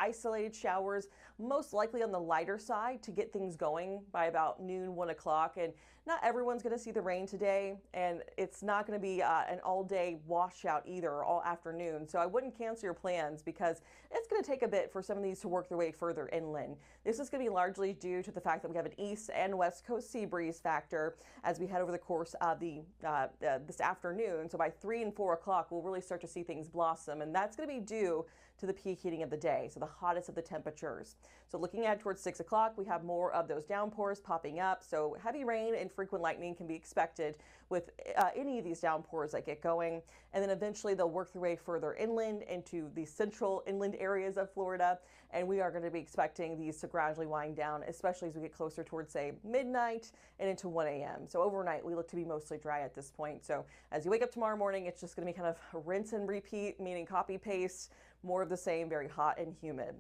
isolated showers, most likely on the lighter side to get things going by about noon, 1 o'clock. And not everyone's going to see the rain today, and it's not going to be an all-day washout either, or all afternoon. So I wouldn't cancel your plans because it's going to take a bit for some of these to work their way further inland. This is going to be largely due to the fact that we have an east and west coast sea breeze factor as we head over the course of this afternoon. So by 3 and 4 o'clock, we'll really start to see things blossom, and that's going to be due to the peak heating of the day, so the hottest of the temperatures. So looking at towards 6 o'clock, we have more of those downpours popping up. So heavy rain and frequent lightning can be expected with any of these downpours that get going. And then eventually they'll work their way further inland into the central inland areas of Florida. And we are going to be expecting these to gradually wind down, especially as we get closer towards, say, midnight and into 1 a.m. So overnight, we look to be mostly dry at this point. So as you wake up tomorrow morning, it's just going to be kind of rinse and repeat, meaning copy paste, more of the same, very hot and humid.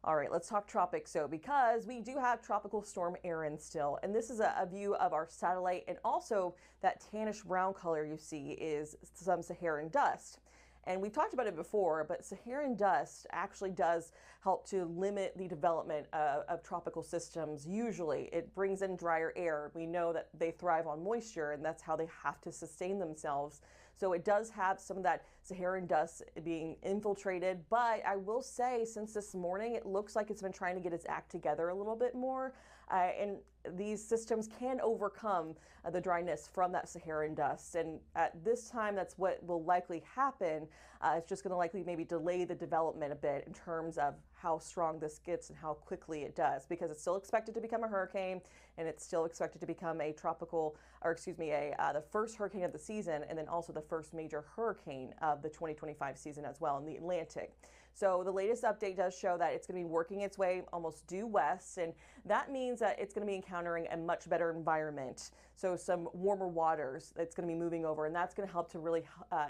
All right, let's talk tropics. So because we do have tropical storm Erin still, and this is a view of our satellite, and also that tannish brown color you see is some Saharan dust. And we've talked about it before, but Saharan dust actually does help to limit the development of tropical systems. Usually it brings in drier air. We know that they thrive on moisture, and that's how they have to sustain themselves. So it does have some of that Saharan dust being infiltrated, but I will say since this morning, it looks like it's been trying to get its act together a little bit more. And these systems can overcome the dryness from that Saharan dust. And at this time, that's what will likely happen. It's just going to likely maybe delay the development a bit in terms of how strong this gets and how quickly it does, because it's still expected to become a hurricane, and it's still expected to become a tropical, or excuse me, the first hurricane of the season, and then also the first major hurricane of the 2025 season as well in the Atlantic. So the latest update does show that it's going to be working its way almost due west, and that means that it's going to be encountering a much better environment. So some warmer waters it's going to be moving over, and that's going to help to really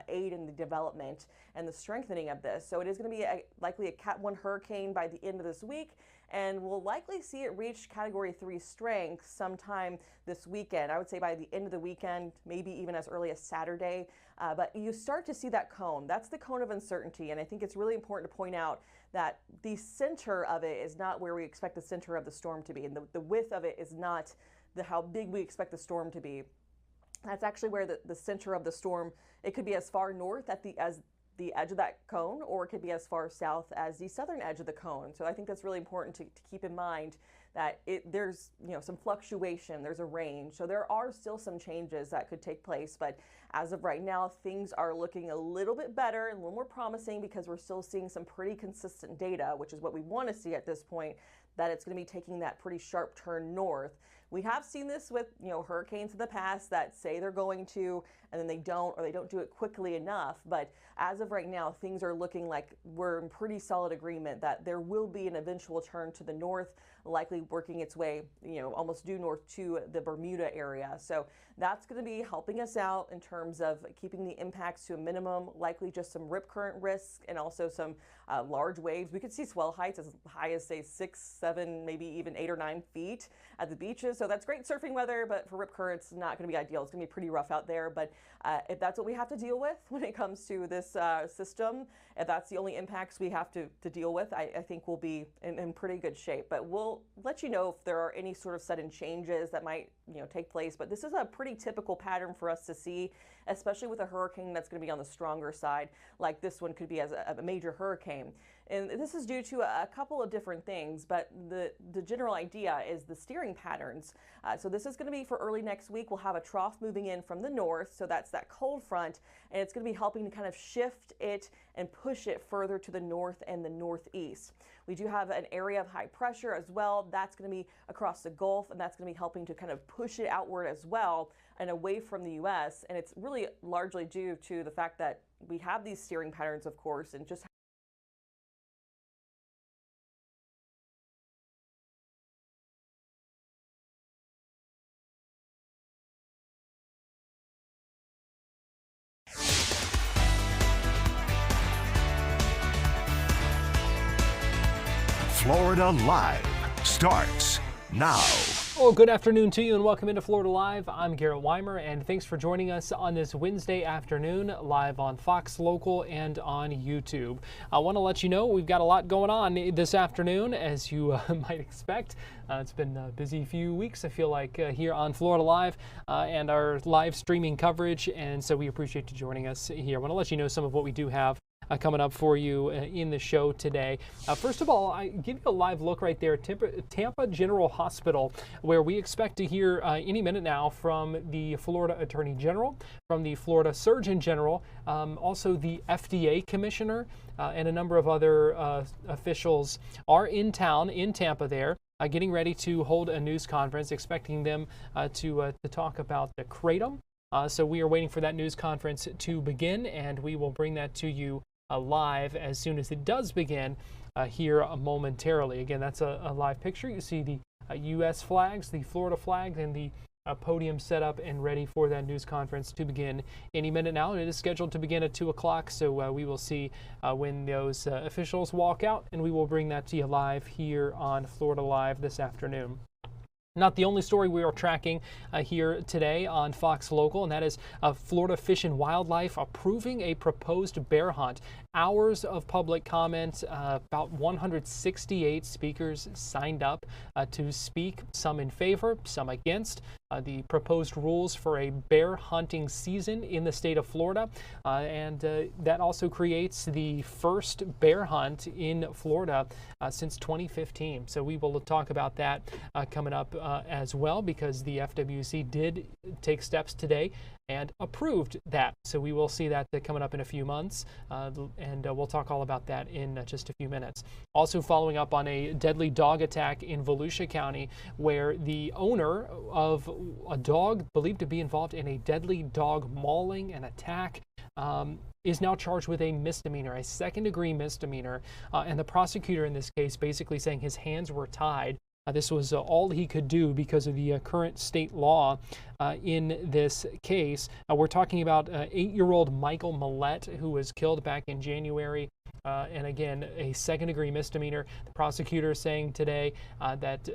aid in the development and the strengthening of this. So it is going to be likely a Cat 1 hurricane by the end of this week, and we'll likely see it reach Category 3 strength sometime this weekend. I would say by the end of the weekend, maybe even as early as Saturday. But you start to see that cone. That's the cone of uncertainty, and I think it's really important to point out that the center of it is not where we expect the center of the storm to be, and the width of it is not how big we expect the storm to be. That's actually where the center of the storm, it could be as far north as the edge of that cone, or it could be as far south as the southern edge of the cone. So I think that's really important to keep in mind that there's some fluctuation, there's a range. So there are still some changes that could take place, but as of right now, things are looking a little bit better and a little more promising because we're still seeing some pretty consistent data, which is what we want to see at this point, that it's going to be taking that pretty sharp turn north. We have seen this with hurricanes in the past that say they're going to, and then they don't, or they don't do it quickly enough. But as of right now, things are looking like we're in pretty solid agreement that there will be an eventual turn to the north, likely working its way, almost due north to the Bermuda area. So that's going to be helping us out in terms of keeping the impacts to a minimum, likely just some rip current risk and also some large waves. We could see swell heights as high as, say, 6, 7, maybe even 8 or 9 feet at the beaches. So that's great surfing weather, but for rip currents, not going to be ideal. It's going to be pretty rough out there. But if that's what we have to deal with when it comes to this system, if that's the only impacts we have to deal with, I think we'll be in pretty good shape. But we'll let you know if there are any sort of sudden changes that might take place. But this is a pretty typical pattern for us to see, especially with a hurricane that's going to be on the stronger side, like this one could be as a major hurricane. And this is due to a couple of different things, but the general idea is the steering patterns. So this is going to be for early next week. We'll have a trough moving in from the north, so that's that cold front, and it's going to be helping to kind of shift it and push it further to the north and the northeast. We do have an area of high pressure as well. That's going to be across the Gulf, and that's going to be helping to kind of push it outward as well and away from the U.S. And it's really largely due to the fact that we have these steering patterns, of course, and just Florida Live starts now. Well, good afternoon to you and welcome into Florida Live. I'm Garrett Weimer and thanks for joining us on this Wednesday afternoon live on Fox Local and on YouTube. I want to let you know we've got a lot going on this afternoon, as you might expect. It's been a busy few weeks, I feel like, here on Florida Live and our live streaming coverage, and so we appreciate you joining us here. I want to let you know some of what we do have coming up for you in the show today. First of all, I give you a live look right there, Tampa General Hospital, where we expect to hear any minute now from the Florida Attorney General, from the Florida Surgeon General, also the FDA Commissioner, and a number of other officials are in town in Tampa there. Getting ready to hold a news conference, expecting them to talk about the kratom. So we are waiting for that news conference to begin, and we will bring that to you live as soon as it does begin here momentarily. Again, that's a live picture. You see the U.S. flags, the Florida flag, and the podium set up and ready for that news conference to begin any minute now. It is scheduled to begin at 2 o'clock, so we will see when those officials walk out, and we will bring that to you live here on Florida Live this afternoon. Not the only story we are tracking here today on Fox Local, and that is Florida Fish and Wildlife approving a proposed bear hunt. Hours of public comment, about 168 speakers signed up to speak, some in favor, some against the proposed rules for a bear hunting season in the state of Florida. And that also creates the first bear hunt in Florida since 2015. So we will talk about that coming up as well, because the FWC did take steps today and approved that. So we will see that coming up in a few months, and we'll talk all about that in just a few minutes. Also following up on a deadly dog attack in Volusia County, where the owner of a dog believed to be involved in a deadly dog mauling and attack is now charged with a misdemeanor, a second-degree misdemeanor, and the prosecutor in this case basically saying his hands were tied. This was all he could do because of the current state law in this case. We're talking about 8-year-old Michael Millette, who was killed back in January. And again, a second-degree misdemeanor. The prosecutor saying today that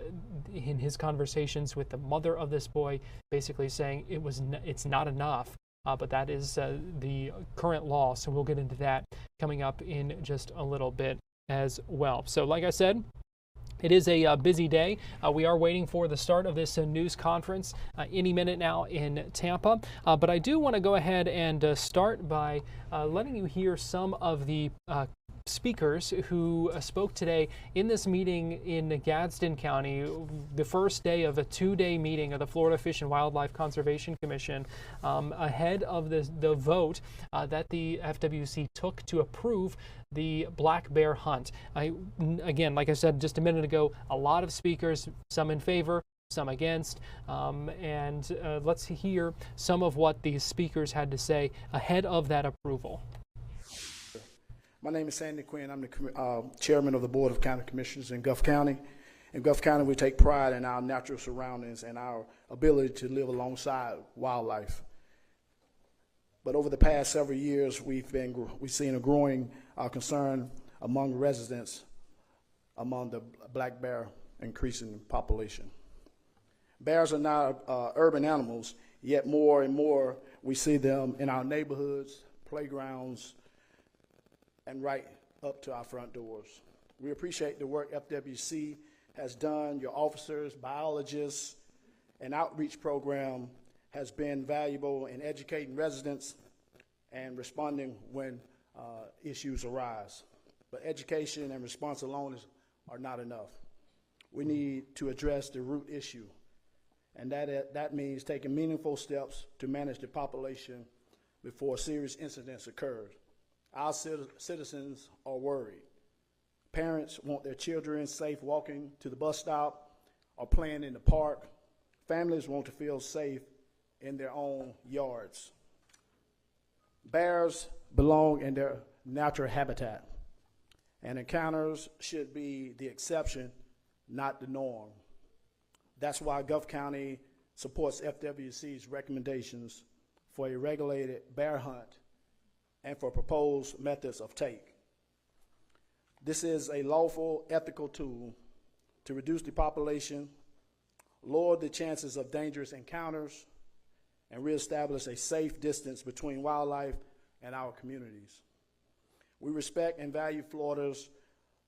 in his conversations with the mother of this boy, basically saying it's not enough. But that is the current law. So we'll get into that coming up in just a little bit as well. So like I said, it is a busy day. We are waiting for the start of this news conference any minute now in Tampa. But I do want to go ahead and start by letting you hear some of the speakers who spoke today in this meeting in Gadsden County, the first day of a 2-day meeting of the Florida Fish and Wildlife Conservation Commission, ahead of the vote that the FWC took to approve the black bear hunt. Again, like I said just a minute ago, a lot of speakers, some in favor, some against, and let's hear some of what these speakers had to say ahead of that approval. My name is Sandy Quinn. I'm the chairman of the Board of County Commissioners in Gulf County. In Gulf County, we take pride in our natural surroundings and our ability to live alongside wildlife. But over the past several years, we've seen a growing concern among residents among the black bear increasing population. Bears are not urban animals, yet more and more we see them in our neighborhoods, playgrounds, and right up to our front doors. We appreciate the work FWC has done. Your officers, biologists, and outreach program has been valuable in educating residents and responding when issues arise. But education and response alone are not enough. We need to address the root issue, and that means taking meaningful steps to manage the population before serious incidents occur. Our citizens are worried. Parents want their children safe walking to the bus stop or playing in the park. Families want to feel safe in their own yards. Bears belong in their natural habitat, and encounters should be the exception, not the norm. That's why Gulf County supports FWC's recommendations for a regulated bear hunt and for proposed methods of take. This is a lawful, ethical tool to reduce the population lower the chances of dangerous encounters, and reestablish a safe distance between wildlife and our communities. We respect and value Florida's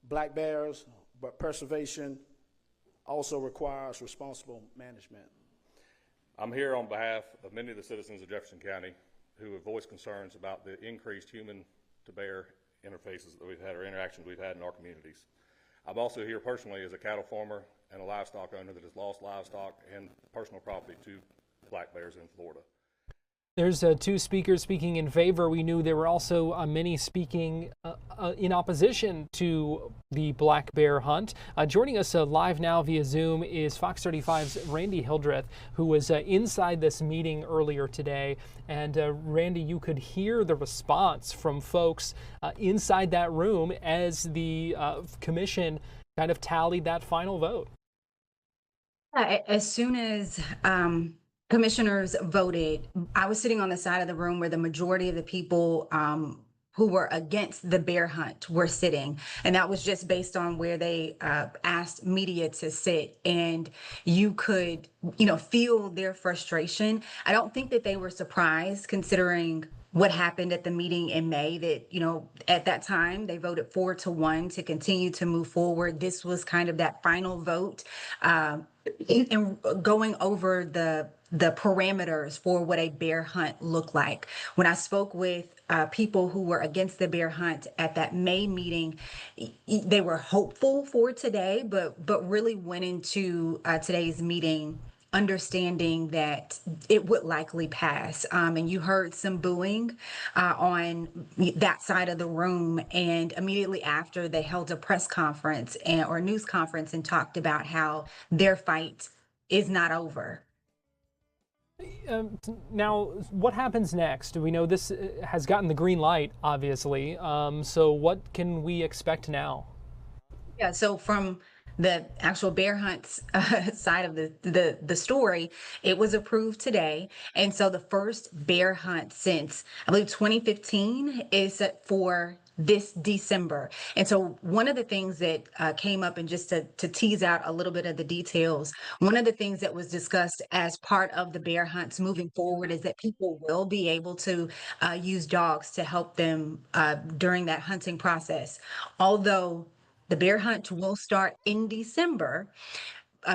black bears, but preservation also requires responsible management. I'm here on behalf of many of the citizens of Jefferson County who have voiced concerns about the increased human to bear interfaces that we've had, or interactions we've had in our communities. I'm also here personally as a cattle farmer and a livestock owner that has lost livestock and personal property to black bears in Florida. There's two speakers speaking in favor. We knew there were also many speaking in opposition to the black bear hunt. Joining us live now via Zoom is Fox 35's Randy Hildreth, who was inside this meeting earlier today. And Randy, you could hear the response from folks inside that room as the commission kind of tallied that final vote. As soon as commissioners voted, I was sitting on the side of the room where the majority of the people who were against the bear hunt were sitting. And that was just based on where they asked media to sit. And you could, feel their frustration. I don't think that they were surprised, considering what happened at the meeting in May, that, at that time they voted 4-1 to continue to move forward. This was kind of that final vote and going over the parameters for what a bear hunt looked like. When I spoke with people who were against the bear hunt at that May meeting, they were hopeful for today, but really went into today's meeting understanding that it would likely pass. And you heard some booing on that side of the room. And immediately after, they held a press conference or news conference and talked about how their fight is not over. Now, what happens next? We know this has gotten the green light, obviously. So what can we expect now? Yeah, so from the actual bear hunts side of the story, it was approved today. And so the first bear hunt since, I believe, 2015 is set for this December. And so one of the things that came up, and just to tease out a little bit of the details, one of the things that was discussed as part of the bear hunts moving forward is that people will be able to use dogs to help them during that hunting process. Although the bear hunt will start in December,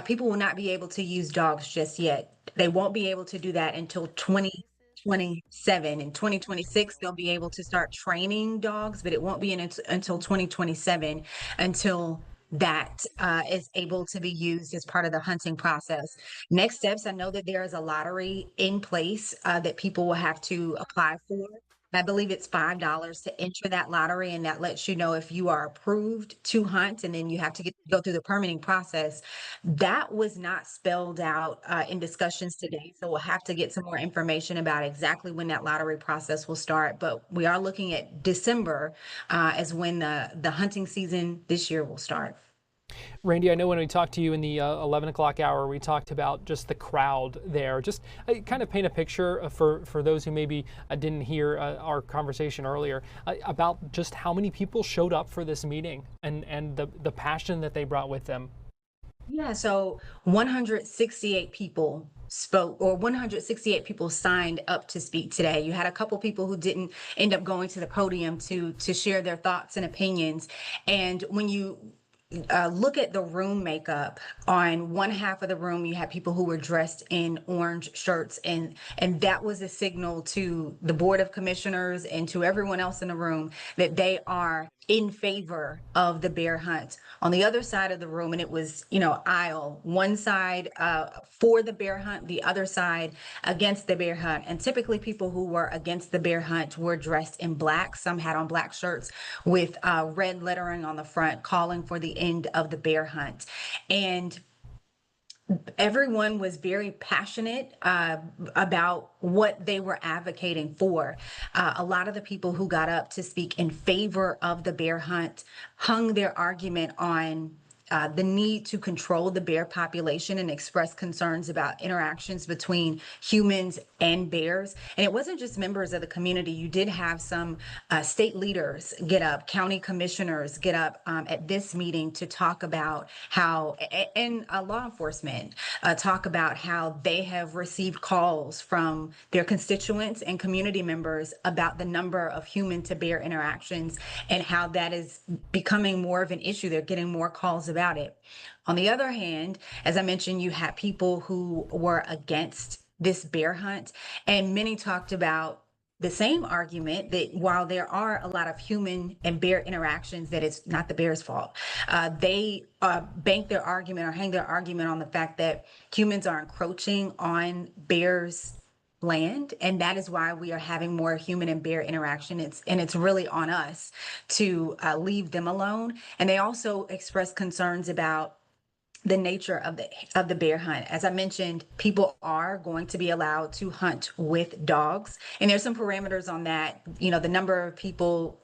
people will not be able to use dogs just yet. They won't be able to do that until 2027. In 2026, they'll be able to start training dogs, but it won't be until 2027 until that is able to be used as part of the hunting process. Next steps, I know that there is a lottery in place that people will have to apply for. I believe it's $5 to enter that lottery, and that lets you know if you are approved to hunt, and then you have to go through the permitting process. That was not spelled out in discussions today, so we'll have to get some more information about exactly when that lottery process will start. But we are looking at December as when the hunting season this year will start. Randy, I know when we talked to you in the 11 o'clock hour, we talked about just the crowd there. Just kind of paint a picture for those who maybe didn't hear our conversation earlier about just how many people showed up for this meeting and the passion that they brought with them. Yeah, so 168 people spoke, or 168 people signed up to speak today. You had a couple people who didn't end up going to the podium to share their thoughts and opinions. And when you look at the room makeup, on one half of the room you had people who were dressed in orange shirts, and that was a signal to the Board of Commissioners and to everyone else in the room that they are in favor of the bear hunt. On the other side of the room, and it was, aisle, one side for the bear hunt, the other side against the bear hunt. And typically people who were against the bear hunt were dressed in black. Some had on black shirts with red lettering on the front calling for the end of the bear hunt. And everyone was very passionate about what they were advocating for. A lot of the people who got up to speak in favor of the bear hunt hung their argument on the need to control the bear population and express concerns about interactions between humans and bears. And it wasn't just members of the community. You did have some state leaders get up, county commissioners get up at this meeting to talk about how, and law enforcement talk about how they have received calls from their constituents and community members about the number of human to bear interactions and how that is becoming more of an issue. They're getting more calls about it. On the other hand, as I mentioned, you had people who were against this bear hunt, and many talked about the same argument that while there are a lot of human and bear interactions, that it's not the bear's fault. They bank their argument or hang their argument on the fact that humans are encroaching on bears' land, and that is why we are having more human and bear interaction. It's really on us to leave them alone. And they also express concerns about the nature of the bear hunt. As I mentioned, people are going to be allowed to hunt with dogs, and there's some parameters on that. You know, the number of people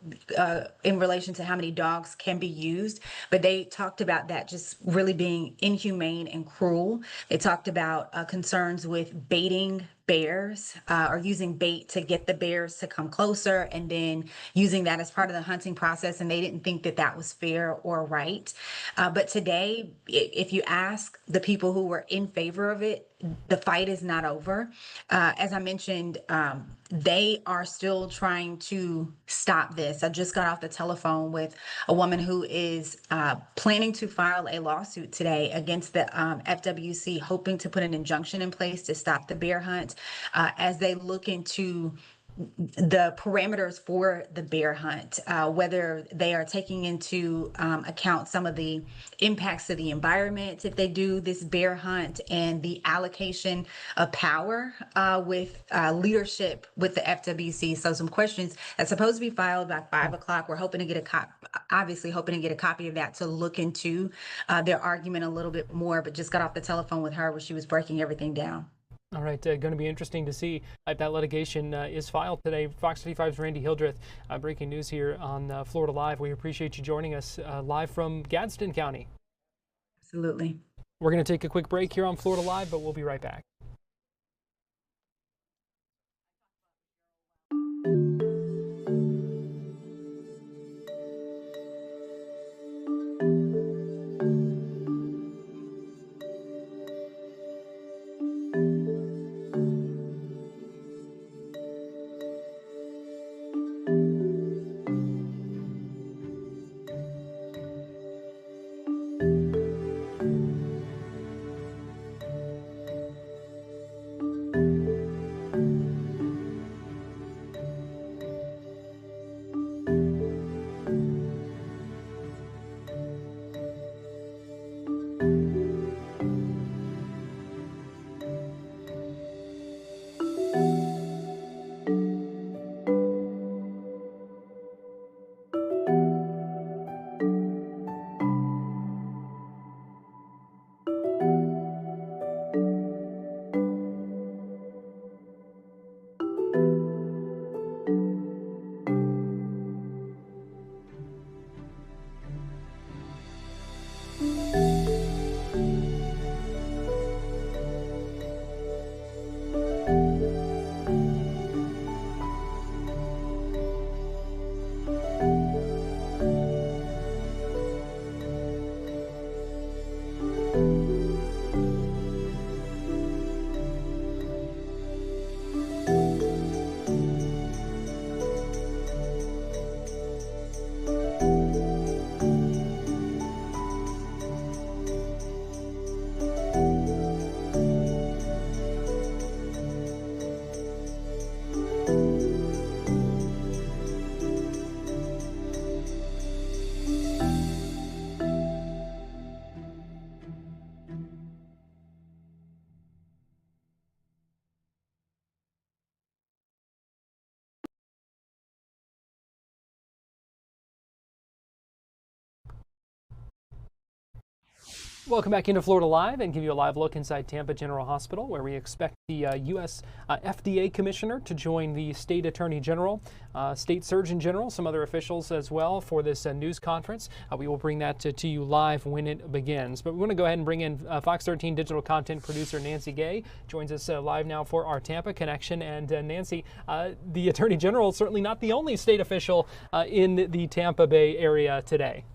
in relation to how many dogs can be used, but they talked about that just really being inhumane and cruel. They talked about concerns with baiting bears or using bait to get the bears to come closer and then using that as part of the hunting process, and they didn't think that that was fair or right. But today, if you ask the people who were in favor of it, the fight is not over. As I mentioned, they are still trying to stop this. I just got off the telephone with a woman who is planning to file a lawsuit today against the FWC, hoping to put an injunction in place to stop the bear hunt as they look into the parameters for the bear hunt, whether they are taking into account some of the impacts to the environment if they do this bear hunt, and the allocation of power with leadership with the FWC. So some questions that's supposed to be filed by 5 o'clock. We're hoping to get obviously hoping to get a copy of that to look into their argument a little bit more, but just got off the telephone with her where she was breaking everything down. All right, going to be interesting to see if that litigation is filed today. Fox 35's Randy Hildreth, breaking news here on Florida Live. We appreciate you joining us live from Gadsden County. Absolutely. We're going to take a quick break here on Florida Live, but we'll be right back. Welcome back into Florida Live and give you a live look inside Tampa General Hospital, where we expect the U.S. FDA Commissioner to join the State Attorney General, State Surgeon General, some other officials as well for this news conference. We will bring that to you live when it begins. But we want to go ahead and bring in Fox 13 digital content producer Nancy Gay. Joins us live now for our Tampa connection. And Nancy, the Attorney General is certainly not the only state official in the Tampa Bay area today.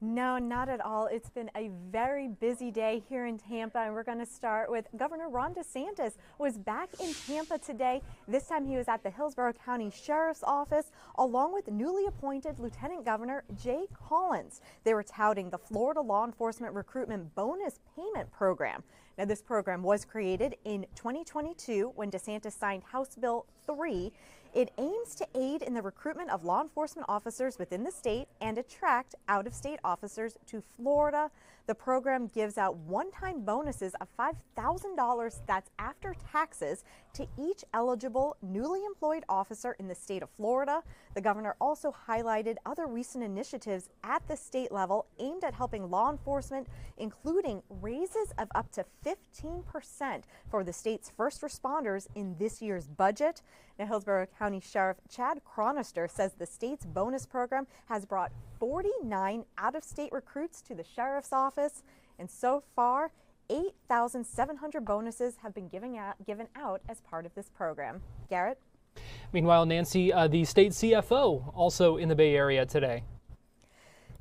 No, not at all. It's been a very busy day here in Tampa, and we're going to start with Governor Ron DeSantis was back in Tampa today. This time he was at the Hillsborough County Sheriff's Office along with newly appointed Lieutenant Governor Jay Collins. They were touting the Florida Law Enforcement Recruitment Bonus Payment Program. Now, this program was created in 2022 when DeSantis signed House Bill 3. It aims to aid in the recruitment of law enforcement officers within the state and attract out-of-state officers to Florida. The program gives out one-time bonuses of $5,000, that's after taxes, to each eligible newly employed officer in the state of Florida. The governor also highlighted other recent initiatives at the state level aimed at helping law enforcement, including raises of up to 15% for the state's first responders in this year's budget. Now, Hillsborough County Sheriff Chad Chronister says the state's bonus program has brought 49 out-of-state recruits to the sheriff's office, and so far 8,700 bonuses have been given out as part of this program. Garrett? Meanwhile, Nancy, the state CFO also in the Bay Area today.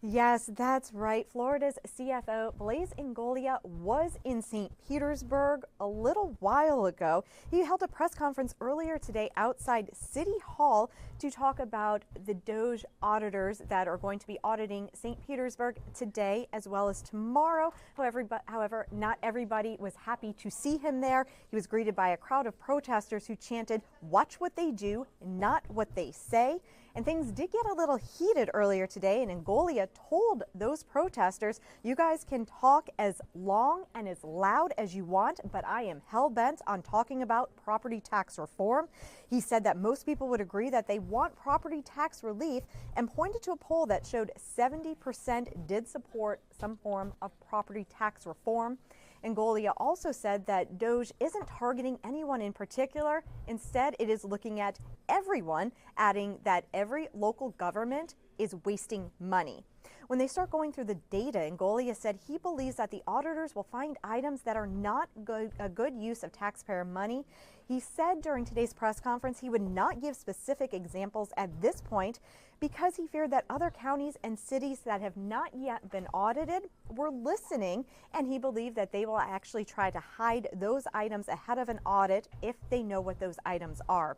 Yes, that's right. Florida's CFO, Blaise Ingoglia, was in St. Petersburg a little while ago. He held a press conference earlier today outside City Hall to talk about the DOJ auditors that are going to be auditing St. Petersburg today as well as tomorrow. However, not everybody was happy to see him there. He was greeted by a crowd of protesters who chanted, "Watch what they do, not what they say." And things did get a little heated earlier today, and Ingoglia told those protesters, "You guys can talk as long and as loud as you want, but I am hell-bent on talking about property tax reform." He said that most people would agree that they want property tax relief and pointed to a poll that showed 70% did support some form of property tax reform. Ingoglia also said that DOJ isn't targeting anyone in particular. Instead, it is looking at everyone, adding that every local government is wasting money. When they start going through the data, Ingoglia said he believes that the auditors will find items that are not a good use of taxpayer money. He said during today's press conference he would not give specific examples at this point because he feared that other counties and cities that have not yet been audited were listening, and he believed that they will actually try to hide those items ahead of an audit if they know what those items are.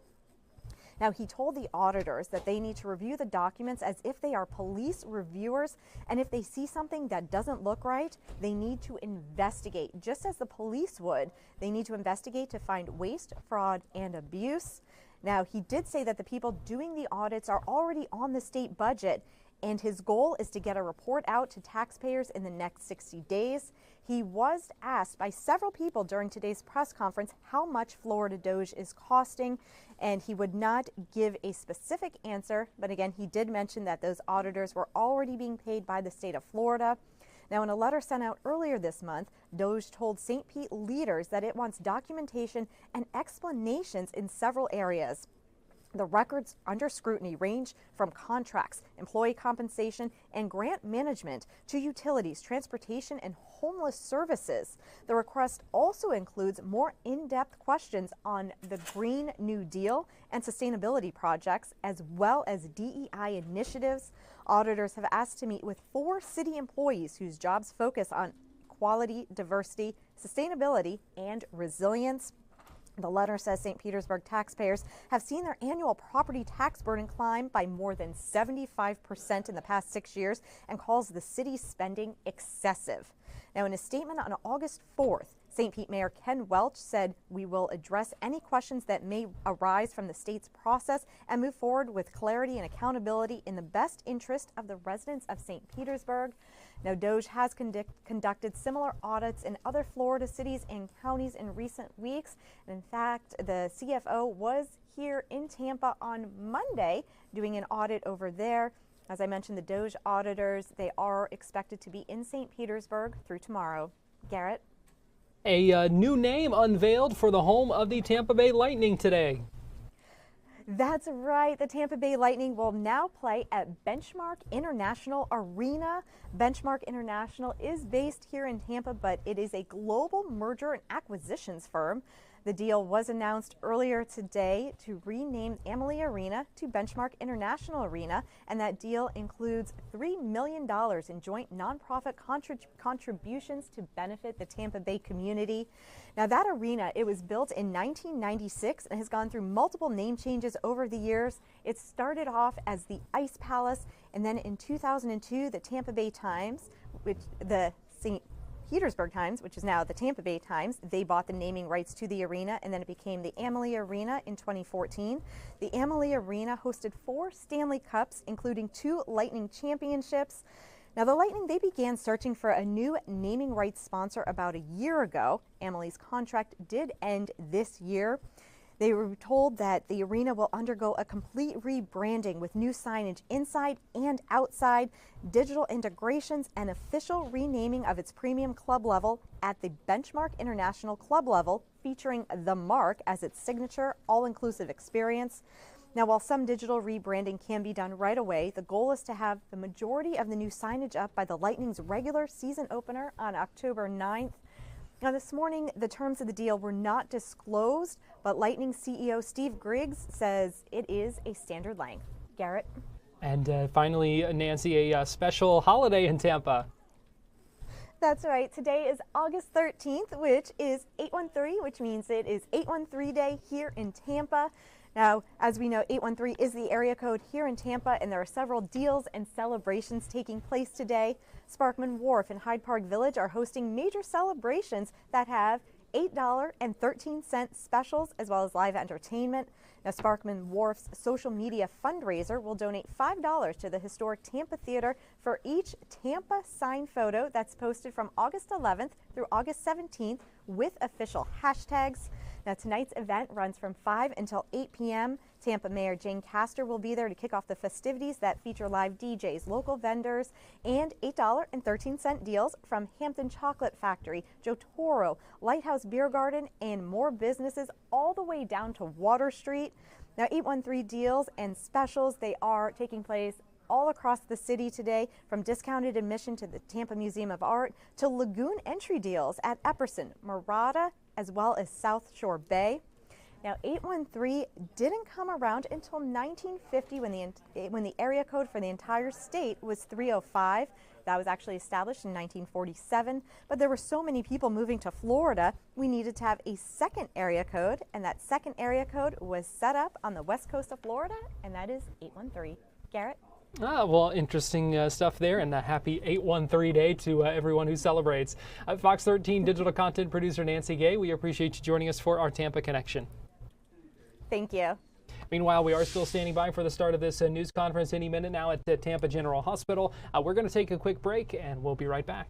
Now, he told the auditors that they need to review the documents as if they are police reviewers, and if they see something that doesn't look right, they need to investigate, just as the police would. They need to investigate to find waste, fraud, and abuse. Now, he did say that the people doing the audits are already on the state budget, and his goal is to get a report out to taxpayers in the next 60 days. He was asked by several people during today's press conference how much Florida DOJ is costing, and he would not give a specific answer. But again, he did mention that those auditors were already being paid by the state of Florida. Now, in a letter sent out earlier this month, DOJ told St. Pete leaders that it wants documentation and explanations in several areas. The records under scrutiny range from contracts, employee compensation, and grant management to utilities, transportation, and homeless services. The request also includes more in-depth questions on the Green New Deal and sustainability projects, as well as DEI initiatives. Auditors have asked to meet with 4 city employees whose jobs focus on quality, diversity, sustainability, and resilience. The letter says St. Petersburg taxpayers have seen their annual property tax burden climb by more than 75% in the past 6 years and calls the city's spending excessive. Now, in a statement on August 4th, St. Pete Mayor Ken Welch said, "We will address any questions that may arise from the state's process and move forward with clarity and accountability in the best interest of the residents of St. Petersburg." Now, DOJ has conducted similar audits in other Florida cities and counties in recent weeks. And in fact, the CFO was here in Tampa on Monday doing an audit over there. As I mentioned, the Doge auditors, they are expected to be in St. Petersburg through tomorrow. Garrett? A new name unveiled for the home of the Tampa Bay Lightning today. That's right. The Tampa Bay Lightning will now play at Benchmark International Arena. Benchmark International is based here in Tampa, but it is a global merger and acquisitions firm. The deal was announced earlier today to rename Amalie Arena to Benchmark International Arena, and that deal includes $3 million in joint nonprofit contributions to benefit the Tampa Bay community. Now, that arena, it was built in 1996 and has gone through multiple name changes over the years. It started off as the Ice Palace, and then in 2002, the Tampa Bay Times, which the St. Petersburg Times, which is now the Tampa Bay Times, they bought the naming rights to the arena, and then it became the Amalie Arena in 2014. The Amalie Arena hosted 4 Stanley Cups, including 2 Lightning championships. Now, the Lightning, they began searching for a new naming rights sponsor about a year ago. Amalie's contract did end this year. They were told that the arena will undergo a complete rebranding with new signage inside and outside, digital integrations, and official renaming of its premium club level at the Benchmark International Club level, featuring the Mark as its signature all-inclusive experience. Now, while some digital rebranding can be done right away, the goal is to have the majority of the new signage up by the Lightning's regular season opener on October 9th. Now, this morning, the terms of the deal were not disclosed, but Lightning CEO Steve Griggs says it is a standard length. Garrett? And finally, Nancy, a special holiday in Tampa. That's right. Today is August 13th, which is 813, which means it is 813 Day here in Tampa. Now, as we know, 813 is the area code here in Tampa, and there are several deals and celebrations taking place today. Sparkman Wharf and Hyde Park Village are hosting major celebrations that have $8.13 specials as well as live entertainment. Now, Sparkman Wharf's social media fundraiser will donate $5 to the historic Tampa Theater for each Tampa sign photo that's posted from August 11th through August 17th with official hashtags. Now, tonight's event runs from 5 until 8 p.m. Tampa Mayor Jane Castor will be there to kick off the festivities that feature live DJs, local vendors, and $8.13 deals from Hampton Chocolate Factory, Joe Toro, Lighthouse Beer Garden, and more businesses all the way down to Water Street. Now, 813 deals and specials, they are taking place all across the city today, from discounted admission to the Tampa Museum of Art to lagoon entry deals at Epperson, Murata, as well as South Shore Bay. Now, 813 didn't come around until 1950 when the area code for the entire state was 305. That was actually established in 1947, but there were so many people moving to Florida, we needed to have a second area code, and that second area code was set up on the west coast of Florida, and that is 813. Garrett? Well, interesting stuff there, and a happy 813 Day to everyone who celebrates. Fox 13 digital content producer Nancy Gay, we appreciate you joining us for our Tampa Connection. Thank you. Meanwhile, we are still standing by for the start of this news conference any minute now at the Tampa General Hospital. We're going to take a quick break, and we'll be right back.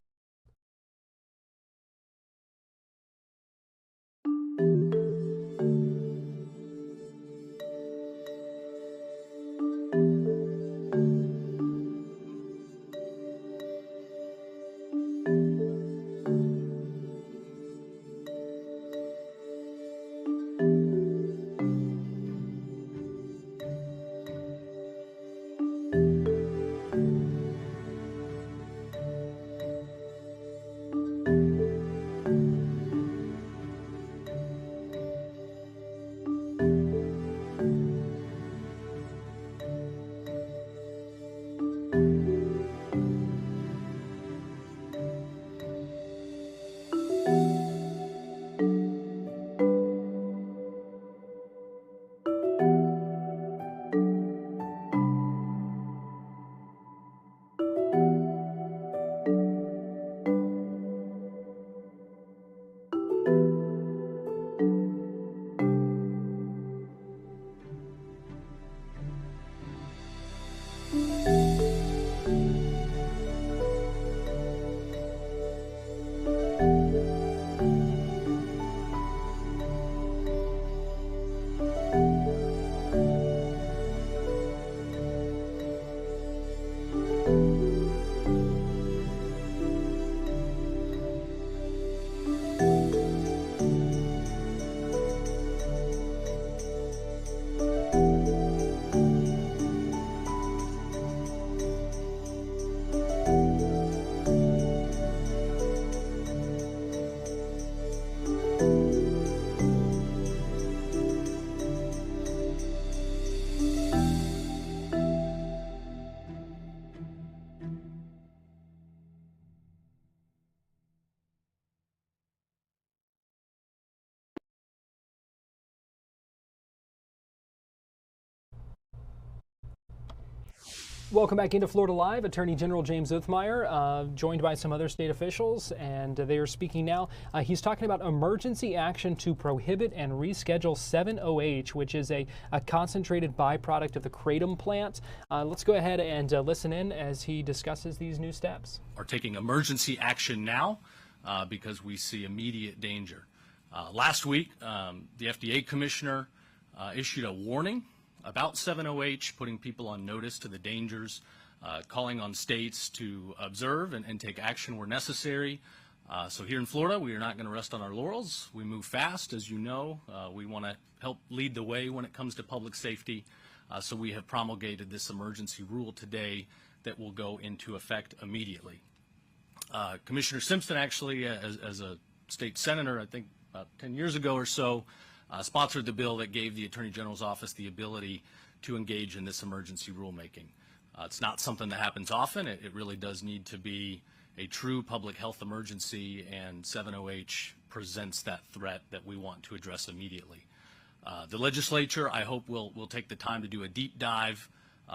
Welcome back into Florida Live. Attorney General James Uthmeier, joined by some other state officials, and they are speaking now. He's talking about emergency action to prohibit and reschedule 7-OH, which is a concentrated byproduct of the kratom plant. Let's go ahead and listen in as he discusses these new steps. Are taking emergency action now because we see immediate danger. Last week, the FDA commissioner issued a warning about 7-OH, putting people on notice to the dangers, calling on states to observe and take action where necessary. So here in Florida, we are not going to rest on our laurels. We move fast, as you know. We want to help lead the way when it comes to public safety. So we have promulgated this emergency rule today that will go into effect immediately. Commissioner Simpson actually, as a state senator, I think about 10 years ago or so, sponsored the bill that gave the Attorney General's office the ability to engage in this emergency rulemaking. It's not something that happens often. It really does need to be a true public health emergency, and 7-OH presents that threat that we want to address immediately. The legislature, I hope, will take the time to do a deep dive.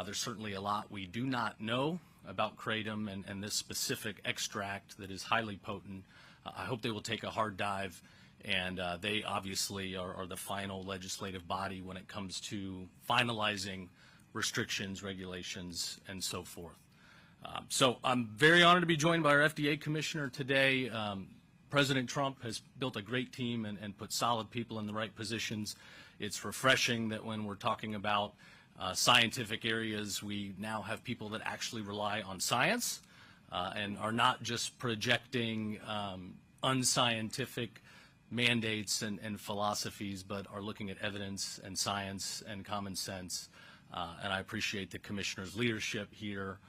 There's certainly a lot we do not know about kratom and this specific extract that is highly potent. I hope they will take a hard dive, and they obviously are the final legislative body when it comes to finalizing restrictions, regulations, and so forth. So I'm very honored to be joined by our FDA commissioner today. President Trump has built a great team and put solid people in the right positions. It's refreshing that when we're talking about scientific areas, we now have people that actually rely on science and are not just projecting unscientific mandates and philosophies, but are looking at evidence and science and common sense. And I appreciate the commissioner's leadership here,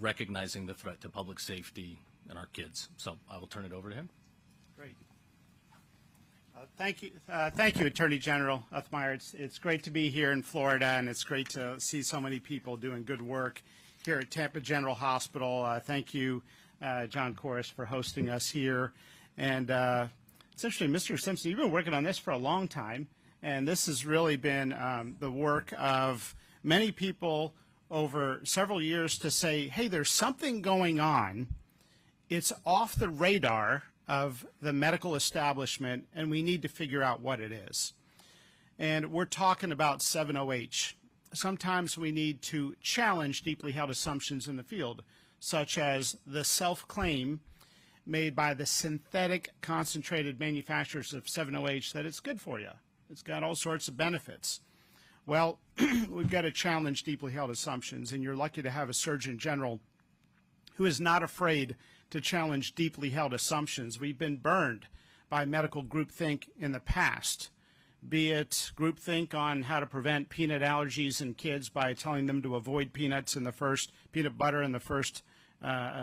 recognizing the threat to public safety and our kids. So I will turn it over to him. Great. Thank you, Attorney General Uthmeier. It's great to be here in Florida, and it's great to see so many people doing good work here at Tampa General Hospital. Thank you, John Corris, for hosting us here. And it's interesting, Mr. Simpson, you've been working on this for a long time, and this has really been the work of many people over several years to say, hey, there's something going on. It's off the radar of the medical establishment, and we need to figure out what it is. And we're talking about 7-OH. Sometimes we need to challenge deeply held assumptions in the field, such as the self-claim made by the synthetic concentrated manufacturers of 7-OH that it's good for you. It's got all sorts of benefits. Well, we've got to challenge deeply held assumptions, and you're lucky to have a Surgeon General who is not afraid to challenge deeply held assumptions. We've been burned by medical groupthink in the past, be it groupthink on how to prevent peanut allergies in kids by telling them to avoid peanut butter in the first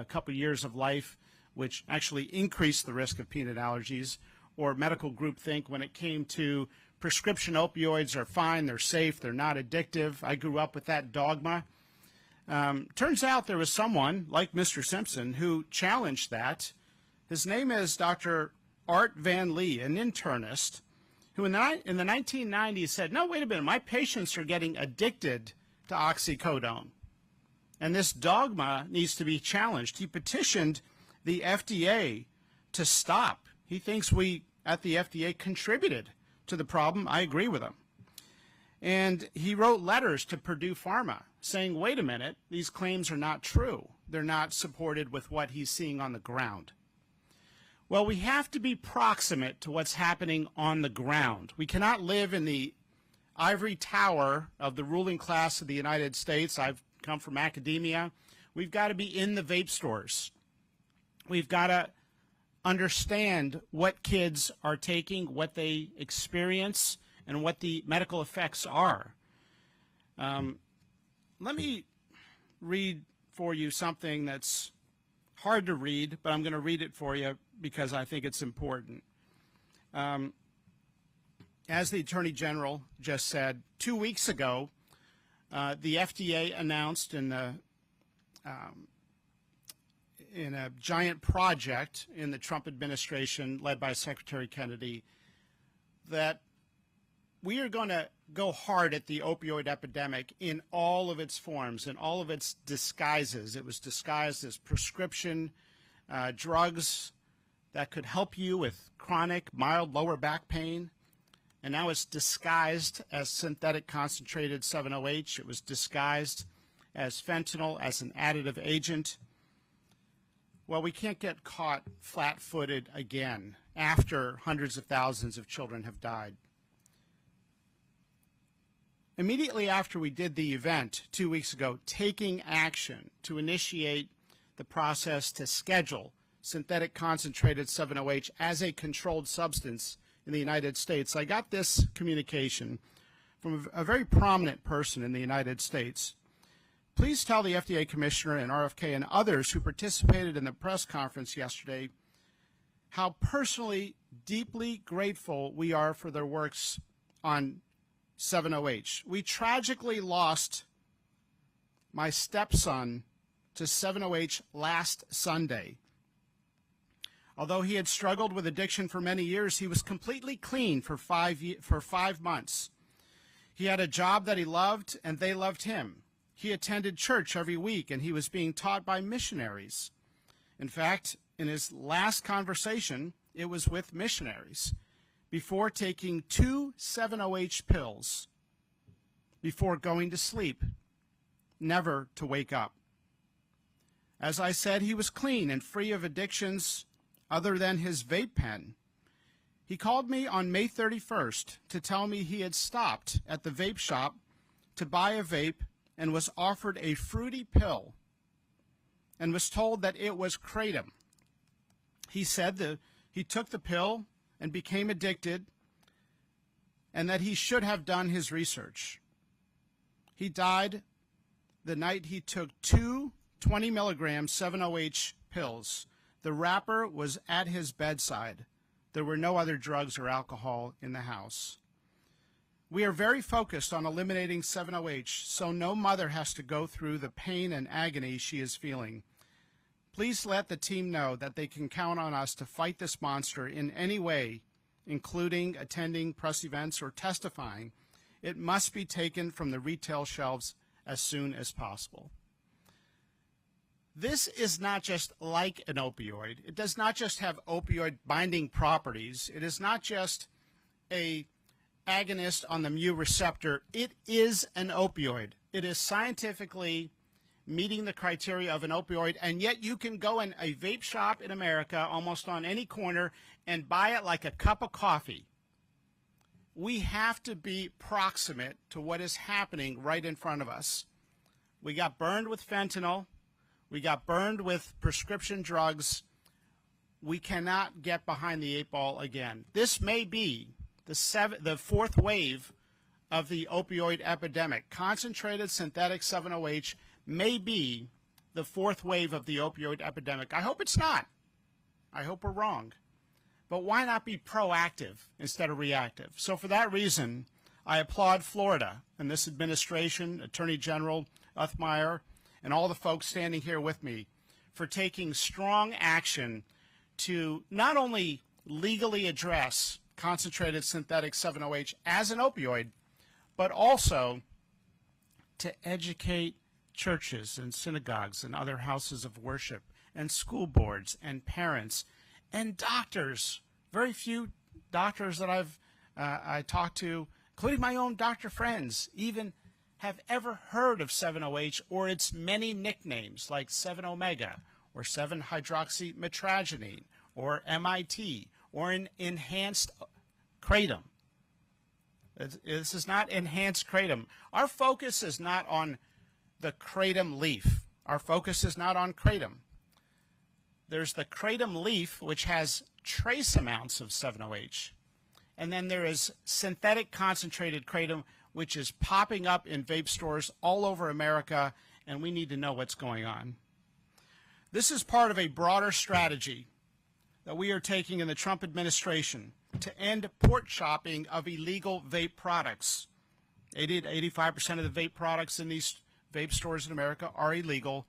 couple years of life, which actually increased the risk of peanut allergies, or medical groupthink when it came to prescription opioids are fine, they're safe, they're not addictive. I grew up with that dogma. Turns out there was someone like Mr. Simpson who challenged that. His name is Dr. Art Van Lee, an internist, who in the 1990s said, no, wait a minute, my patients are getting addicted to oxycodone. And this dogma needs to be challenged. He petitioned the FDA to stop. He thinks we at the FDA contributed to the problem. I agree with him. And he wrote letters to Purdue Pharma saying, wait a minute, these claims are not true. They're not supported with what he's seeing on the ground. Well, we have to be proximate to what's happening on the ground. We cannot live in the ivory tower of the ruling class of the United States. I've come from academia. We've got to be in the vape stores. We've got to understand what kids are taking, what they experience, and what the medical effects are. Let me read for you something that's hard to read, but I'm going to read it for you because I think it's important. As the Attorney General just said, 2 weeks ago, the FDA announced in a giant project in the Trump administration led by Secretary Kennedy that we are going to go hard at the opioid epidemic in all of its forms, in all of its disguises. It was disguised as prescription drugs that could help you with chronic, mild lower back pain. And now it's disguised as synthetic concentrated 7-OH. It was disguised as fentanyl, as an additive agent. Well, we can't get caught flat-footed again after hundreds of thousands of children have died. Immediately after we did the event 2 weeks ago, taking action to initiate the process to schedule synthetic concentrated 7-OH as a controlled substance in the United States, I got this communication from a very prominent person in the United States. Please tell the FDA Commissioner and RFK and others who participated in the press conference yesterday how personally, deeply grateful we are for their works on 7-OH. We tragically lost my stepson to 7-OH last Sunday. Although he had struggled with addiction for many years, he was completely clean for 5 months. He had a job that he loved, and they loved him. He attended church every week, and he was being taught by missionaries. In fact, in his last conversation, it was with missionaries, before taking 2 7-OH pills before going to sleep, never to wake up. As I said, he was clean and free of addictions other than his vape pen. He called me on May 31st to tell me he had stopped at the vape shop to buy a vape and was offered a fruity pill and was told that it was kratom. He said that he took the pill and became addicted and that he should have done his research. He died the night he took 2 20-milligram 7-OH pills. The wrapper was at his bedside. There were no other drugs or alcohol in the house. We are very focused on eliminating 7-OH so no mother has to go through the pain and agony she is feeling. Please let the team know that they can count on us to fight this monster in any way, including attending press events or testifying. It must be taken from the retail shelves as soon as possible. This is not just like an opioid. It does not just have opioid binding properties. It is not just a agonist on the mu receptor. It is an opioid. It is scientifically meeting the criteria of an opioid, and yet you can go in a vape shop in America almost on any corner and buy it like a cup of coffee. We have to be proximate to what is happening right in front of us. We got burned with fentanyl. We got burned with prescription drugs. We cannot get behind the 8 ball again. This may be the fourth wave of the opioid epidemic. Concentrated synthetic 7-OH may be the fourth wave of the opioid epidemic. I hope it's not. I hope we're wrong. But why not be proactive instead of reactive? So for that reason, I applaud Florida and this administration, Attorney General Uthmeier, and all the folks standing here with me for taking strong action to not only legally address concentrated synthetic 7-OH as an opioid, but also to educate churches and synagogues and other houses of worship and school boards and parents and doctors. Very few doctors that I talked to, including my own doctor friends, even have ever heard of 7-OH or its many nicknames like 7-omega or 7-hydroxymetragenine or MIT or an enhanced kratom. This is not enhanced kratom. Our focus is not on the kratom leaf. Our focus is not on kratom. There's the kratom leaf, which has trace amounts of 7-OH. And then there is synthetic concentrated kratom, which is popping up in vape stores all over America, and we need to know what's going on. This is part of a broader strategy that we are taking in the Trump administration to end port shopping of illegal vape products. 80 to 85% of the vape products in these vape stores in America are illegal.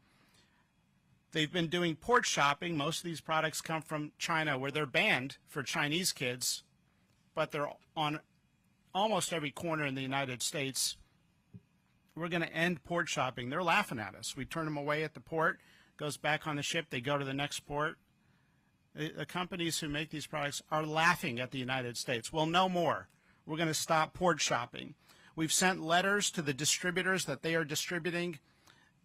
They've been doing port shopping. Most of these products come from China, where they're banned for Chinese kids, but they're on almost every corner in the United States. We're going to end port shopping. They're laughing at us. We turn them away at the port, goes back on the ship, they go to the next port. The companies who make these products are laughing at the United States. Well, no more. We're going to stop port shopping. We've sent letters to the distributors that they are distributing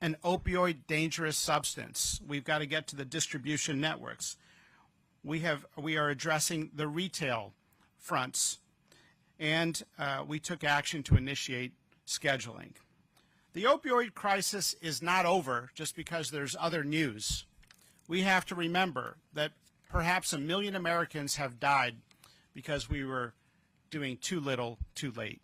an opioid dangerous substance. We've got to get to the distribution networks. We are addressing the retail fronts, and we took action to initiate scheduling. The opioid crisis is not over just because there's other news. We have to remember that perhaps 1 million Americans have died because we were doing too little, too late.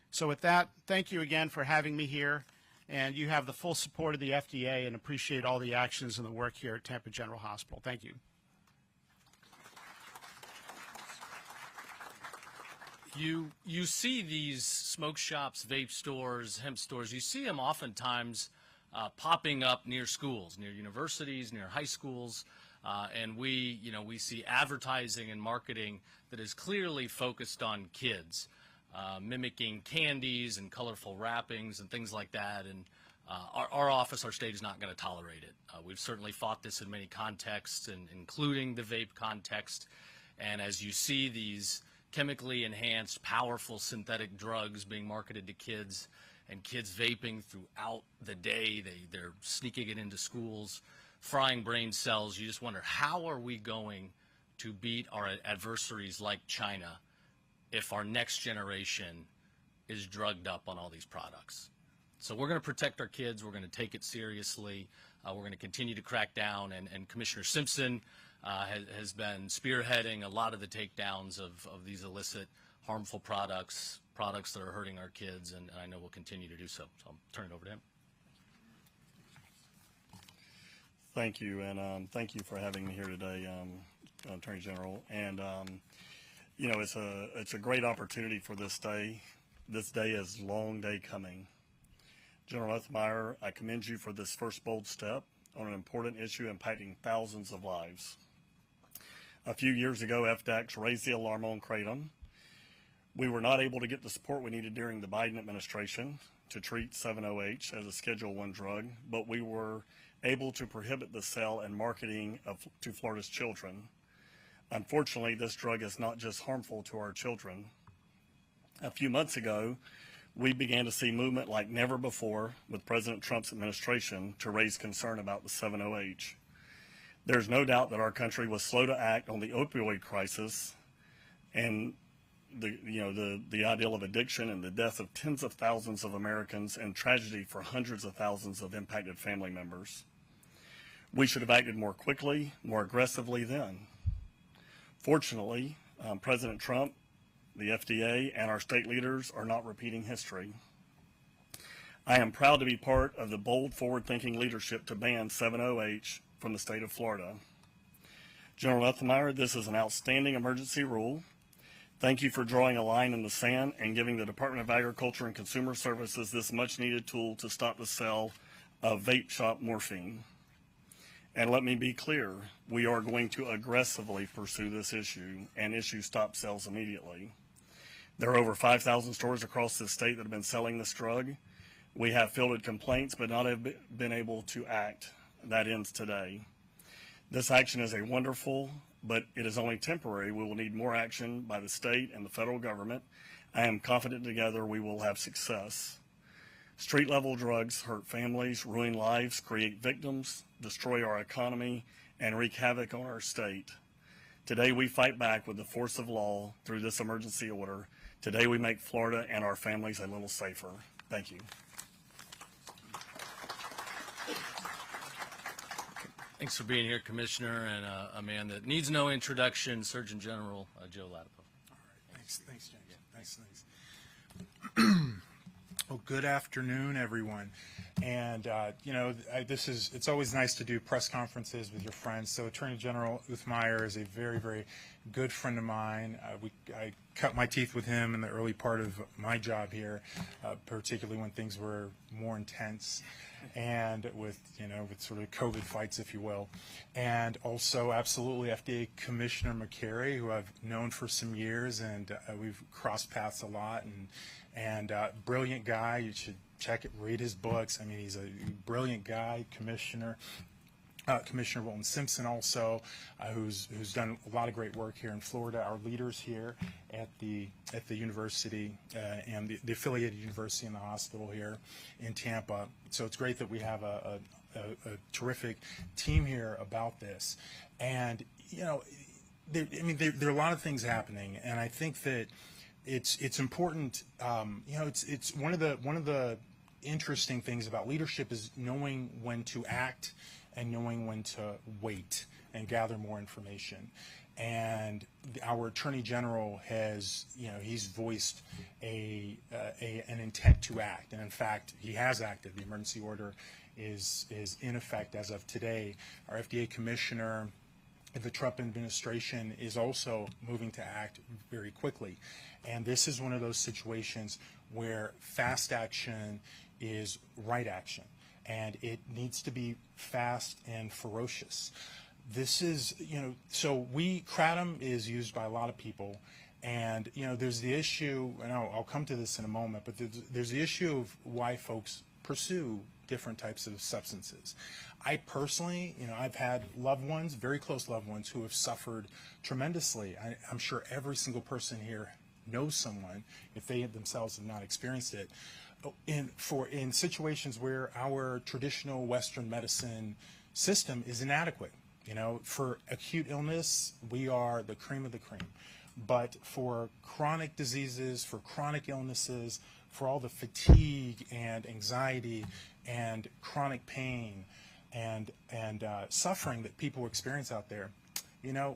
So with that, thank you again for having me here, and you have the full support of the FDA, and appreciate all the actions and the work here at Tampa General Hospital. Thank you. You see these smoke shops, vape stores, hemp stores, you see them oftentimes popping up near schools, near universities, near high schools, and we see advertising and marketing that is clearly focused on kids, mimicking candies and colorful wrappings and things like that, and our office, our state is not going to tolerate it. We've certainly fought this in many contexts, including the vape context, and as you see these chemically enhanced, powerful synthetic drugs being marketed to kids, and kids vaping throughout the day. They're sneaking it into schools, frying brain cells. You just wonder, how are we going to beat our adversaries like China if our next generation is drugged up on all these products? So we're going to protect our kids. We're going to take it seriously. We're going to continue to crack down, and Commissioner Simpson has been spearheading a lot of the takedowns of these illicit, harmful products that are hurting our kids, and I know we'll continue to do so. So I'll turn it over to him. Thank you, and thank you for having me here today, Attorney General. And it's a great opportunity for this day. This day is a long day coming. General Ethmeyer, I commend you for this first bold step on an important issue impacting thousands of lives. A few years ago, FDACS raised the alarm on kratom. We were not able to get the support we needed during the Biden administration to treat 7-OH as a Schedule I drug, but we were able to prohibit the sale and marketing to Florida's children. Unfortunately, this drug is not just harmful to our children. A few months ago, we began to see movement like never before with President Trump's administration to raise concern about the 7-OH. There's no doubt that our country was slow to act on the opioid crisis and the ideal of addiction and the death of tens of thousands of Americans and tragedy for hundreds of thousands of impacted family members. We should have acted more quickly, more aggressively then. Fortunately, President Trump, the FDA, and our state leaders are not repeating history. I am proud to be part of the bold, forward-thinking leadership to ban 7-OH from the state of Florida. General Ethmeyer, this is an outstanding emergency rule. Thank you for drawing a line in the sand and giving the Department of Agriculture and Consumer Services this much-needed tool to stop the sale of vape shop morphine. And let me be clear, we are going to aggressively pursue this issue and issue stop sales immediately. There are over 5,000 stores across the state that have been selling this drug. We have fielded complaints but not have been able to act. That ends today. This action is a wonderful, but it is only temporary. We will need more action by the state and the federal government. I am confident together we will have success. Street-level drugs hurt families, ruin lives, create victims, destroy our economy, and wreak havoc on our state. Today we fight back with the force of law through this emergency order. Today we make Florida and our families a little safer. Thank you. Thanks for being here, Commissioner, and a man that needs no introduction, Surgeon General Joe Latipo. All right, thanks, James. Thanks. Well, good afternoon, everyone. And it's always nice to do press conferences with your friends. So Attorney General Ethmeyer is a very, very good friend of mine. I cut my teeth with him in the early part of my job here, particularly when things were more intense. and with sort of COVID fights, if you will. And also absolutely FDA Commissioner McCary, who I've known for some years, and we've crossed paths a lot, and brilliant guy. You should check it, read his books. I mean, he's a brilliant guy, Commissioner. Commissioner Wilton Simpson also, who's done a lot of great work here in Florida. Our leaders here at the university and the affiliated university and the hospital here in Tampa. So it's great that we have a terrific team here about this. And there are a lot of things happening, and I think that it's important. It's one of the interesting things about leadership is knowing when to act and knowing when to wait and gather more information. And our Attorney General has, he's voiced an intent to act, and in fact, he has acted. The emergency order is in effect as of today. Our FDA Commissioner, the Trump administration is also moving to act very quickly. And this is one of those situations where fast action is right action, and it needs to be fast and ferocious. This is, so kratom is used by a lot of people, and, there's the issue, and I'll come to this in a moment, but there's the issue of why folks pursue different types of substances. I personally, I've had loved ones, very close loved ones, who have suffered tremendously. I'm sure every single person here knows someone, if they themselves have not experienced it, in situations where our traditional Western medicine system is inadequate. For acute illness, we are the cream of the cream. But for chronic diseases, for chronic illnesses, for all the fatigue and anxiety and chronic pain and suffering that people experience out there,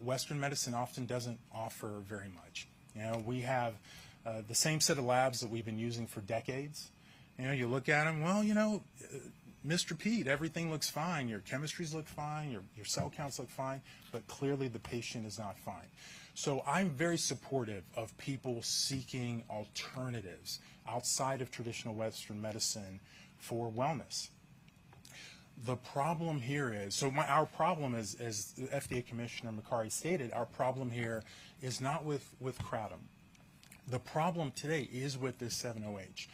Western medicine often doesn't offer very much. We have the same set of labs that we've been using for decades. You look at them, well, Mr. Pete, everything looks fine. Your chemistries look fine. Your cell counts look fine. But clearly the patient is not fine. So I'm very supportive of people seeking alternatives outside of traditional Western medicine for wellness. The problem here is, our problem is, as the FDA Commissioner McCary stated, our problem here is not with kratom. The problem today is with this 7-OH.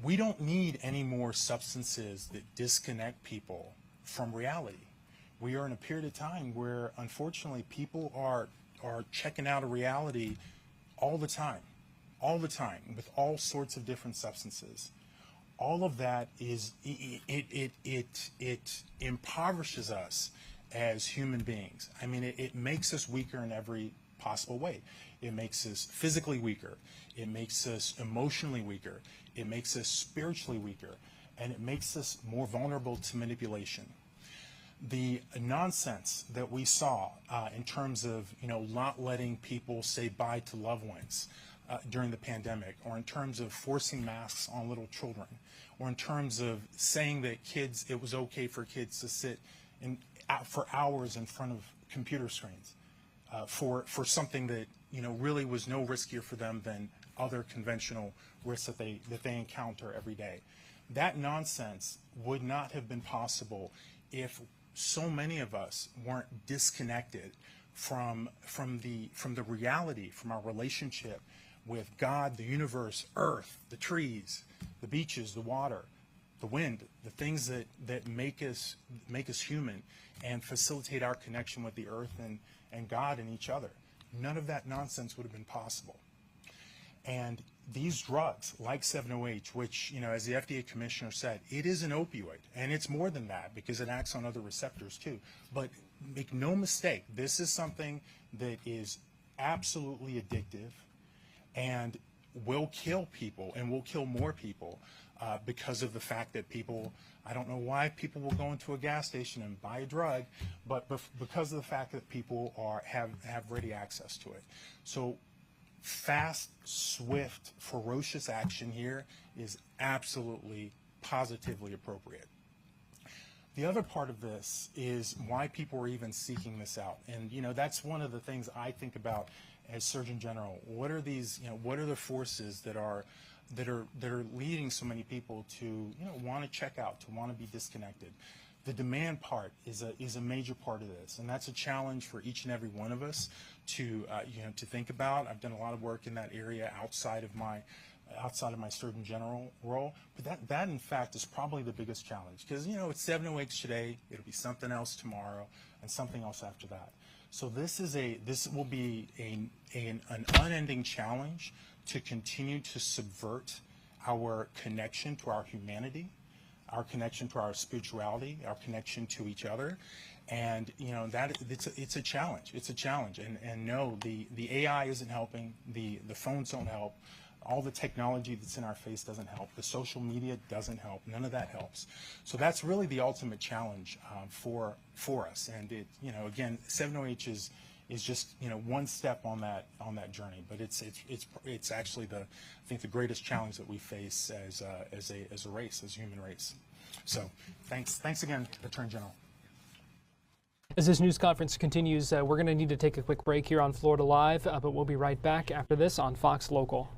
We don't need any more substances that disconnect people from reality. We are in a period of time where, unfortunately, people are checking out of reality all the time, with all sorts of different substances. All of that is, it impoverishes us as human beings. I mean, it makes us weaker in every possible way. It makes us physically weaker. It makes us emotionally weaker. It makes us spiritually weaker. And it makes us more vulnerable to manipulation. The nonsense that we saw in terms of, not letting people say bye to loved ones during the pandemic, or in terms of forcing masks on little children, or in terms of saying that it was okay for kids to sit for hours in front of computer screens for something that really was no riskier for them than other conventional risks that they encounter every day. That nonsense would not have been possible if so many of us weren't disconnected from the reality, from our relationship with God, the universe, earth, the trees, the beaches, the water, the wind, the things that make us human and facilitate our connection with the earth and God and each other. None of that nonsense would have been possible. And these drugs, like 7-OH, which, as the FDA Commissioner said, it is an opioid, and it's more than that because it acts on other receptors too. But make no mistake, this is something that is absolutely addictive and will kill people, and will kill more people because of the fact that people, I don't know why people will go into a gas station and buy a drug, but because of the fact that people have ready access to it. So fast, swift, ferocious action here is absolutely, positively appropriate. The other part of this is why people are even seeking this out. And, you know, that's one of the things I think about as Surgeon General. What are these, you know, what are the forces that are leading so many people to, you know, want to check out, to want to be disconnected? The demand part is a major part of this, and that's a challenge for each and every one of us to you know, to think about. I've done a lot of work in that area outside of my Surgeon General role, but that in fact is probably the biggest challenge, because, you know, it's 7:08 today, it'll be something else tomorrow, and something else after that. So this will be an unending challenge to continue to subvert our connection to our humanity, our connection to our spirituality, our connection to each other. And, you know, that it's a challenge. It's a challenge. And no, the AI isn't helping. The phones don't help. All the technology that's in our face doesn't help. The social media doesn't help. None of that helps. So that's really the ultimate challenge for us. And it, you know, again, 7-OH is just, you know, one step on that journey. But it's actually I think the greatest challenge that we face as a race, as a human race. So thanks again, Attorney General. As this news conference continues, we're going to need to take a quick break here on Florida Live, but we'll be right back after this on Fox Local.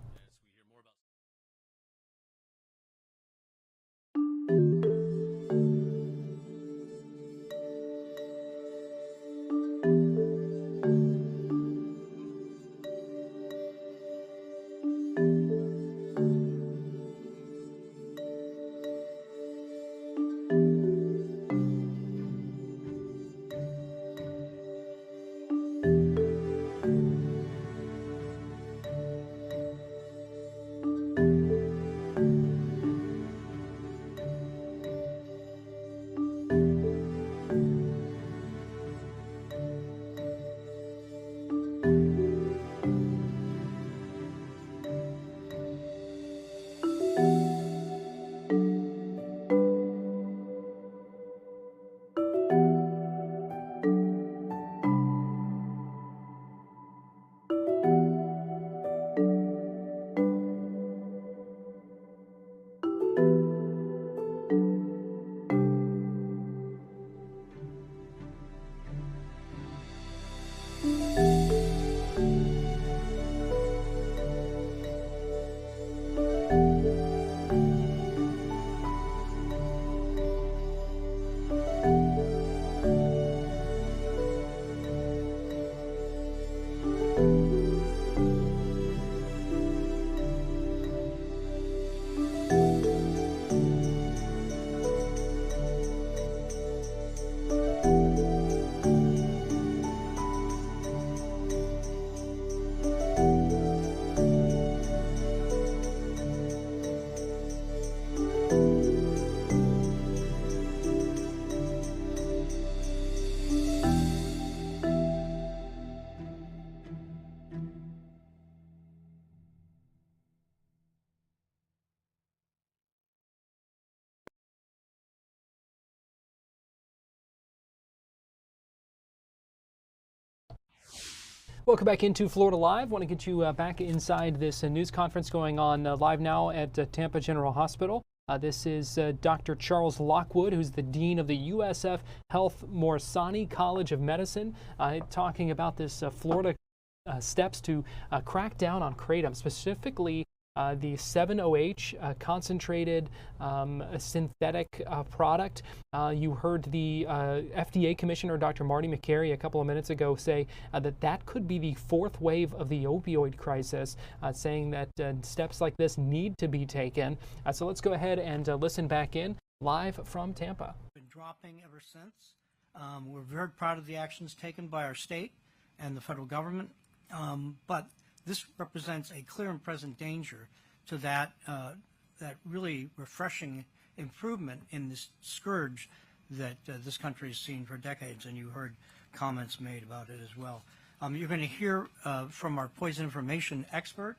Welcome back into Florida Live. Want to get you back inside this news conference going on live now at Tampa General Hospital. This is Dr. Charles Lockwood, who's the Dean of the USF Health Morsani College of Medicine, talking about this Florida steps to crack down on kratom, specifically the 7-OH concentrated synthetic product. You heard the FDA Commissioner, Dr. Marty Makary, a couple of minutes ago say that could be the fourth wave of the opioid crisis, saying that steps like this need to be taken. So let's go ahead and listen back in live from Tampa. Been dropping ever since. We're very proud of the actions taken by our state and the federal government, but this represents a clear and present danger to that really refreshing improvement in this scourge that this country has seen for decades, and you heard comments made about it as well. You're going to hear from our poison information expert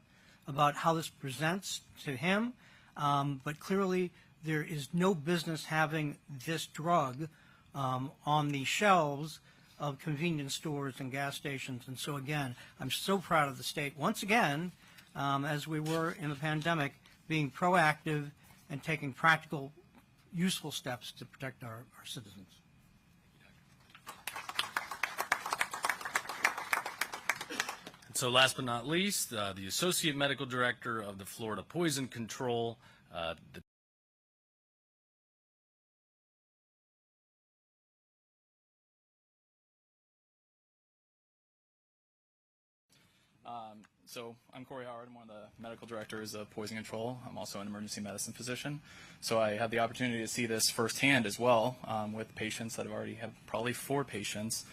about how this presents to him, but clearly there is no business having this drug on the shelves of convenience stores and gas stations. And so again, I'm so proud of the state, once again, as we were in the pandemic, being proactive and taking practical useful steps to protect our citizens. And so last but not least, the Associate Medical Director of the Florida Poison Control, So I'm Corey Howard. I'm one of the medical directors of Poison Control. I'm also an emergency medicine physician. So I had the opportunity to see this firsthand as well with patients that have already had probably 4 patients,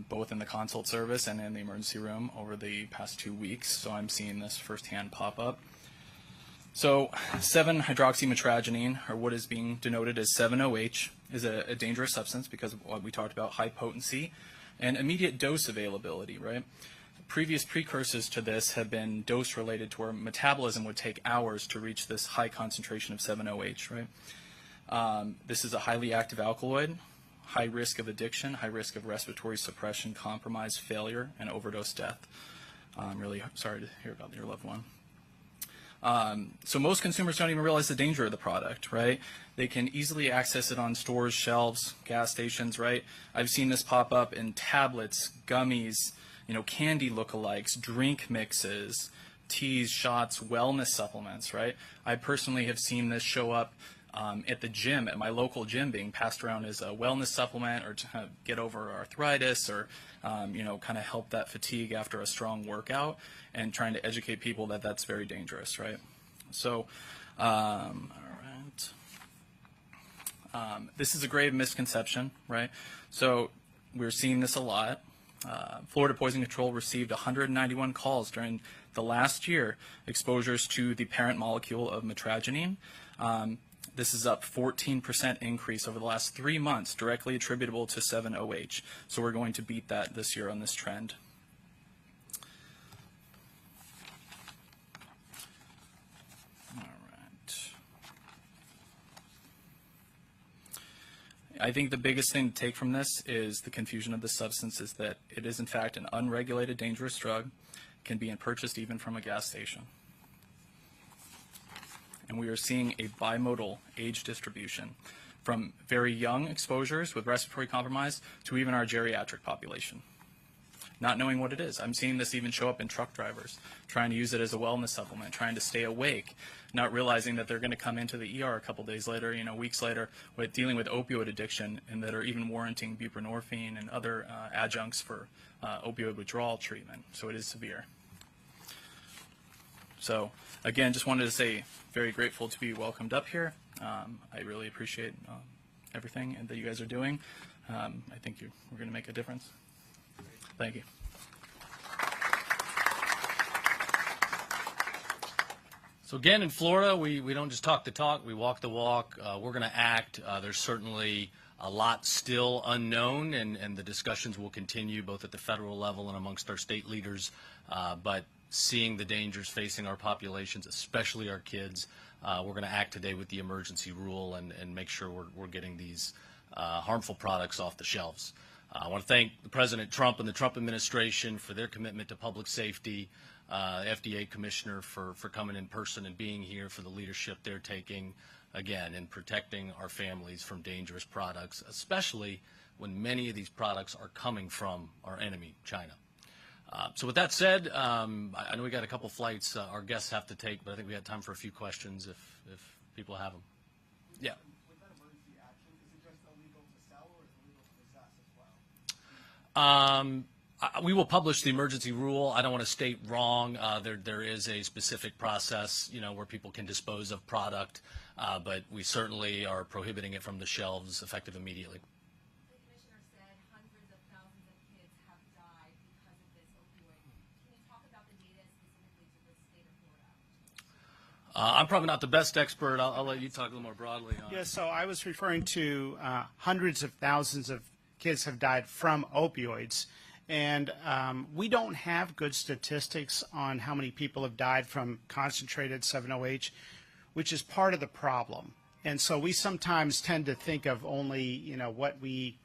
both in the consult service and in the emergency room over the past 2 weeks. So I'm seeing this firsthand pop up. So 7-hydroxymetragenine, or what is being denoted as 7-OH, is a dangerous substance because of what we talked about, high potency and immediate dose availability, right? Previous precursors to this have been dose related to where metabolism would take hours to reach this high concentration of 7-OH, right? This is a highly active alkaloid, high risk of addiction, high risk of respiratory suppression, compromise, failure, and overdose death. I'm really sorry to hear about your loved one. So most consumers don't even realize the danger of the product, right? They can easily access it on stores, shelves, gas stations, right? I've seen this pop up in tablets, gummies, candy lookalikes, drink mixes, teas, shots, wellness supplements, right? I personally have seen this show up at the gym, at my local gym, being passed around as a wellness supplement or to kind of get over arthritis or, kind of help that fatigue after a strong workout, and trying to educate people that that's very dangerous, right? So, all right. This is a grave misconception, right? So we're seeing this a lot. Florida Poison Control received 191 calls during the last year, exposures to the parent molecule of metragenine. This is up 14% increase over the last 3 months, directly attributable to 7-OH. So we're going to beat that this year on this trend. All right. I think the biggest thing to take from this is the confusion of the substance is that it is in fact an unregulated dangerous drug, can be purchased even from a gas station. And we are seeing a bimodal age distribution from very young exposures with respiratory compromise to even our geriatric population. Not knowing what it is. I'm seeing this even show up in truck drivers, trying to use it as a wellness supplement, trying to stay awake, not realizing that they're going to come into the ER a couple days later, weeks later, with dealing with opioid addiction, and that are even warranting buprenorphine and other adjuncts for opioid withdrawal treatment. So it is severe. So again, just wanted to say, very grateful to be welcomed up here. I really appreciate everything that you guys are doing. I think we're going to make a difference. Thank you. So again, in Florida, we don't just talk the talk, we walk the walk. We're going to act. There's certainly a lot still unknown, and the discussions will continue both at the federal level and amongst our state leaders. But seeing the dangers facing our populations, especially our kids, we're going to act today with the emergency rule and make sure we're getting these harmful products off the shelves. I want to thank President Trump and the Trump administration for their commitment to public safety, FDA Commissioner for coming in person and being here, for the leadership they're taking, again, in protecting our families from dangerous products, especially when many of these products are coming from our enemy, China. So with that said, I know we got a couple flights our guests have to take, but I think we got time for a few questions if people have them. Yeah. With that emergency action, is it just illegal to sell or is it illegal to possess as well? We will publish the emergency rule. I don't want to state wrong. There is a specific process, where people can dispose of product, but we certainly are prohibiting it from the shelves effective immediately. The commissioner said hundreds of thousands of kids have died because of this opioid. Can you talk about the data specifically to the state of Florida? I'm probably not the best expert. I'll let you talk a little more broadly on it. Yeah, so I was referring to hundreds of thousands of kids have died from opioids. And we don't have good statistics on how many people have died from concentrated 7-OH, which is part of the problem. And so we sometimes tend to think of only, what we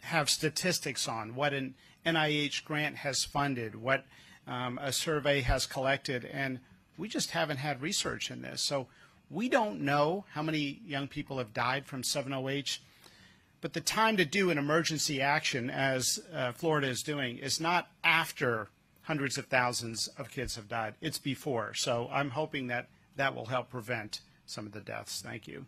have statistics on, what an NIH grant has funded, what a survey has collected, and we just haven't had research in this. So We don't know how many young people have died from 7-OH, but the time to do an emergency action, as Florida is doing, is not after hundreds of thousands of kids have died. It's before. So I'm hoping that that will help prevent some of the deaths. Thank you.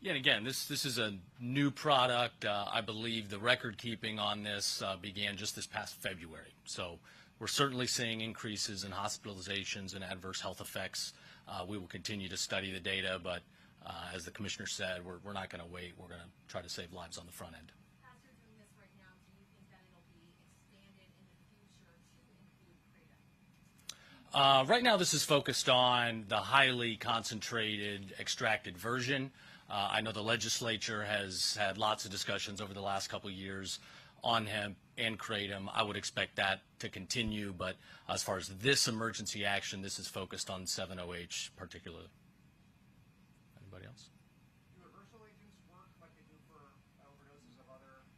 Yeah, and again, this is a new product. I believe the record keeping on this began just this past February. So we're certainly seeing increases in hospitalizations and adverse health effects. We will continue to study the data, but as the commissioner said, we're not going to wait. We're going to try to save lives on the front end. As you're doing this right now, do you think that it'll be expanded in the future to include kratom? Right now, this is focused on the highly concentrated extracted version. I know the legislature has had lots of discussions over the last couple of years on hemp and kratom. I would expect that to continue, but as far as this emergency action, this is focused on 7-OH particularly. Anybody else? Do reversal agents work like they do for overdoses of other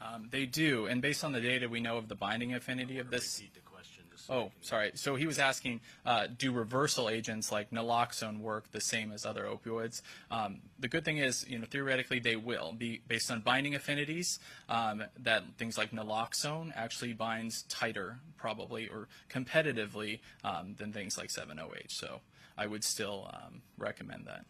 narcotics? They do, and based on the data we know of the binding affinity of this. Repeat the question. Just so Oh, sorry. So he was asking, do reversal agents like naloxone work the same as other opioids? The good thing is, theoretically they will be based on binding affinities. That things like naloxone actually binds tighter, probably, or competitively than things like 7-OH. So I would still recommend that.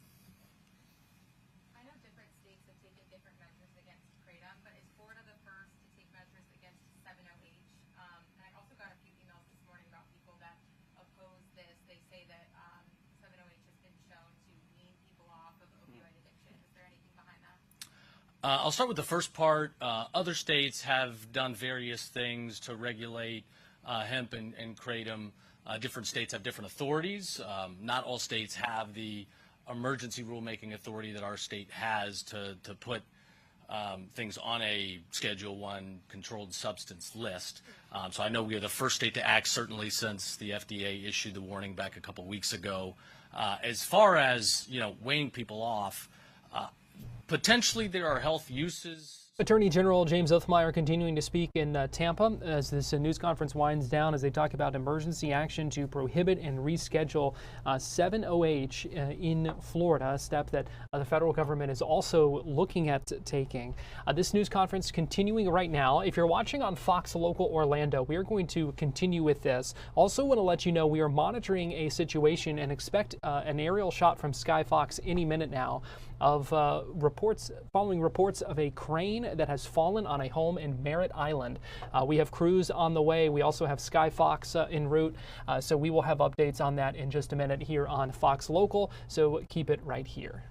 I know different states have taken different measures against kratom, but is Florida the first to take measures against 7-OH? And I also got a few emails this morning about people that oppose this. They say that 7-OH has been shown to wean people off of opioid addiction. Is there anything behind that? I'll start with the first part. Other states have done various things to regulate hemp and kratom. Different states have different authorities. Not all states have the emergency rulemaking authority that our state has to put things on a Schedule I controlled substance list. So I know we are the first state to act, certainly since the FDA issued the warning back a couple weeks ago. As far as, weighing people off, potentially there are health uses. Attorney General James Othmeyer continuing to speak in Tampa as this news conference winds down as they talk about emergency action to prohibit and reschedule 7-OH in Florida, a step that the federal government is also looking at taking. This news conference continuing right now. If you're watching on Fox Local Orlando, we are going to continue with this. Also want to let you know we are monitoring a situation and expect an aerial shot from Sky Fox any minute now of following reports of a crane that has fallen on a home in Merritt Island. We have crews on the way. We also have Sky Fox en route, so we will have updates on that in just a minute here on Fox Local, so keep it right here.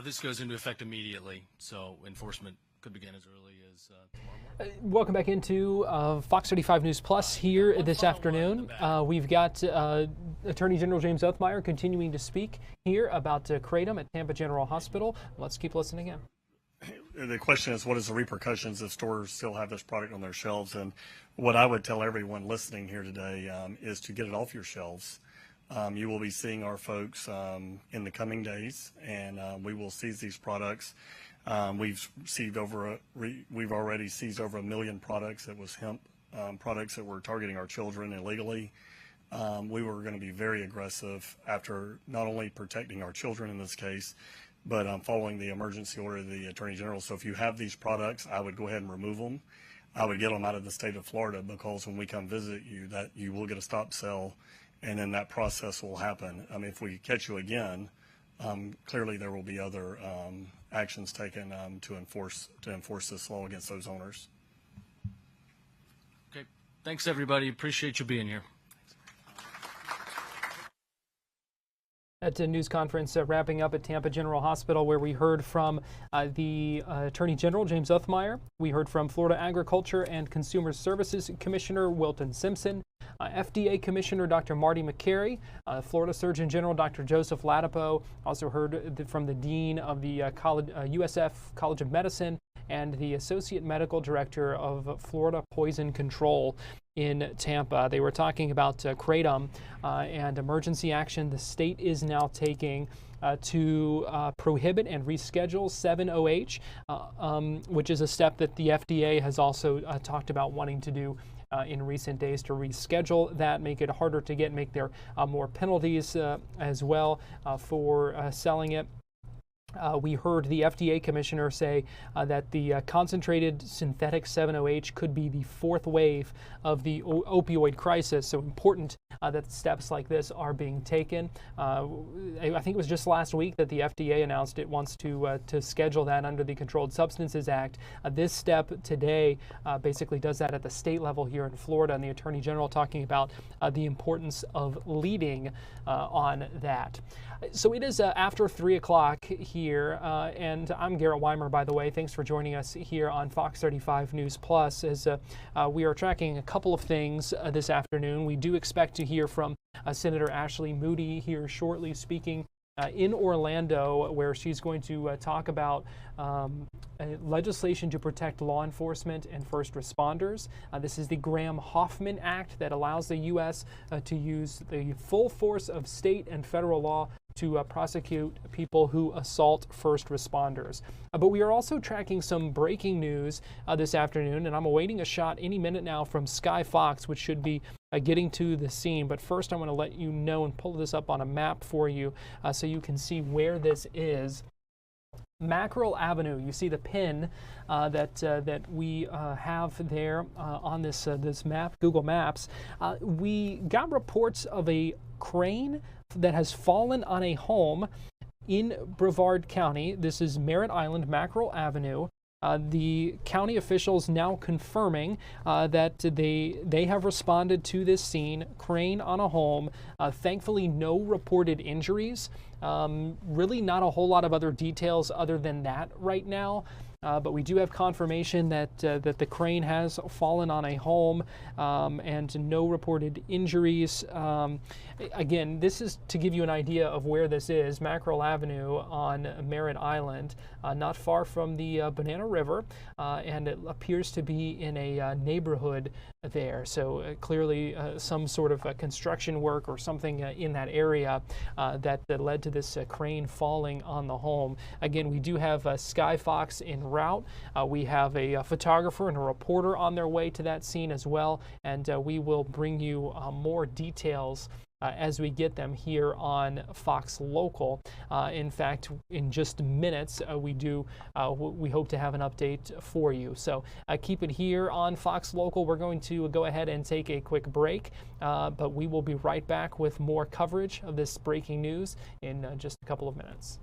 This goes into effect immediately, so enforcement could begin as early as tomorrow morning. Welcome back into Fox 35 News Plus here this afternoon. We've got Attorney General James Othmeyer continuing to speak here about kratom at Tampa General Hospital. Let's keep listening in. The question is, what is the repercussions if stores still have this product on their shelves? And what I would tell everyone listening here today is to get it off your shelves. You will be seeing our folks in the coming days, and we will seize these products. We've already seized over 1 million products. That was hemp products that were targeting our children illegally. We were going to be very aggressive after not only protecting our children in this case, but following the emergency order of the Attorney General. So if you have these products, I would go ahead and remove them. I would get them out of the state of Florida, because when we come visit you, that you will get a stop sale, and then that process will happen. If we catch you again, clearly there will be other actions taken to enforce this law against those owners. Okay, thanks everybody. Appreciate you being here. At a news conference wrapping up at Tampa General Hospital, where we heard from the Attorney General, James Othmeyer. We heard from Florida Agriculture and Consumer Services Commissioner Wilton Simpson, FDA Commissioner Dr. Marty McCary, Florida Surgeon General Dr. Joseph Ladapo. Also heard from the Dean of the USF College of Medicine and the Associate Medical Director of Florida Poison Control in Tampa. They were talking about kratom and emergency action the state is now taking to prohibit and reschedule 7-OH, which is a step that the FDA has also talked about wanting to do in recent days, to reschedule that, make it harder to get, make there more penalties as well for selling it. We heard the FDA commissioner say that the concentrated synthetic 7-OH could be the fourth wave of the opioid crisis. So important that steps like this are being taken. I think it was just last week that the FDA announced it wants to schedule that under the Controlled Substances Act. This step today basically does that at the state level here in Florida, and the Attorney General talking about the importance of leading on that. So it is after 3 o'clock here, and I'm Garrett Weimer, by the way. Thanks for joining us here on Fox 35 News Plus, as we are tracking a couple of things this afternoon. We do expect to hear from Senator Ashley Moody here shortly, speaking in Orlando, where she's going to talk about legislation to protect law enforcement and first responders. This is the Hoffman Act that allows the U.S. To use the full force of state and federal law to prosecute people who assault first responders. But we are also tracking some breaking news this afternoon, and I'm awaiting a shot any minute now from Sky Fox, which should be getting to the scene. But first, I want to let you know and pull this up on a map for you so you can see where this is. Mackerel Avenue. You see the pin that we have there on this map, Google Maps. We got reports of a crane that has fallen on a home in Brevard County. This is Merritt Island, Mackerel Avenue. The county officials now confirming that they have responded to this scene, crane on a home. Thankfully, no reported injuries. Really not a whole lot of other details other than that right now. But we do have confirmation that the crane has fallen on a home and no reported injuries. Again, this is to give you an idea of where this is, Mackerel Avenue on Merritt Island, not far from the Banana River, and it appears to be in a neighborhood there. So clearly some sort of construction work or something in that area that led to this crane falling on the home. Again, we do have Sky Fox en route. We have a photographer and a reporter on their way to that scene as well, and we will bring you more details as we get them here on Fox Local. In fact, in just minutes, we hope to have an update for you. So keep it here on Fox Local. We're going to go ahead and take a quick break, but we will be right back with more coverage of this breaking news in just a couple of minutes.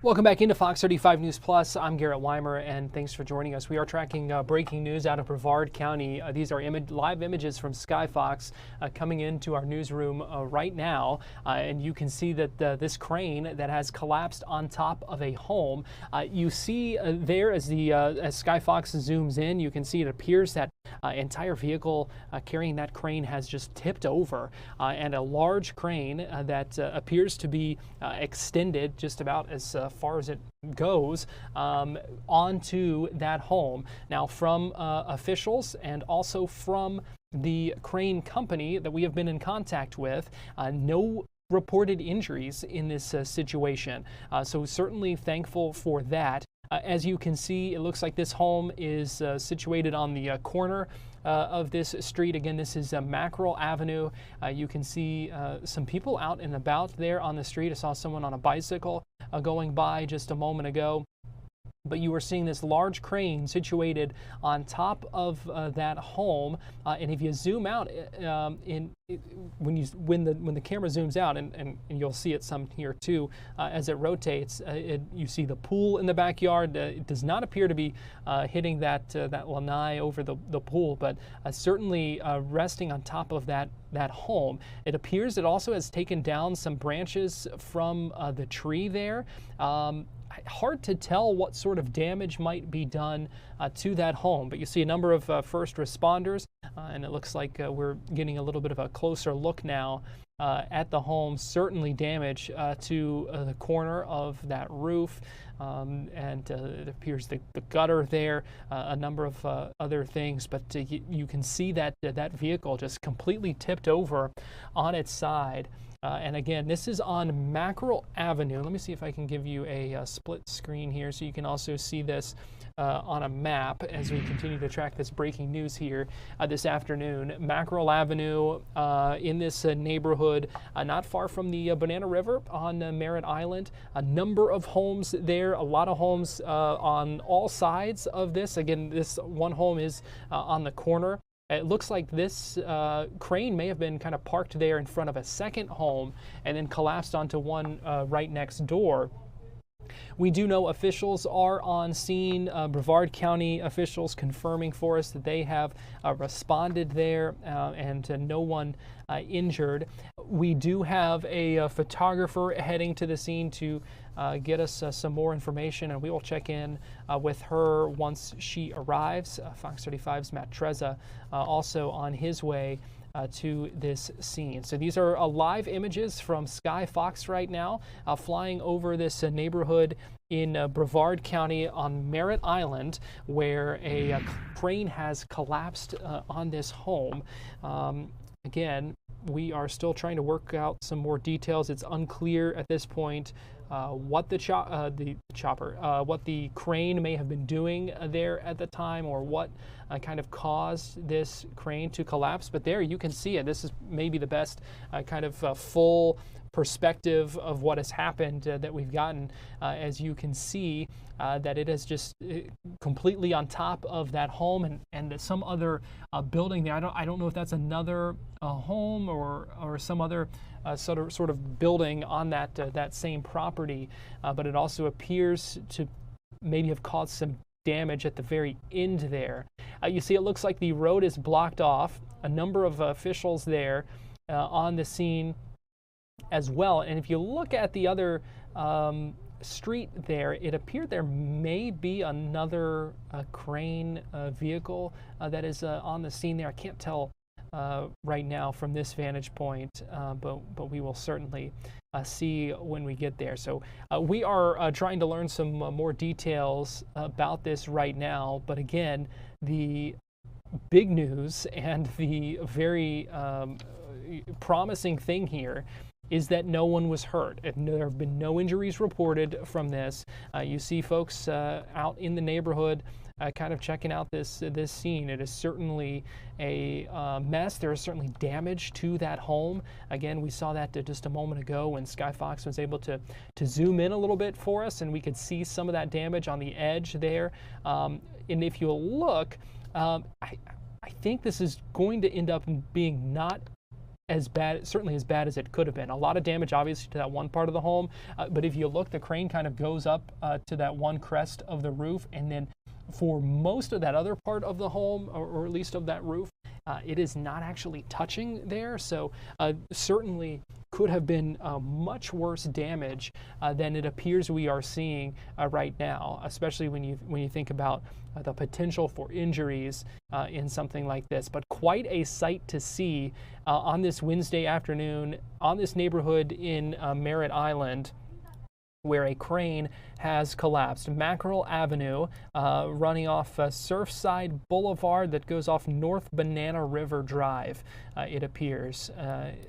Welcome back into Fox 35 News Plus. I'm Garrett Weimer, and thanks for joining us. We are tracking breaking news out of Brevard County. These are live images from Skyfox coming into our newsroom right now, and you can see that this crane that has collapsed on top of a home. You see there as as Skyfox zooms in, you can see it appears that entire vehicle carrying that crane has just tipped over, and a large crane that appears to be extended just about as far as it goes onto that home. Now, from officials and also from the crane company that we have been in contact with, no reported injuries in this situation. So certainly thankful for that. As you can see, it looks like this home is situated on the corner of this street. Again, this is Mackerel Avenue. You can see some people out and about there on the street. I saw someone on a bicycle going by just a moment ago. But you are seeing this large crane situated on top of that home, and if you zoom out, when the camera zooms out, and you'll see it some here too, as it rotates, you see the pool in the backyard. It does not appear to be hitting that lanai over the pool, but certainly resting on top of that home. It appears it also has taken down some branches from the tree there. Hard to tell what sort of damage might be done to that home, but you see a number of first responders, and it looks like we're getting a little bit of a closer look now at the home. Certainly damage to the corner of that roof, and it appears the gutter there, a number of other things, but you can see that that vehicle just completely tipped over on its side. And again, this is on Mackerel Avenue. Let me see if I can give you a split screen here so you can also see this on a map as we continue to track this breaking news here this afternoon. Mackerel Avenue in this neighborhood, not far from the Banana River on Merritt Island. A number of homes there, a lot of homes on all sides of this. Again, this one home is on the corner. It looks like this crane may have been kind of parked there in front of a second home and then collapsed onto one right next door. We do know officials are on scene. Brevard County officials confirming for us that they have responded there and no one injured. We do have a photographer heading to the scene to get us some more information, and we will check in with her once she arrives. Fox 35's Matt Trezza also on his way to this scene. So these are live images from Skyfox right now, flying over this neighborhood in Brevard County on Merritt Island, where a crane has collapsed on this home. Again, we are still trying to work out some more details. It's unclear at this point what the crane may have been doing there at the time, or what kind of caused this crane to collapse. But there you can see it. This is maybe the best kind of full perspective of what has happened that we've gotten. As you can see, that it is just completely on top of that home and some other building there. I don't know if that's another home or some other sort of building on that same property, but it also appears to maybe have caused some damage at the very end there. You see, it looks like the road is blocked off. A number of officials there on the scene as well. And if you look at the other street there, it appeared there may be another crane vehicle that is on the scene there. I can't tell right now from this vantage point, but we will certainly see when we get there. So we are trying to learn some more details about this right now. But again, the big news and the very promising thing here is that no one was hurt. There have been no injuries reported from this. You see folks out in the neighborhood kind of checking out this scene. It is certainly a mess. There is certainly damage to that home. Again, we saw that just a moment ago when Skyfox was able to zoom in a little bit for us, and we could see some of that damage on the edge there. And if you look, I think this is going to end up being not as bad, certainly as bad as it could have been. A lot of damage, obviously, to that one part of the home. But if you look, the crane kind of goes up to that one crest of the roof, and then for most of that other part of the home, or at least of that roof, it is not actually touching there. So certainly could have been much worse damage than it appears we are seeing right now, especially when you think about the potential for injuries in something like this. But quite a sight to see on this Wednesday afternoon on this neighborhood in Merritt Island, where a crane has collapsed. Mackerel Avenue, running off Surfside Boulevard that goes off North Banana River Drive, it appears.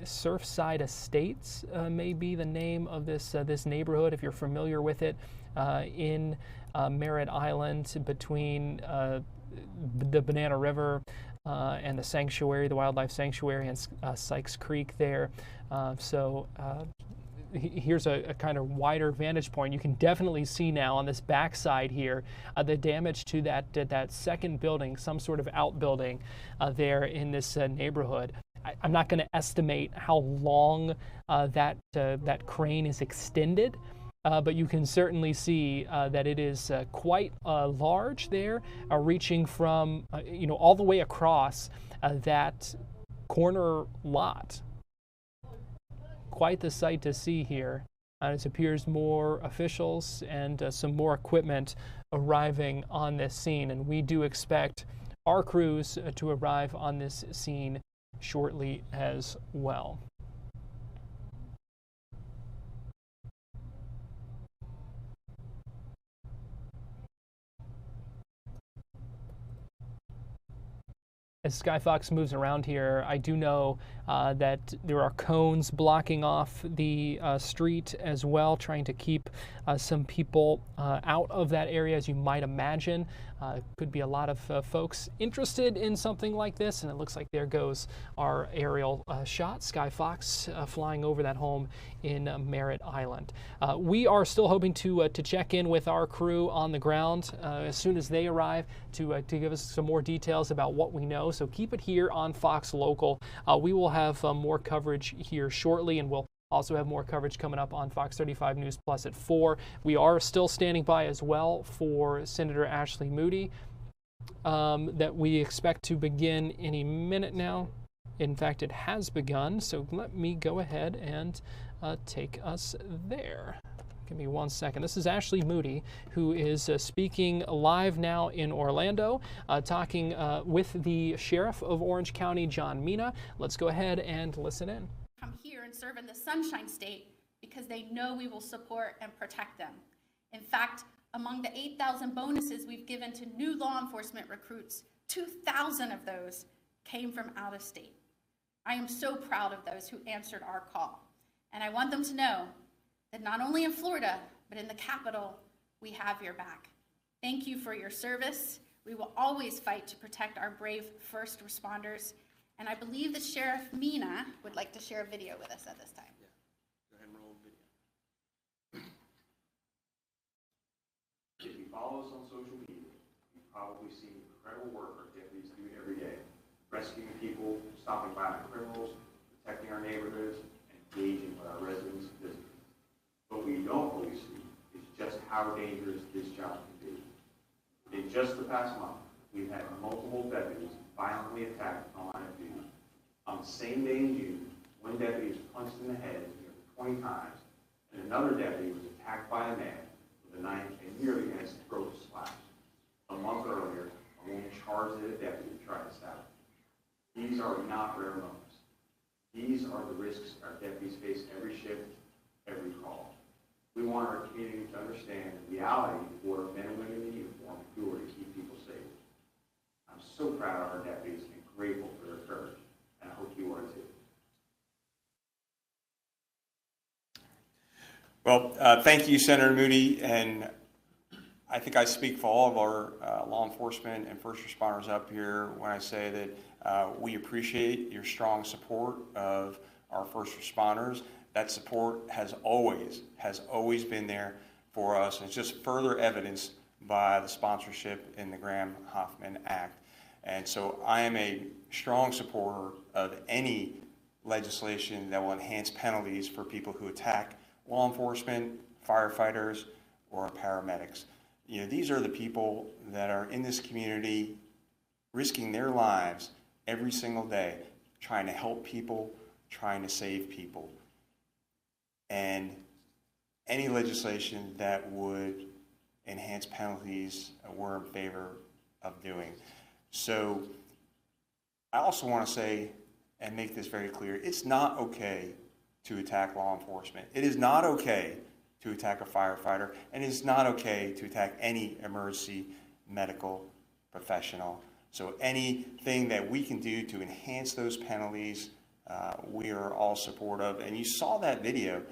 Surfside Estates may be the name of this neighborhood, if you're familiar with it, in Merritt Island, between the Banana River and the sanctuary, the wildlife sanctuary, and Sykes Creek there. Here's a kind of wider vantage point. You can definitely see now on this backside here the damage to that second building, some sort of outbuilding there in this neighborhood. I'm not going to estimate how long that crane is extended, but you can certainly see that it is quite large there, reaching from all the way across that corner lot. Quite the sight to see here. It appears more officials and some more equipment arriving on this scene, and we do expect our crews to arrive on this scene shortly as well. As Skyfox moves around here, I do know that there are cones blocking off the street as well, trying to keep some people out of that area, as you might imagine. Could be a lot of folks interested in something like this, and it looks like there goes our aerial shot, Skyfox flying over that home in Merritt Island. We are still hoping to check in with our crew on the ground as soon as they arrive to give us some more details about what we know. So keep it here on Fox Local. We will have more coverage here shortly, and we'll also have more coverage coming up on Fox 35 News Plus at 4. We are still standing by as well for Senator Ashley Moody, that we expect to begin any minute now. In fact, it has begun, so let me go ahead and take us there. Give me 1 second. This is Ashley Moody, who is speaking live now in Orlando, talking with the Sheriff of Orange County, John Mina. Let's go ahead and listen in. Come here and serve in the Sunshine State because they know we will support and protect them. In fact, among the 8,000 bonuses we've given to new law enforcement recruits, 2,000 of those came from out of state. I am so proud of those who answered our call, and I want them to know that not only in Florida, but in the capital, we have your back. Thank you for your service. We will always fight to protect our brave first responders. And I believe that Sheriff Mina would like to share a video with us at this time. Yeah, go ahead and roll the video. If you follow us on social media, you've probably seen the incredible work our deputies do every day, rescuing people, stopping violent criminals, protecting our neighborhoods, and engaging with our residents and visitors. What we don't always see is just how dangerous this job can be. In just the past month, we've had multiple deputies violently attacked on line of duty. On the same day in June, one deputy was punched in the head nearly 20 times, and another deputy was attacked by a man with a knife and nearly had his throat slashed. A month earlier, a woman charged at a deputy to try to stab him. These are not rare moments. These are the risks our deputies face every shift, every call. We want our community to understand the reality of what our men and women in uniform do to keep people safe. I'm so proud of our deputies and grateful for their courage, and I hope you are too. Well, thank you, Senator Moody, and I think I speak for all of our law enforcement and first responders up here when I say that we appreciate your strong support of our first responders. That support has always been there for us, and it's just further evidenced by the sponsorship in the Hoffman Act. And so I am a strong supporter of any legislation that will enhance penalties for people who attack law enforcement, firefighters, or paramedics. You know, these are the people that are in this community risking their lives every single day, trying to help people, trying to save people. And any legislation that would enhance penalties, we're in favor of doing. So I also want to say and make this very clear, it's not okay to attack law enforcement. It is not okay to attack a firefighter, and it is not okay to attack any emergency medical professional. So anything that we can do to enhance those penalties, we are all supportive. And you saw that video.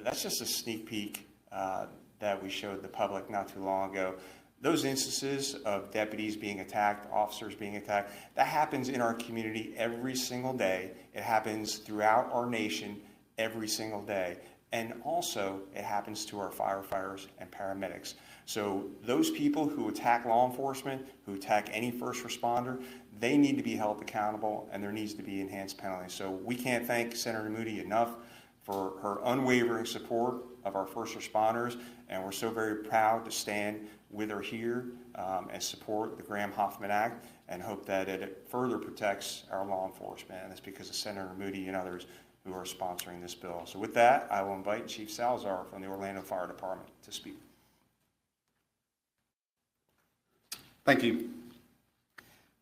That's just a sneak peek that we showed the public not too long ago. Those instances of deputies being attacked, officers being attacked, that happens in our community every single day. It happens throughout our nation every single day. And also, it happens to our firefighters and paramedics. So those people who attack law enforcement, who attack any first responder, they need to be held accountable, and there needs to be enhanced penalties. So we can't thank Senator Moody enough for her unwavering support of our first responders, and we're so very proud to stand with her here and support the Hoffman Act, and hope that it further protects our law enforcement. And it's because of Senator Moody and others who are sponsoring this bill. So with that, I will invite Chief Salazar from the Orlando Fire Department to speak. Thank you.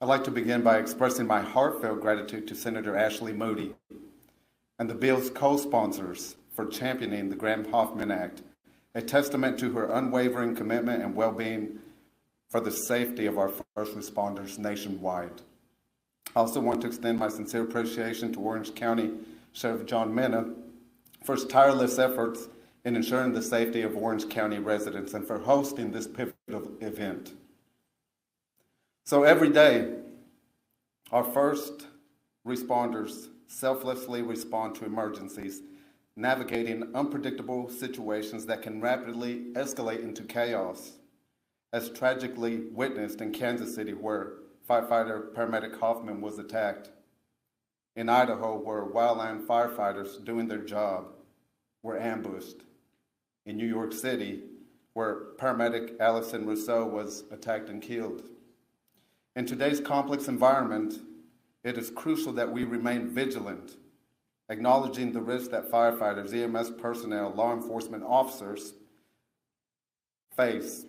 I'd like to begin by expressing my heartfelt gratitude to Senator Ashley Moody and the bill's co-sponsors for championing the Hoffman Act, a testament to her unwavering commitment and well-being for the safety of our first responders nationwide. I also want to extend my sincere appreciation to Orange County Sheriff John Mena for his tireless efforts in ensuring the safety of Orange County residents and for hosting this pivotal event. So every day, our first responders selflessly respond to emergencies, navigating unpredictable situations that can rapidly escalate into chaos, as tragically witnessed in Kansas City, where firefighter paramedic Hoffman was attacked, in Idaho, where wildland firefighters doing their job were ambushed, in New York City, where paramedic Allison Rousseau was attacked and killed. In today's complex environment, it is crucial that we remain vigilant, acknowledging the risks that firefighters, EMS personnel, law enforcement officers face,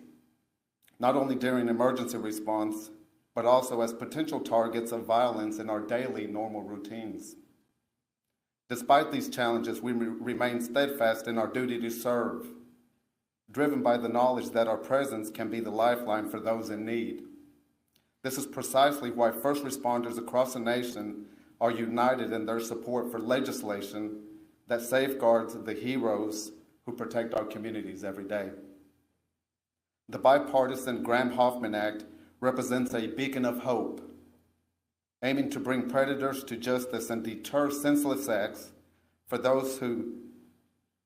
not only during emergency response, but also as potential targets of violence in our daily normal routines. Despite these challenges, we remain steadfast in our duty to serve, driven by the knowledge that our presence can be the lifeline for those in need. This is precisely why first responders across the nation are united in their support for legislation that safeguards the heroes who protect our communities every day. The bipartisan Hoffman Act represents a beacon of hope, aiming to bring predators to justice and deter senseless acts for those who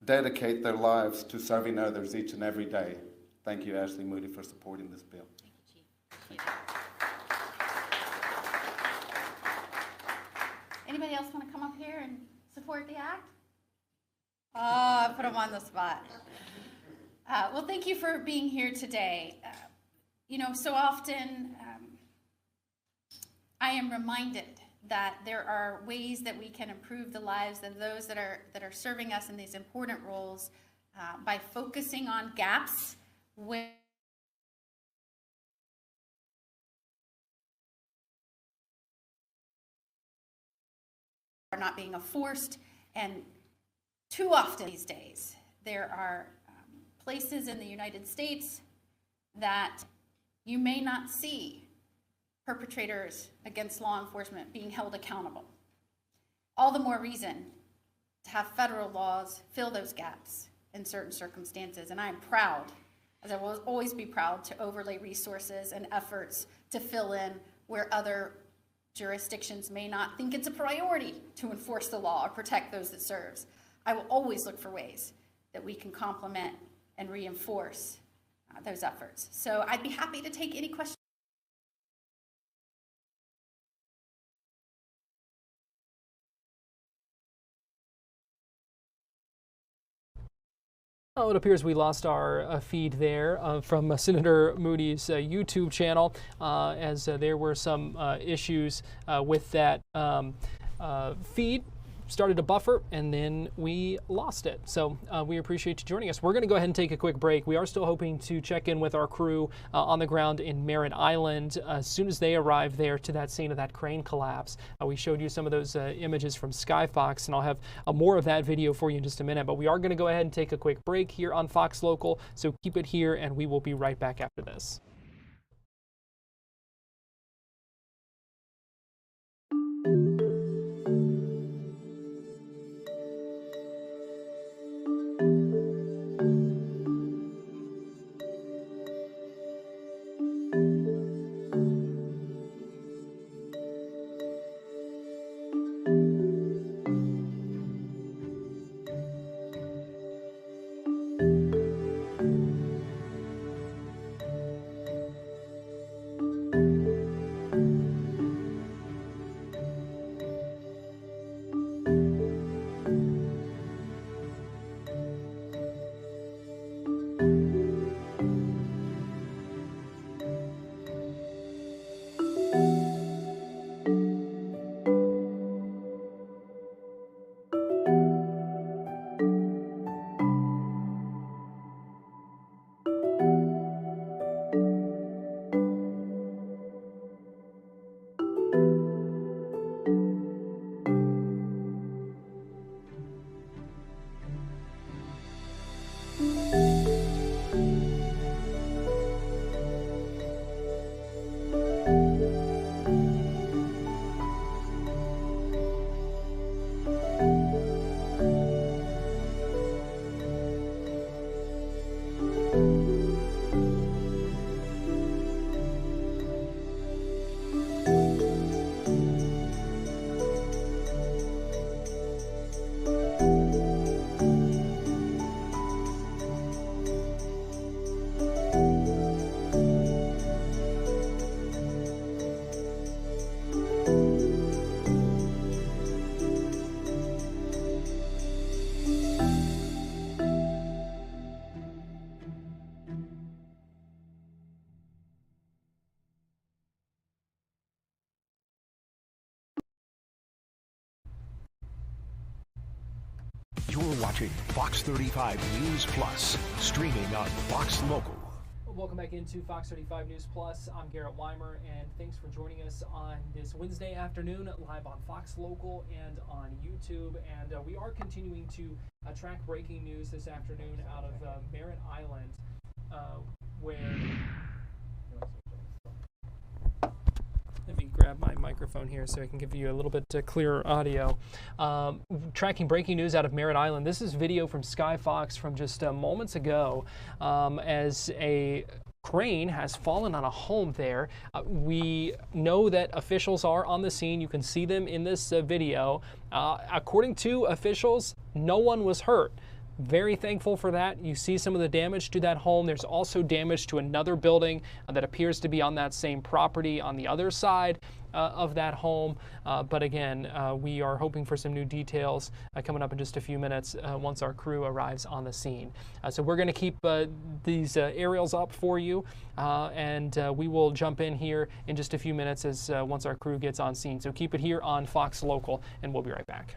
dedicate their lives to serving others each and every day. Thank you, Ashley Moody, for supporting this bill. Thank you. Anybody else want to come up here and support the act? Oh, I put them on the spot. Well, thank you for being here today. So often I am reminded that there are ways that we can improve the lives of those that are serving us in these important roles by focusing on gaps where are not being enforced. And too often these days, there are places in the United States that you may not see perpetrators against law enforcement being held accountable. All the more reason to have federal laws fill those gaps in certain circumstances. And I am proud, as I will always be proud, to overlay resources and efforts to fill in where other jurisdictions may not think it's a priority to enforce the law or protect those that serves. I will always look for ways that we can complement and reinforce those efforts. So I'd be happy to take any questions. Oh, it appears we lost our feed there from Senator Moody's YouTube channel as there were some issues with that feed. Started to buffer and then we lost it. So we appreciate you joining us. We're going to go ahead and take a quick break. We are still hoping to check in with our crew on the ground in Merritt Island as soon as they arrive there to that scene of that crane collapse. We showed you some of those images from Skyfox, and I'll have more of that video for you in just a minute. But we are going to go ahead and take a quick break here on Fox Local. So keep it here and we will be right back after this. You're watching Fox 35 News Plus, streaming on Fox Local. Welcome back into Fox 35 News Plus. I'm Garrett Weimer, and thanks for joining us on this Wednesday afternoon, live on Fox Local and on YouTube. And we are continuing to track breaking news this afternoon out of Merritt Island, where... Let me grab my microphone here so I can give you a little bit clearer audio. Tracking breaking news out of Merritt Island. This is video from Skyfox from just moments ago as a crane has fallen on a home there. We know that officials are on the scene. You can see them in this video. According to officials, no one was hurt. Very thankful for that. You see some of the damage to that home. There's also damage to another building that appears to be on that same property on the other side of that home. But again, we are hoping for some new details coming up in just a few minutes once our crew arrives on the scene. So we're going to keep these aerials up for you, and we will jump in here in just a few minutes as once our crew gets on scene. So keep it here on Fox Local, and we'll be right back.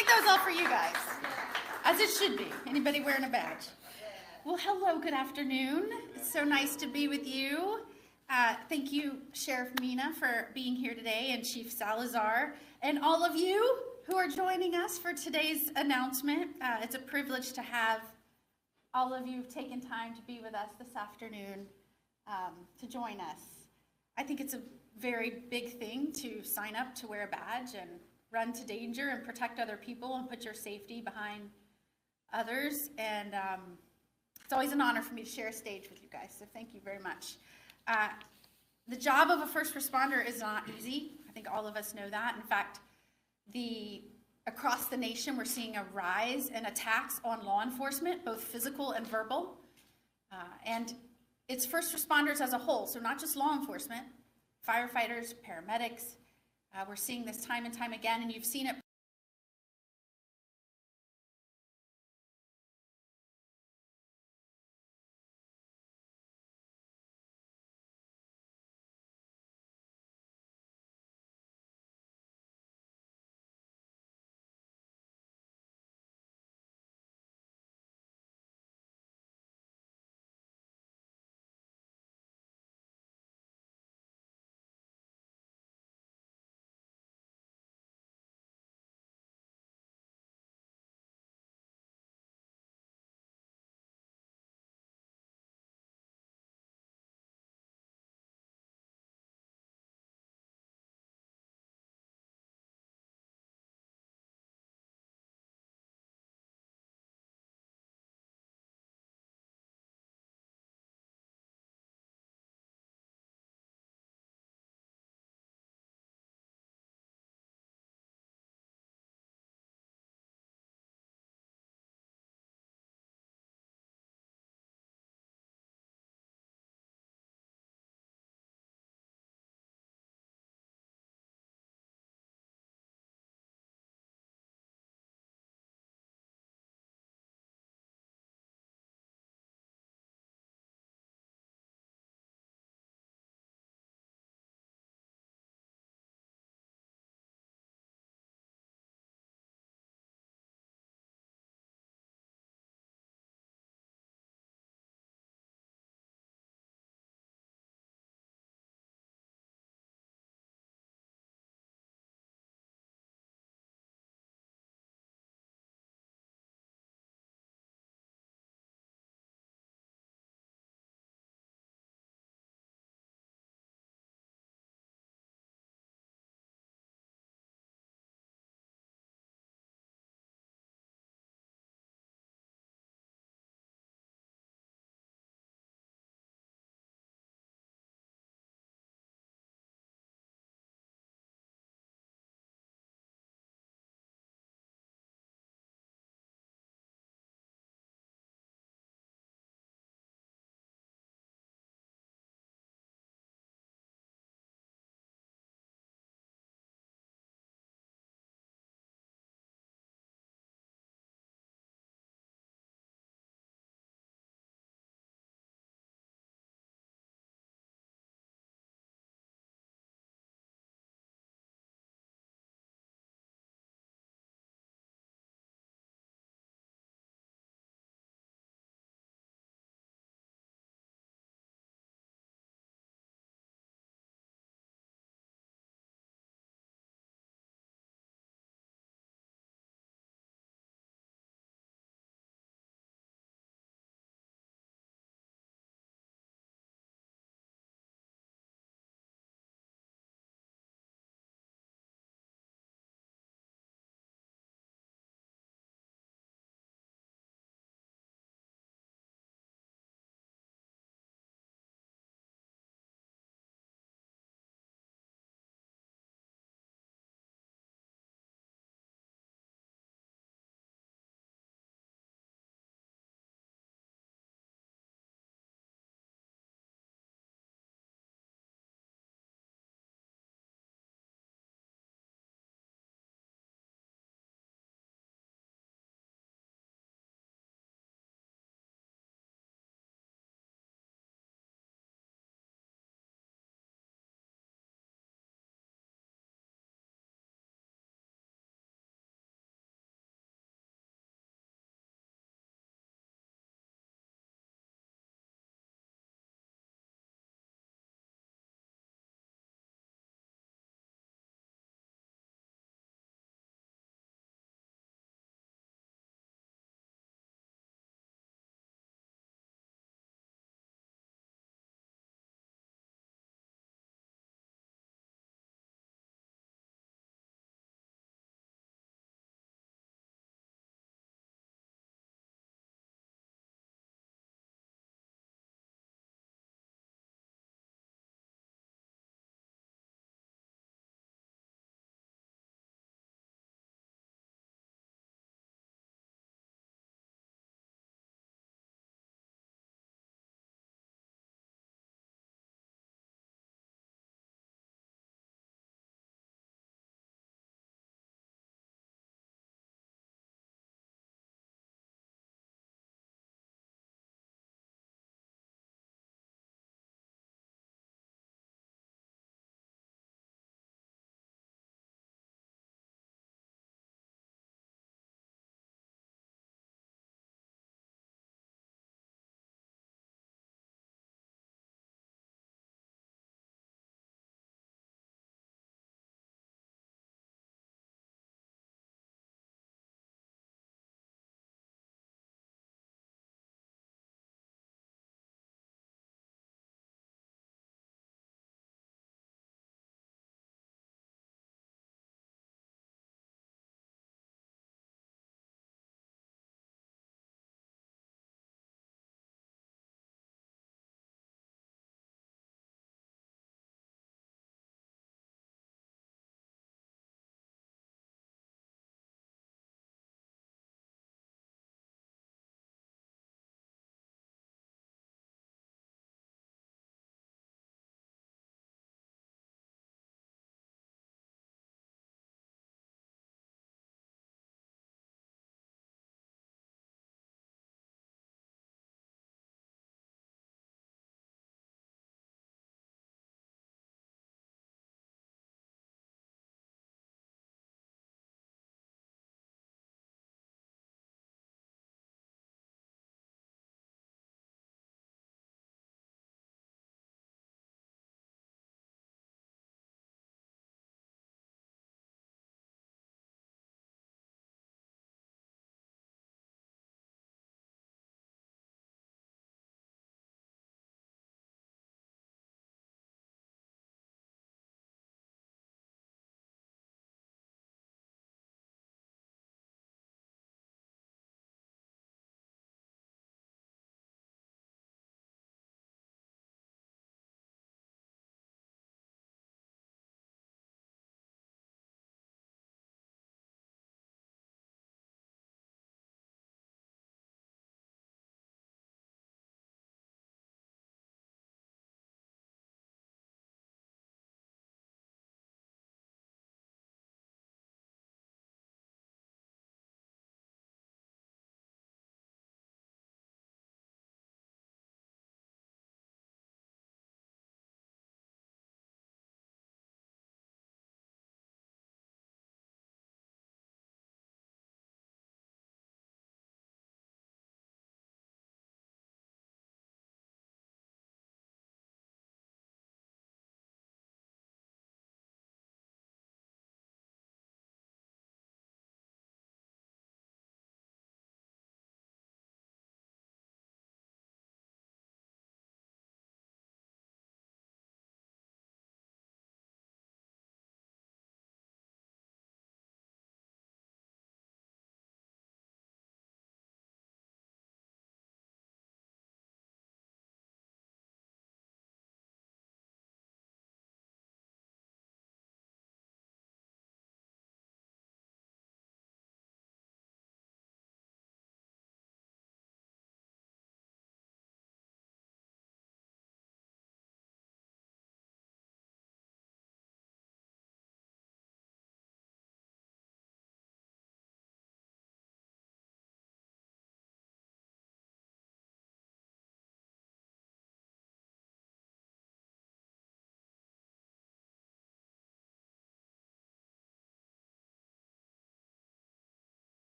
think that was all for you guys, as it should be. Anybody wearing a badge? Well, hello, good afternoon. It's so nice to be with you. Thank you, Sheriff Mina, for being here today, and Chief Salazar, and all of you who are joining us for today's announcement. It's a privilege to have all of you who've taken time to be with us this afternoon to join us. I think it's a very big thing to sign up to wear a badge and run to danger and protect other people and put your safety behind others. And it's always an honor for me to share a stage with you guys, so thank you very much. The job of a first responder is not easy. I think all of us know that. In fact, across the nation, we're seeing a rise in attacks on law enforcement, both physical and verbal. And it's first responders as a whole, so not just law enforcement, firefighters, paramedics. We're seeing this time and time again, and you've seen it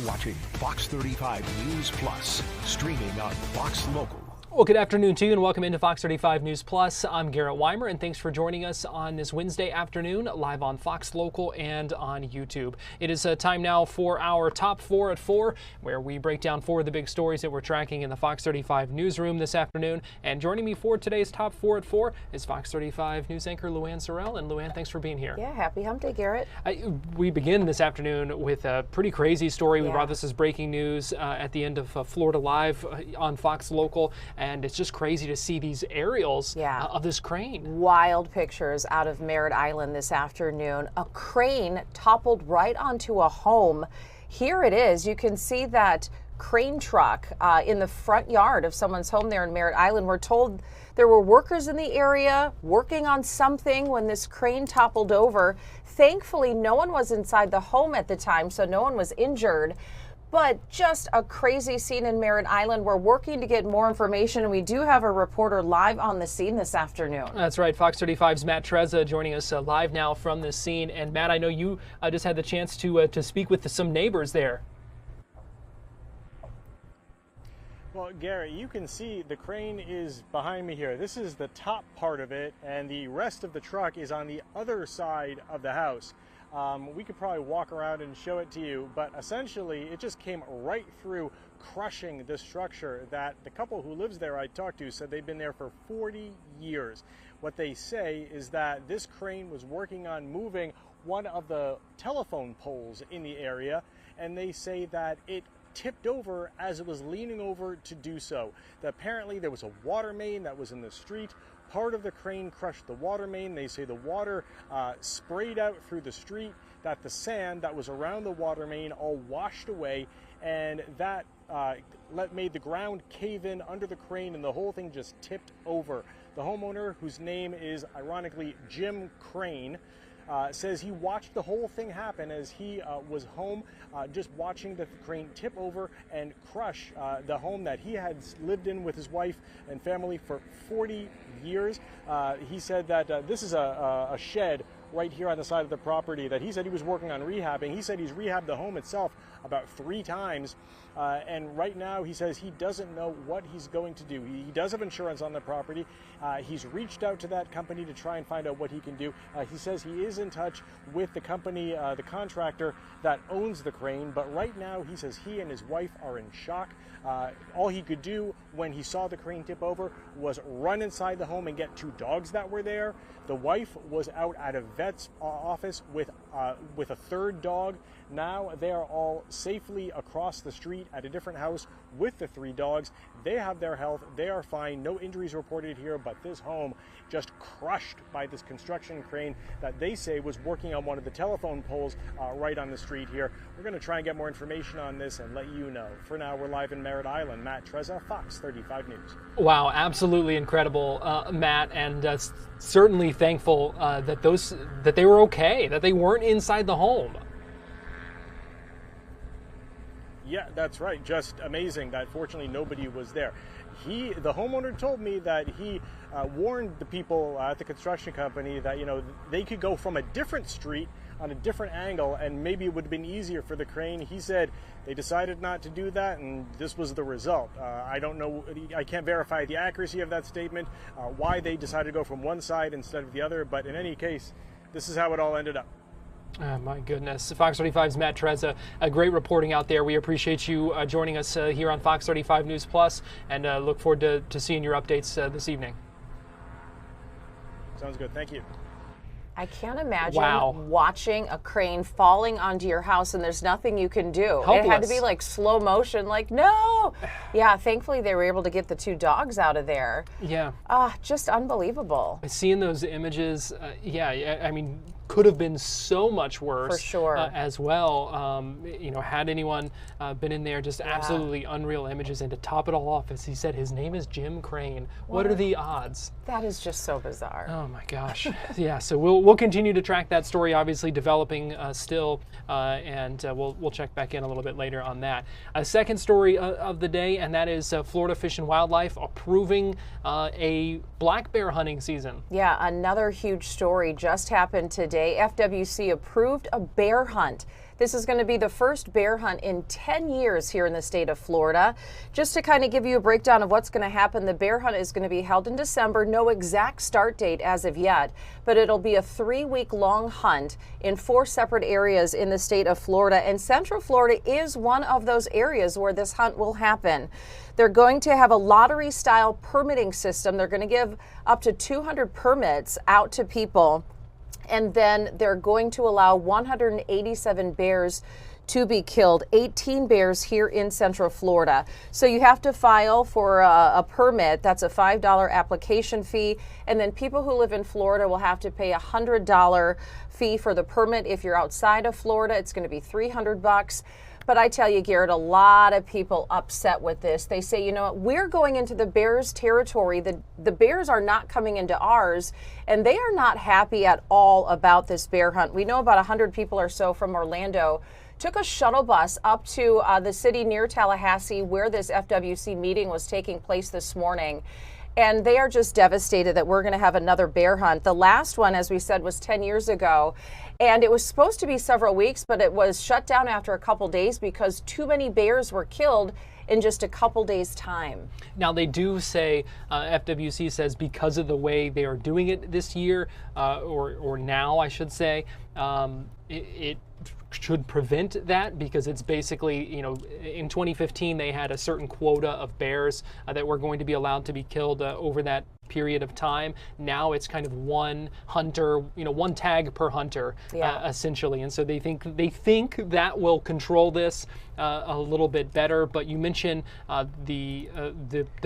watching Fox 35 News Plus, streaming on Fox Local. Well, good afternoon to you and welcome into Fox 35 News Plus. I'm Garrett Weimer and thanks for joining us on this Wednesday afternoon live on Fox Local and on YouTube. It is time now for our Top 4 at 4, where we break down 4 of the big stories that we're tracking in the Fox 35 newsroom this afternoon. And joining me for today's Top 4 at 4 is Fox 35 news anchor Luann Sorrell. And Luann, thanks for being here. Yeah, happy hump day, Garrett. We begin this afternoon with a pretty crazy story. We Yeah. brought this as breaking news at the end of Florida Live on Fox Local. And it's just crazy to see these aerials of this crane. Wild pictures out of Merritt Island this afternoon. A crane toppled right onto a home. Here it is. You can see that crane truck in the front yard of someone's home there in Merritt Island. We're told there were workers in the area working on something when this crane toppled over. Thankfully, no one was inside the home at the time, so no one was injured. But just a crazy scene in Merritt Island. We're working to get more information, and we do have a reporter live on the scene this afternoon. That's right. Fox 35's Matt Trezza joining us live now from this scene. And Matt, I know you just had the chance to speak with some neighbors there. Well, Gary, you can see the crane is behind me here. This is the top part of it, and the rest of the truck is on the other side of the house. We could probably walk around and show it to you, but essentially it just came right through, crushing the structure that the couple who lives there I talked to said they've been there for 40 years. What they say is that this crane was working on moving one of the telephone poles in the area, and they say that it tipped over as it was leaning over to do so. That apparently there was a water main that was in the street. Part of the crane crushed the water main. They say the water sprayed out through the street, that the sand that was around the water main all washed away, and that made the ground cave in under the crane, and the whole thing just tipped over. The homeowner, whose name is ironically Jim Crane, says he watched the whole thing happen as he was home, just watching the crane tip over and crush the home that he had lived in with his wife and family for 40 years. He said that this is a shed right here on the side of the property that he said he was working on rehabbing. He said he's rehabbed the home itself about 3 times. And right now he says he doesn't know what he's going to do. He does have insurance on the property. He's reached out to that company to try and find out what he can do. He says he is in touch with the company, the contractor that owns the crane, but right now he says he and his wife are in shock. All he could do when he saw the crane tip over was run inside the home and get 2 dogs that were there. The wife was out at a vet's office with a 3rd dog. Now they are all safely across the street at a different house with the 3 dogs. They have their health. They are fine. No injuries reported here, but this home just crushed by this construction crane that they say was working on one of the telephone poles right on the street here. We're going to try and get more information on this and let you know. For now, we're live in Merritt Island. Matt Trezza, Fox 35 News. Wow, absolutely incredible, Matt, and certainly thankful that they were okay, that they weren't inside the home. Yeah, that's right. Just amazing that fortunately nobody was there. The homeowner told me that he warned the people at the construction company that, they could go from a different street on a different angle and maybe it would have been easier for the crane. He said they decided not to do that and this was the result. I don't know, I can't verify the accuracy of that statement, why they decided to go from one side instead of the other, but in any case, this is how it all ended up. Oh, my goodness. Fox 35's Matt Trezza, great reporting out there. We appreciate you joining us here on Fox 35 News Plus, and look forward to seeing your updates this evening. Sounds good. Thank you. I can't imagine watching a crane falling onto your house and there's nothing you can do. Helpless. It had to be like slow motion, like, no. Yeah, thankfully they were able to get the 2 dogs out of there. Yeah. Just unbelievable. Seeing those images, I mean, could have been so much worse. For sure. As well. Had anyone been in there, just absolutely unreal images. And to top it all off, as he said, his name is Jim Crane. What are the odds? That is just so bizarre. Oh my gosh. Yeah, so we'll continue to track that story, obviously developing still, and we'll check back in a little bit later on that. A second story of the day, and that is Florida Fish and Wildlife approving a black bear hunting season. Yeah, another huge story just happened today. today, FWC approved a bear hunt. This is going to be the first bear hunt in 10 years here in the state of Florida. Just to kind of give you a breakdown of what's going to happen, the bear hunt is going to be held in December. No exact start date as of yet, but it'll be a 3-week-long hunt in 4 separate areas in the state of Florida. And Central Florida is one of those areas where this hunt will happen. They're going to have a lottery-style permitting system. They're going to give up to 200 permits out to people. And then they're going to allow 187 bears to be killed, 18 bears here in Central Florida. So you have to file for a permit. That's a $5 application fee. And then people who live in Florida will have to pay a $100 fee for the permit. If you're outside of Florida, it's going to be $300. But I tell you, Garrett, a lot of people upset with this. They say, you know what, we're going into the Bears' territory. The Bears are not coming into ours, and they are not happy at all about this bear hunt. We know about 100 people or so from Orlando took a shuttle bus up to the city near Tallahassee where this FWC meeting was taking place this morning. And they are just devastated that we're going to have another bear hunt. The last one, as we said, was 10 years ago. And it was supposed to be several weeks, but it was shut down after a couple days because too many bears were killed in just a couple days' time. Now, they do say, FWC says, because of the way they are doing it this year, or now, I should say, it should prevent that, because it's basically, you know, in 2015 they had a certain quota of bears that were going to be allowed to be killed over that period of time. Now it's kind of one hunter, you know, one tag per hunter, essentially. And so they think that will control this a little bit better. But you mentioned the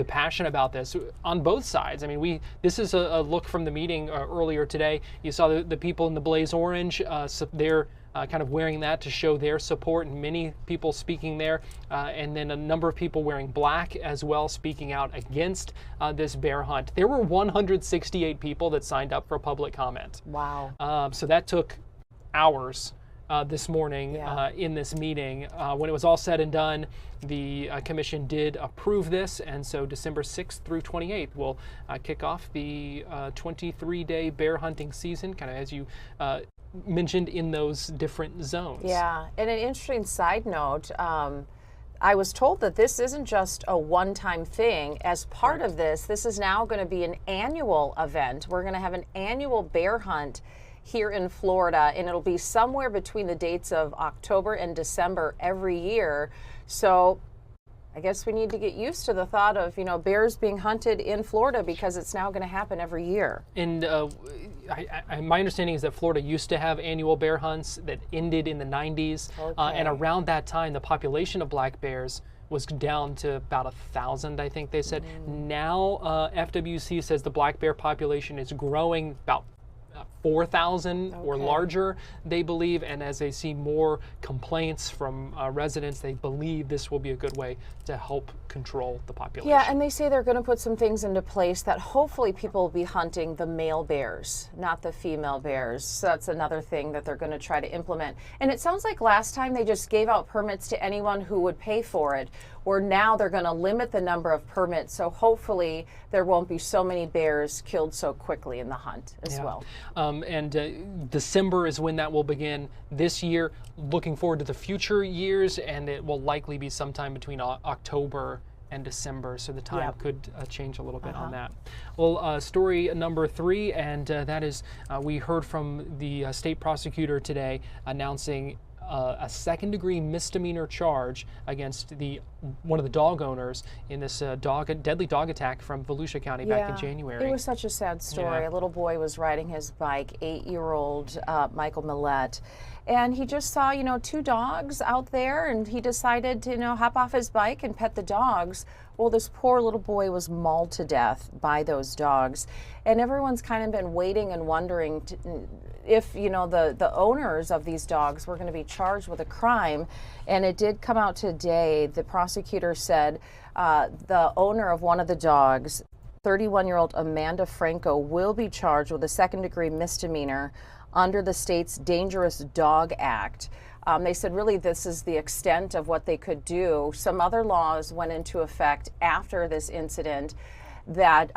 passion about this on both sides. I mean, this is a look from the meeting earlier today. You saw the people in the blaze orange. So they're kind of wearing that to show their support, and many people speaking there, and then a number of people wearing black as well, speaking out against this bear hunt. There were 168 people that signed up for public comment. Wow. So that took hours this morning in this meeting. When it was all said and done, the commission did approve this, and so December 6th through 28th will kick off the 23-day bear hunting season, kind of as you mentioned, in those different zones. Yeah, and an interesting side note, I was told that this isn't just a one-time thing. As part of this is now going to be an annual event. We're going to have an annual bear hunt here in Florida, and it'll be somewhere between the dates of October and December every year. So I guess we need to get used to the thought of, you know, bears being hunted in Florida, because it's now going to happen every year. And my understanding is that Florida used to have annual bear hunts that ended in the 90s. And around that time, the population of black bears was down to about 1,000, I think they said. Now, FWC says the black bear population is growing about 4,000 or larger, they believe, and as they see more complaints from residents, they believe this will be a good way to help control the population. Yeah, and they say they're going to put some things into place that hopefully people will be hunting the male bears, not the female bears. So that's another thing that they're going to try to implement. And it sounds like last time they just gave out permits to anyone who would pay for it, or now they're going to limit the number of permits, so hopefully there won't be so many bears killed so quickly in the hunt as well. And December is when that will begin this year. Looking forward to the future years, and it will likely be sometime between October and December, so the time could change a little bit on that. Well, story number 3, and that is we heard from the state prosecutor today announcing a second-degree misdemeanor charge against one of the dog owners in this deadly dog attack from Volusia County back in January. It was such a sad story. A little boy was riding his bike, 8-year-old Michael Millette, and he just saw, 2 dogs out there, and he decided to, hop off his bike and pet the dogs. Well, this poor little boy was mauled to death by those dogs, and everyone's kind of been waiting and wondering if, the owners of these dogs were going to be charged with a crime. And it did come out today. The prosecutor said the owner of one of the dogs, 31-year-old Amanda Franco, will be charged with a second-degree misdemeanor under the state's Dangerous Dog Act. They said really this is the extent of what they could do. Some other laws went into effect after this incident. that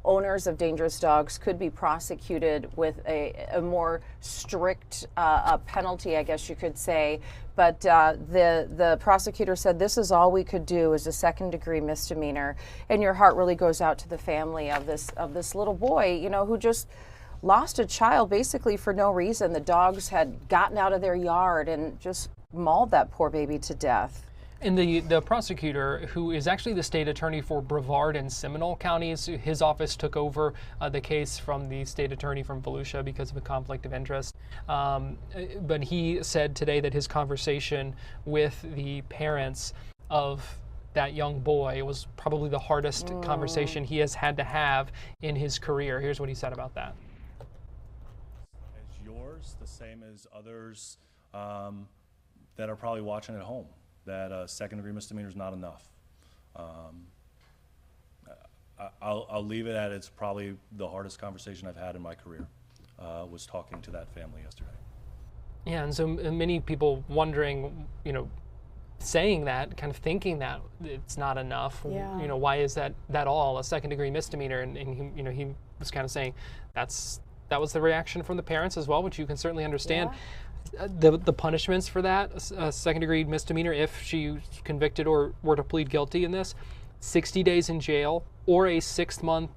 owners of dangerous dogs could be prosecuted with a more strict penalty, I guess you could say. But the prosecutor said this is all we could do is a second-degree misdemeanor, and your heart really goes out to the family of this little boy, you know, who just lost a child basically for no reason. The dogs had gotten out of their yard and just mauled that poor baby to death. And the prosecutor, who is actually the state attorney for Brevard and Seminole counties, his office took over the case from the state attorney from Volusia because of a conflict of interest. But he said today that his conversation with the parents of that young boy was probably the hardest conversation he has had to have in his career. Here's what he said about that. As yours, the same as others that are probably watching at home. That a second-degree misdemeanor is not enough. I'll leave it at it's probably the hardest conversation I've had in my career, was talking to that family yesterday. Yeah, and so many people wondering, you know, saying that, kind of thinking that it's not enough. Yeah. You know, why is that all a second-degree misdemeanor? And he, you know, he was kind of saying that was the reaction from the parents as well, which you can certainly understand. Yeah. The punishments for that, a second-degree misdemeanor, if she's convicted or were to plead guilty in this, 60 days in jail or a 6-month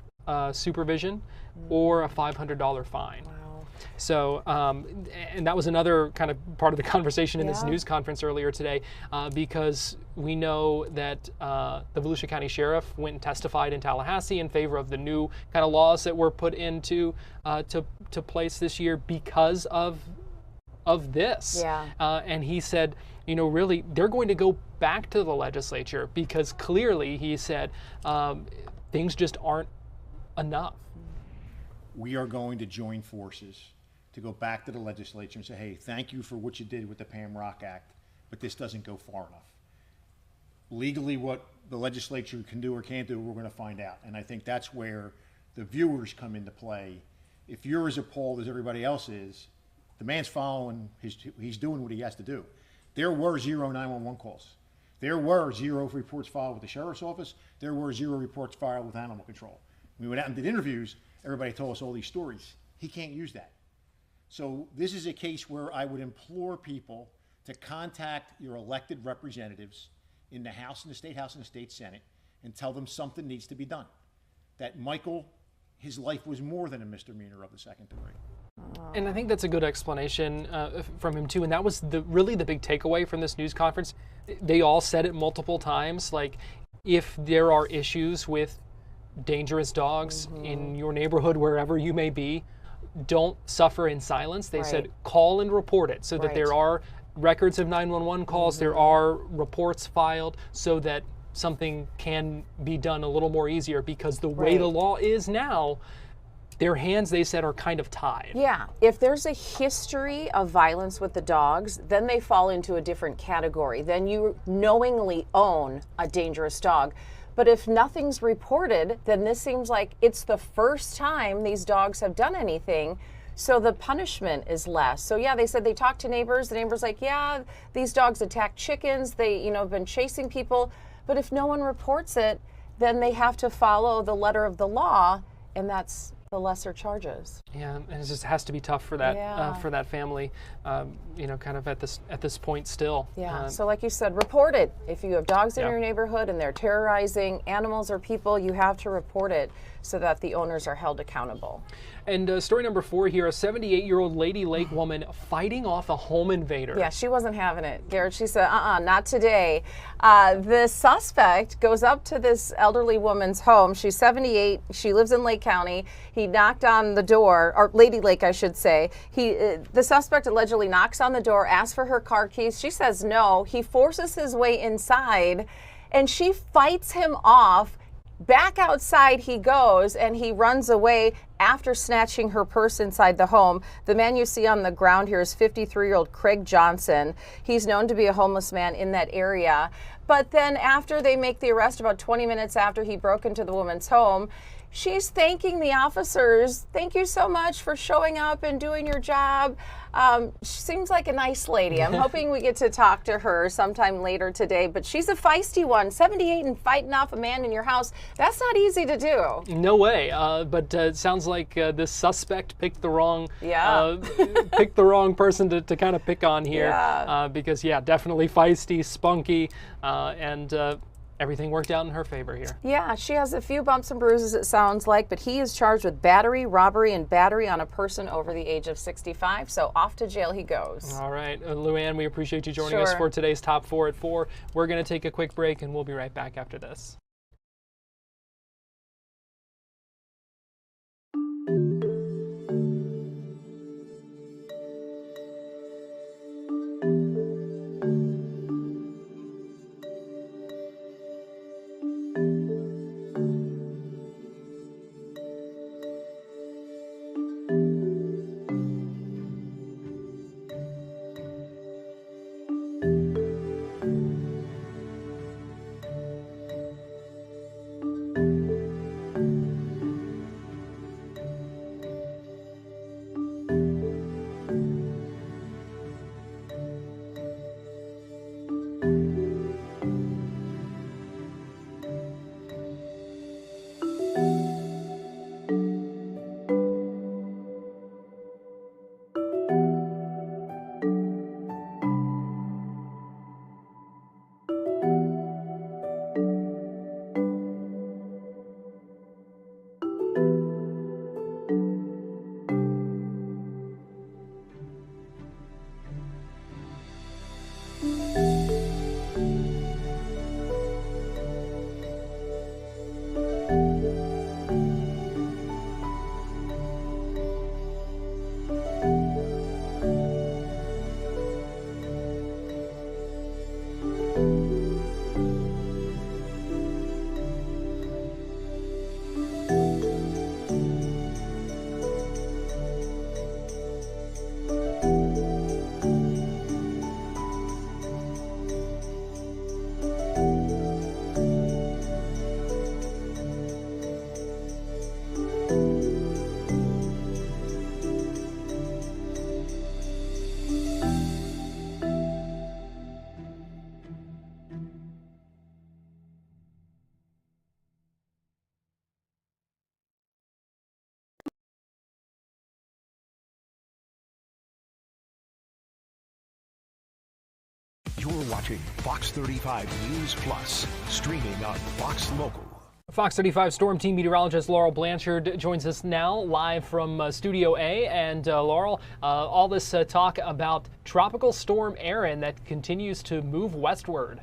supervision or a $500 fine. Wow. So, and that was another kind of part of the conversation in this news conference earlier today, because we know that the Volusia County Sheriff went and testified in Tallahassee in favor of the new kind of laws that were put into to place this year because of this. Yeah. And he said, you know, really, they're going to go back to the legislature because clearly, he said, things just aren't enough. We are going to join forces to go back to the legislature and say, hey, thank you for what you did with the Pam Rock Act, but this doesn't go far enough. Legally, what the legislature can do or can't do, we're going to find out. And I think that's where the viewers come into play. If you're as appalled as everybody else is, the man's following, he's doing what he has to do. There were 0 911 calls. There were 0 reports filed with the sheriff's office. There were 0 reports filed with animal control. We went out and did interviews. Everybody told us all these stories. He can't use that. So this is a case where I would implore people to contact your elected representatives in the House and the State House and the State Senate and tell them something needs to be done. That Michael, his life was more than a misdemeanor of the second degree. And I think that's a good explanation from him too. And that was really the big takeaway from this news conference. They all said it multiple times, like if there are issues with dangerous dogs in your neighborhood, wherever you may be, don't suffer in silence. They said call and report it so that there are records of 911 calls, there are reports filed so that something can be done a little more easier, because the way the law is now, their hands, they said, are kind of tied. Yeah, if there's a history of violence with the dogs, then they fall into a different category. Then you knowingly own a dangerous dog. But if nothing's reported, then this seems like it's the first time these dogs have done anything, so the punishment is less. So yeah, they said they talked to neighbors. The neighbors like, yeah, these dogs attack chickens. They, you know, have been chasing people. But if no one reports it, then they have to follow the letter of the law, and that's the lesser charges. Yeah, and it just has to be tough for that family, you know, kind of at this point still. Yeah. So like you said, report it. If you have dogs in your neighborhood and they're terrorizing animals or people, you have to report it so that the owners are held accountable. And story number 4 here, a 78-year-old Lady Lake woman fighting off a home invader. Yeah, she wasn't having it, Garrett. She said, not today. The suspect goes up to this elderly woman's home. She's 78. She lives in Lake County. He knocked on the door, or Lady Lake, I should say. The suspect allegedly knocks on the door, asks for her car keys. She says no. He forces his way inside, and she fights him off. Back outside he goes, and he runs away after snatching her purse inside the home. The man you see on the ground here is 53-year-old Craig Johnson. He's known to be a homeless man in that area. But then after they make the arrest, about 20 minutes after he broke into the woman's home, she's thanking the officers. Thank you so much for showing up and doing your job. She seems like a nice lady. I'm hoping we get to talk to her sometime later today, but she's a feisty one. 78 and fighting off a man in your house. That's not easy to do. No way. But it sounds like this suspect picked the wrong person to kind of pick on here. Yeah. Because, yeah, definitely feisty, spunky, and everything worked out in her favor here. Yeah, she has a few bumps and bruises, it sounds like, but he is charged with battery, robbery, and battery on a person over the age of 65. So off to jail he goes. All right. Luann, we appreciate you joining us for today's Top 4 at 4. We're going to take a quick break, and we'll be right back after this. You're watching Fox 35 News Plus, streaming on Fox Local. Fox 35 Storm Team meteorologist Laurel Blanchard joins us now live from Studio A. And Laurel, all this talk about Tropical Storm Erin that continues to move westward.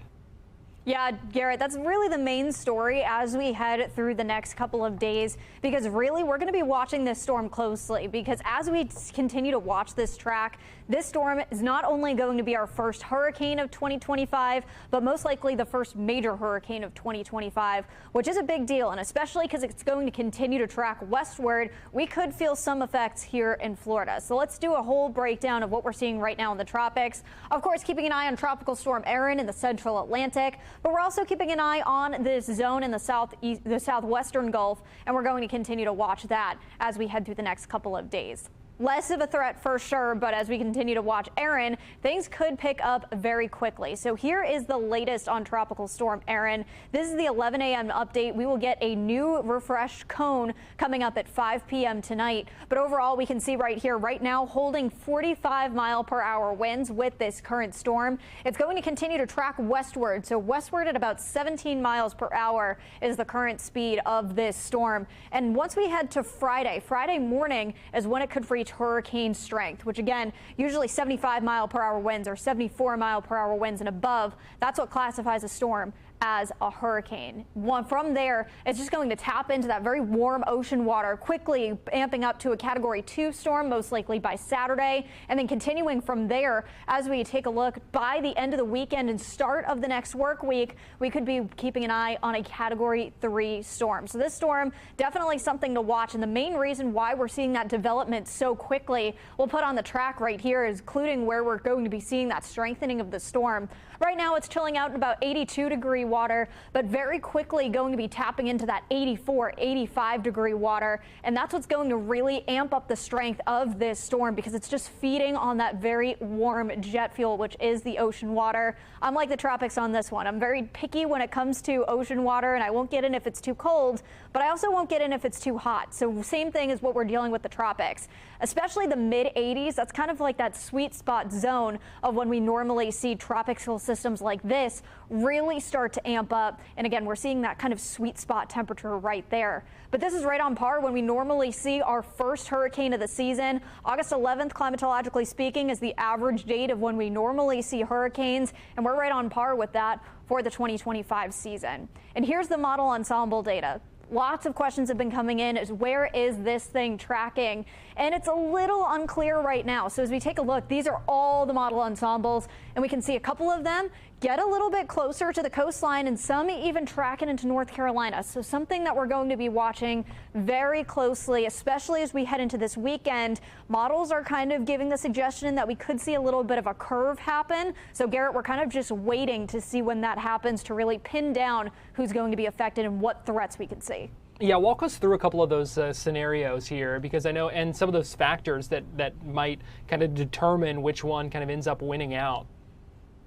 Yeah, Garrett, that's really the main story as we head through the next couple of days, because really we're going to be watching this storm closely, because as we continue to watch this track, this storm is not only going to be our first hurricane of 2025, but most likely the first major hurricane of 2025, which is a big deal. And especially because it's going to continue to track westward, we could feel some effects here in Florida. So let's do a whole breakdown of what we're seeing right now in the tropics. Of course, keeping an eye on Tropical Storm Erin in the central Atlantic, but we're also keeping an eye on this zone in the southwestern Gulf, and we're going to continue to watch that as we head through the next couple of days. Less of a threat for sure, but as we continue to watch Erin, things could pick up very quickly. So here is the latest on Tropical Storm Erin. This is the 11 a.m. update. We will get a new refreshed cone coming up at 5 p.m. tonight. But overall, we can see right here, right now, holding 45-mile-per-hour winds with this current storm. It's going to continue to track westward. So westward at about 17 miles per hour is the current speed of this storm. And once we head to Friday morning is when it could reach hurricane strength, which again, usually 75-mile-per-hour winds or 74-mile-per-hour winds and above. That's what classifies a storm as a hurricane. From there, it's just going to tap into that very warm ocean water, quickly amping up to a Category 2 storm, most likely by Saturday, and then continuing from there. As we take a look, by the end of the weekend and start of the next work week, we could be keeping an eye on a Category 3 storm. So this storm, definitely something to watch, and the main reason why we're seeing that development so quickly, we'll put on the track right here, including where we're going to be seeing that strengthening of the storm. Right now, it's chilling out at about 82-degree water, but very quickly going to be tapping into that 84, 85 degree water. And that's what's going to really amp up the strength of this storm, because it's just feeding on that very warm jet fuel, which is the ocean water. I'm like the tropics on this one. I'm very picky when it comes to ocean water, and I won't get in if it's too cold, but I also won't get in if it's too hot. So same thing as what we're dealing with the tropics, especially the mid 80s. That's kind of like that sweet spot zone of when we normally see tropical systems like this really start to amp up. And again, we're seeing that kind of sweet spot temperature right there. But this is right on par when we normally see our first hurricane of the season. August 11th, climatologically speaking, is the average date of when we normally see hurricanes, and we're right on par with that for the 2025 season. And here's the model ensemble data. Lots of questions have been coming in as where is this thing tracking? And it's a little unclear right now. So as we take a look, these are all the model ensembles, and we can see a couple of them get a little bit closer to the coastline, and some even tracking into North Carolina. So something that we're going to be watching very closely, especially as we head into this weekend. Models are kind of giving the suggestion that we could see a little bit of a curve happen. So Garrett, we're kind of just waiting to see when that happens to really pin down who's going to be affected and what threats we could see. Yeah, walk us through a couple of those scenarios here, because I know, and some of those factors that might kind of determine which one kind of ends up winning out.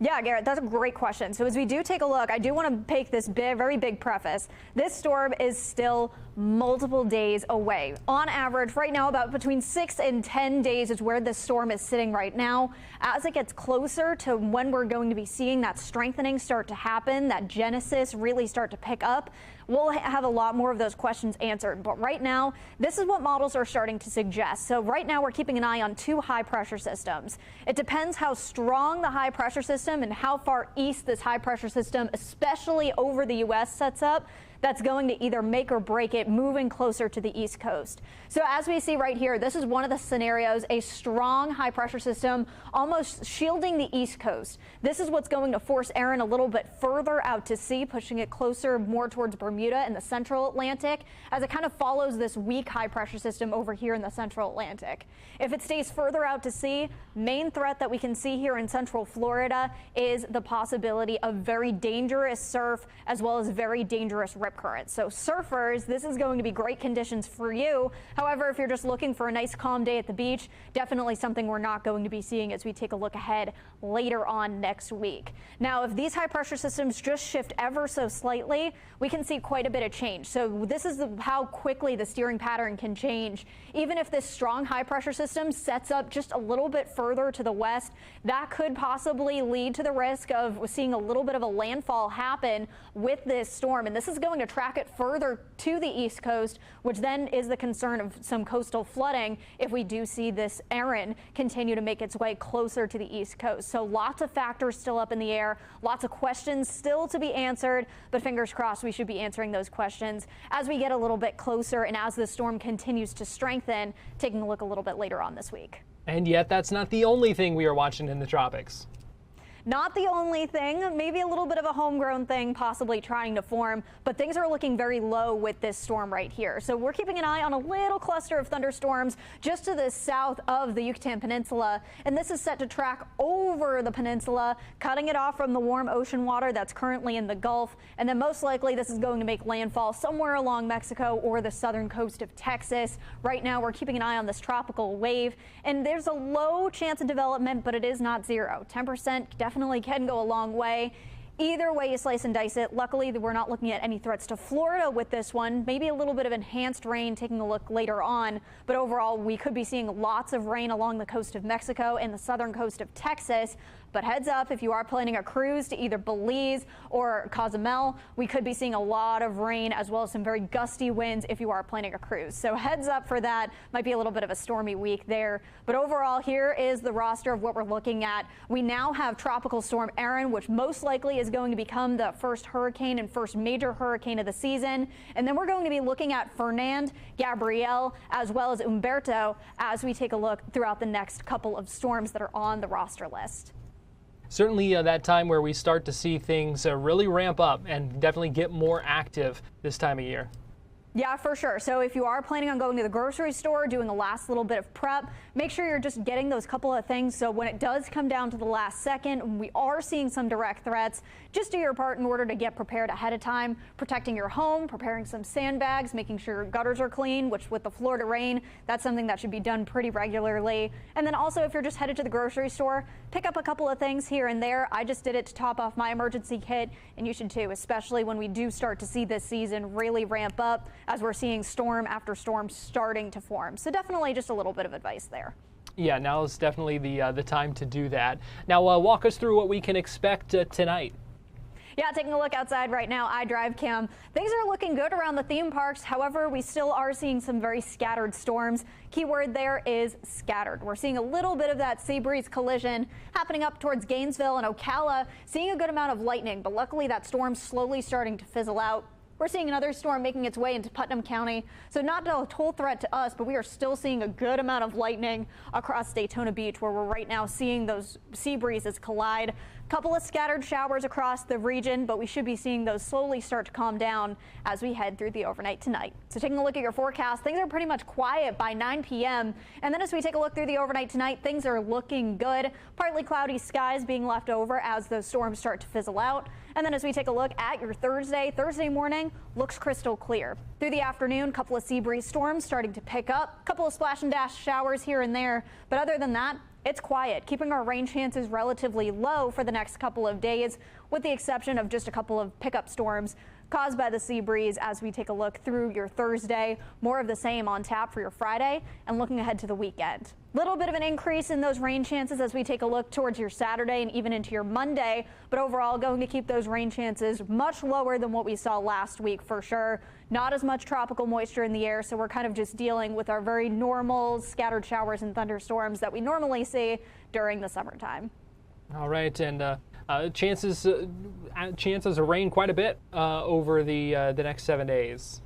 Yeah, Garrett, that's a great question. So as we do take a look, I do want to make this very big preface. This storm is still multiple days away. On average, right now, about between 6 and 10 days is where this storm is sitting right now. As it gets closer to when we're going to be seeing that strengthening start to happen, that genesis really start to pick up, we'll have a lot more of those questions answered. But right now, this is what models are starting to suggest. So right now, we're keeping an eye on 2 high pressure systems. It depends how strong the high pressure system and how far east this high pressure system, especially over the U.S., sets up. That's going to either make or break it moving closer to the East Coast. So as we see right here, this is one of the scenarios, a strong high pressure system almost shielding the East Coast. This is what's going to force Erin a little bit further out to sea, pushing it closer more towards Bermuda and the central Atlantic, as it kind of follows this weak high pressure system over here in the central Atlantic. If it stays further out to sea, main threat that we can see here in central Florida is the possibility of very dangerous surf as well as very dangerous rip currents. So surfers, this is going to be great conditions for you. However, if you're just looking for a nice calm day at the beach, definitely something we're not going to be seeing as we take a look ahead later on next week. Now, if these high pressure systems just shift ever so slightly, we can see quite a bit of change. So this is how quickly the steering pattern can change. Even if this strong high pressure system sets up just a little bit further to the west, that could possibly lead to the risk of seeing a little bit of a landfall happen with this storm. And this is going to track it further to the East Coast, which then is the concern of some coastal flooding if we do see this Erin continue to make its way closer to the East Coast. So lots of factors still up in the air, lots of questions still to be answered, but fingers crossed we should be answering those questions as we get a little bit closer and as the storm continues to strengthen, taking a look a little bit later on this week. And yet that's not the only thing we are watching in the tropics. Not the only thing, maybe a little bit of a homegrown thing possibly trying to form, but things are looking very low with this storm right here. So we're keeping an eye on a little cluster of thunderstorms just to the south of the Yucatan Peninsula, and this is set to track over the peninsula, cutting it off from the warm ocean water that's currently in the Gulf, and then most likely this is going to make landfall somewhere along Mexico or the southern coast of Texas. Right now we're keeping an eye on this tropical wave, and there's a low chance of development, but it is not zero. 10% definitely can go a long way. Either way you slice and dice it. Luckily, we're not looking at any threats to Florida with this one. Maybe a little bit of enhanced rain taking a look later on. But overall, we could be seeing lots of rain along the coast of Mexico and the southern coast of Texas. But heads up, if you are planning a cruise to either Belize or Cozumel, we could be seeing a lot of rain as well as some very gusty winds if you are planning a cruise. So heads up for that. Might be a little bit of a stormy week there. But overall, here is the roster of what we're looking at. We now have Tropical Storm Erin, which most likely is going to become the first hurricane and first major hurricane of the season. And then we're going to be looking at Fernand, Gabrielle, as well as Humberto as we take a look throughout the next couple of storms that are on the roster list. Certainly that time where we start to see things really ramp up and definitely get more active this time of year. Yeah, for sure. So if you are planning on going to the grocery store, doing a last little bit of prep, make sure you're just getting those couple of things. So when it does come down to the last second, we are seeing some direct threats. Just do your part in order to get prepared ahead of time, protecting your home, preparing some sandbags, making sure your gutters are clean, which with the Florida rain, that's something that should be done pretty regularly. And then also if you're just headed to the grocery store, pick up a couple of things here and there. I just did it to top off my emergency kit, and you should too, especially when we do start to see this season really ramp up, as we're seeing storm after storm starting to form. So definitely just a little bit of advice there. Yeah, now is definitely the time to do that. Now walk us through what we can expect tonight. Yeah, taking a look outside right now, iDrive Cam. Things are looking good around the theme parks. However, we still are seeing some very scattered storms. Keyword there is scattered. We're seeing a little bit of that sea breeze collision happening up towards Gainesville and Ocala, seeing a good amount of lightning, but luckily that storm's slowly starting to fizzle out. We're seeing another storm making its way into Putnam County, so not a total threat to us, but we are still seeing a good amount of lightning across Daytona Beach, where we're right now seeing those sea breezes collide. Couple of scattered showers across the region, but we should be seeing those slowly start to calm down as we head through the overnight tonight. So taking a look at your forecast, things are pretty much quiet by 9 p.m. And then as we take a look through the overnight tonight, things are looking good. Partly cloudy skies being left over as those storms start to fizzle out. And then as we take a look at your Thursday morning looks crystal clear. Through the afternoon, couple of sea breeze storms starting to pick up, couple of splash and dash showers here and there. But other than that, it's quiet, keeping our rain chances relatively low for the next couple of days, with the exception of just a couple of pickup storms caused by the sea breeze as we take a look through your Thursday. More of the same on tap for your Friday, and looking ahead to the weekend. Little bit of an increase in those rain chances as we take a look towards your Saturday and even into your Monday, but overall going to keep those rain chances much lower than what we saw last week for sure. Not as much tropical moisture in the air, so we're kind of just dealing with our very normal scattered showers and thunderstorms that we normally see during the summertime. All right, and chances of rain quite a bit over the next 7 days.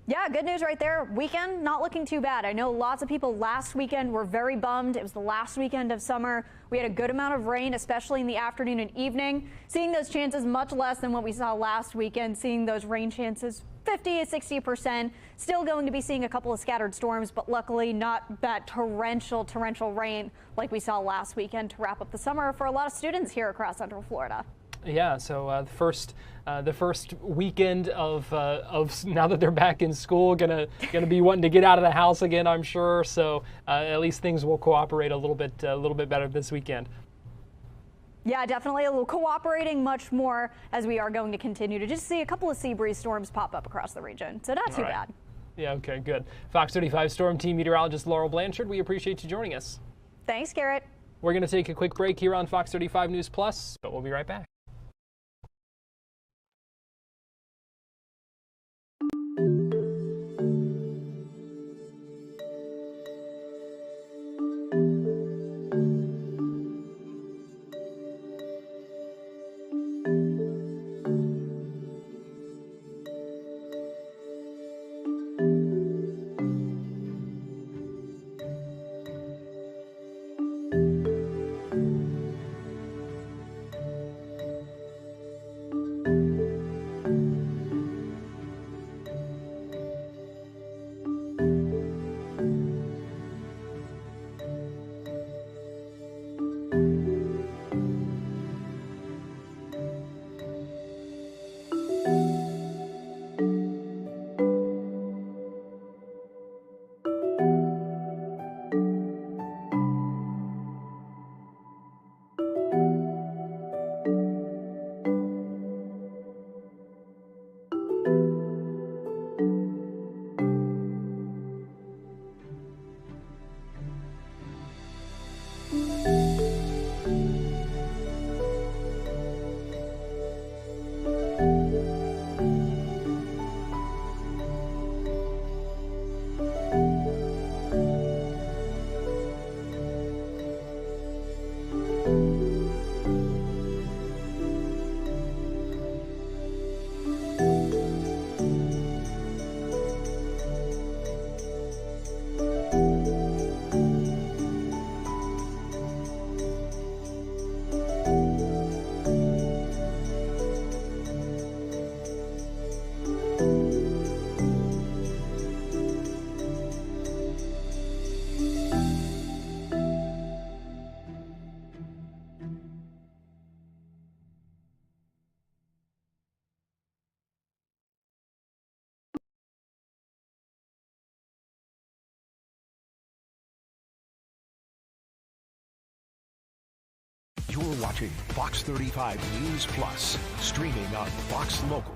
Yeah, good news right there. Weekend, not looking too bad. I know lots of people last weekend were very bummed. It was the last weekend of summer. We had a good amount of rain, especially in the afternoon and evening. Seeing those chances much less than what we saw last weekend, seeing those rain chances 50 to 60%. Still going to be seeing a couple of scattered storms, but luckily not that torrential rain like we saw last weekend to wrap up the summer for a lot of students here across Central Florida. Yeah, so the first weekend of now that they're back in school, gonna be wanting to get out of the house again, I'm sure. So at least things will cooperate a little bit better this weekend. Yeah, definitely cooperating much more as we are going to continue to just see a couple of sea breeze storms pop up across the region. So not too bad. Yeah, okay, good. Fox 35 Storm Team meteorologist Laurel Blanchard, we appreciate you joining us. Thanks, Garrett. We're going to take a quick break here on Fox 35 News Plus, but we'll be right back. watching Fox 35 News Plus, streaming on Fox Local.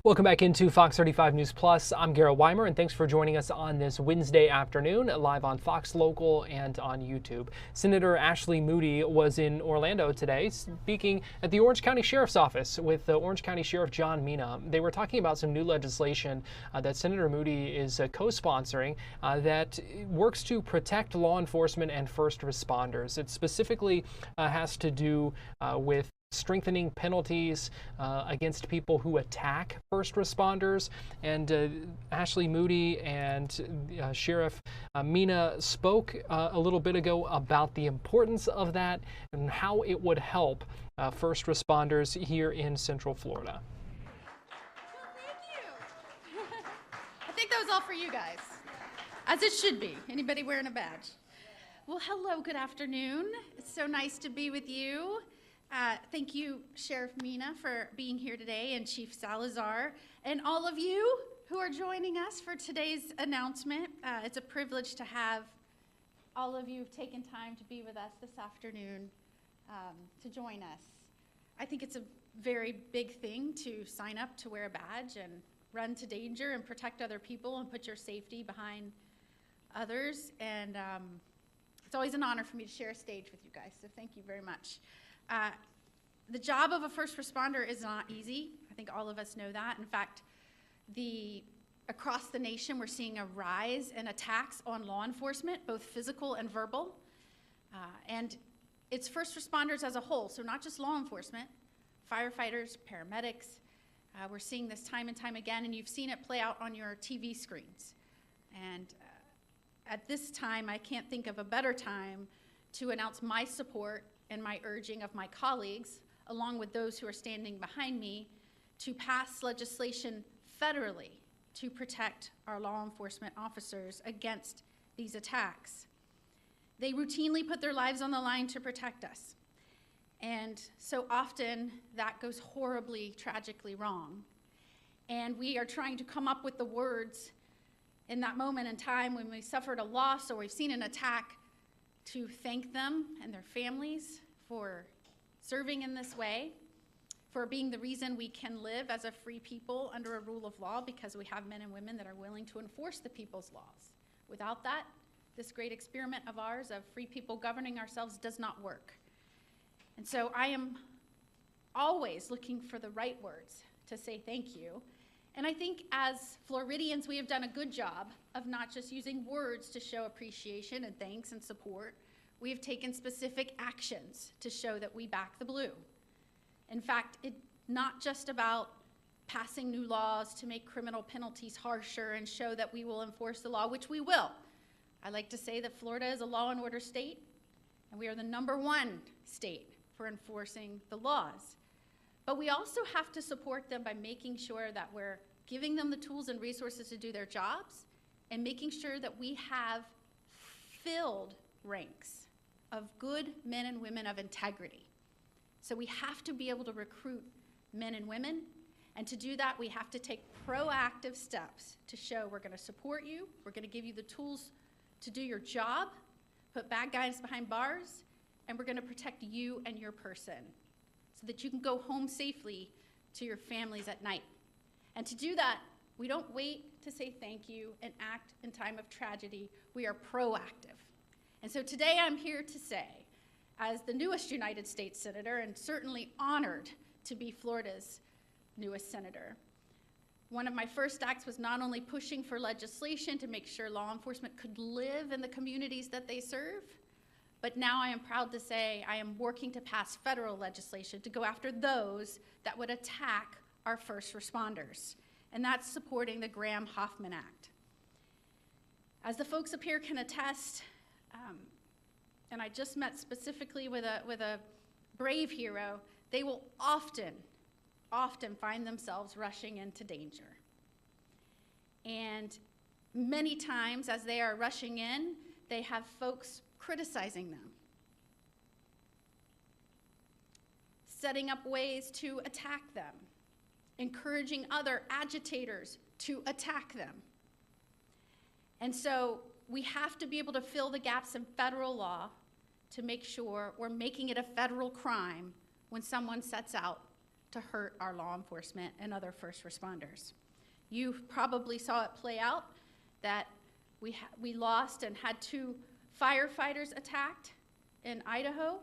Welcome back into Fox 35 News Plus. I'm Garrett Weimer, and thanks for joining us on this Wednesday afternoon, live on Fox Local and on YouTube. Senator Ashley Moody was in Orlando today, speaking at the Orange County Sheriff's Office with Orange County Sheriff John Mina. They were talking about some new legislation that Senator Moody is co-sponsoring that works to protect law enforcement and first responders. It specifically has to do with strengthening penalties against people who attack first responders. And Ashley Moody and Sheriff Mina spoke a little bit ago about the importance of that and how it would help first responders here in Central Florida. Thank you. I think that was all for you guys, as it should be. Anybody wearing a badge? Well, hello, good afternoon. It's so nice to be with you. Thank you, Sheriff Mina, for being here today, and Chief Salazar, and all of you who are joining us for today's announcement. It's a privilege to have all of you who've taken time to be with us this afternoon to join us. I think it's a very big thing to sign up to wear a badge and run to danger and protect other people and put your safety behind others. And it's always an honor for me to share a stage with you guys, so thank you very much. The job of a first responder is not easy. I think all of us know that. In fact, across the nation, we're seeing a rise in attacks on law enforcement, both physical and verbal. And it's first responders as a whole, so not just law enforcement, firefighters, paramedics. We're seeing this time and time again, and you've seen it play out on your TV screens. And at this time, I can't think of a better time to announce my support and my urging of my colleagues, along with those who are standing behind me, to pass legislation federally to protect our law enforcement officers against these attacks. They routinely put their lives on the line to protect us. And so often that goes horribly, tragically wrong. And we are trying to come up with the words in that moment in time when we suffered a loss or we've seen an attack to thank them and their families for serving in this way, for being the reason we can live as a free people under a rule of law, because we have men and women that are willing to enforce the people's laws. Without that, this great experiment of ours of free people governing ourselves does not work. And so I am always looking for the right words to say thank you. And I think as Floridians, we have done a good job of not just using words to show appreciation and thanks and support. We have taken specific actions to show that we back the blue. In fact, it's not just about passing new laws to make criminal penalties harsher and show that we will enforce the law, which we will. I like to say that Florida is a law and order state, and we are the #1 state for enforcing the laws. But we also have to support them by making sure that we're giving them the tools and resources to do their jobs and making sure that we have filled ranks of good men and women of integrity. So we have to be able to recruit men and women, and to do that we have to take proactive steps to show we're going to support you, we're going to give you the tools to do your job, put bad guys behind bars, and we're going to protect you and your person so that you can go home safely to your families at night. And to do that, we don't wait to say thank you and act in time of tragedy. We are proactive. And so today I'm here to say, as the newest United States Senator, and certainly honored to be Florida's newest senator, one of my first acts was not only pushing for legislation to make sure law enforcement could live in the communities that they serve, but now I am proud to say I am working to pass federal legislation to go after those that would attack our first responders. And that's supporting the Hoffman Act. As the folks up here can attest, and I just met specifically with a brave hero, they will often find themselves rushing into danger. And many times as they are rushing in, they have folks criticizing them, setting up ways to attack them, encouraging other agitators to attack them. And so we have to be able to fill the gaps in federal law to make sure we're making it a federal crime when someone sets out to hurt our law enforcement and other first responders. You probably saw it play out that we lost and had 2 firefighters attacked in Idaho,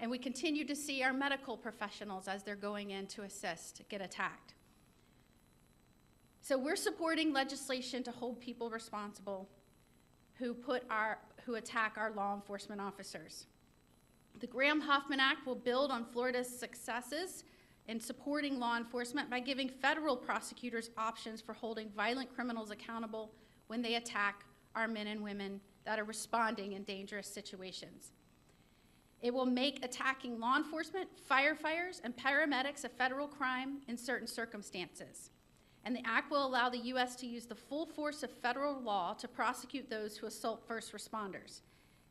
and we continue to see our medical professionals as they're going in to assist get attacked. So we're supporting legislation to hold people responsible who attack our law enforcement officers. The Graham-Hoffman Act will build on Florida's successes in supporting law enforcement by giving federal prosecutors options for holding violent criminals accountable when they attack our men and women that are responding in dangerous situations. It will make attacking law enforcement, firefighters, and paramedics a federal crime in certain circumstances. And the act will allow the U.S. to use the full force of federal law to prosecute those who assault first responders.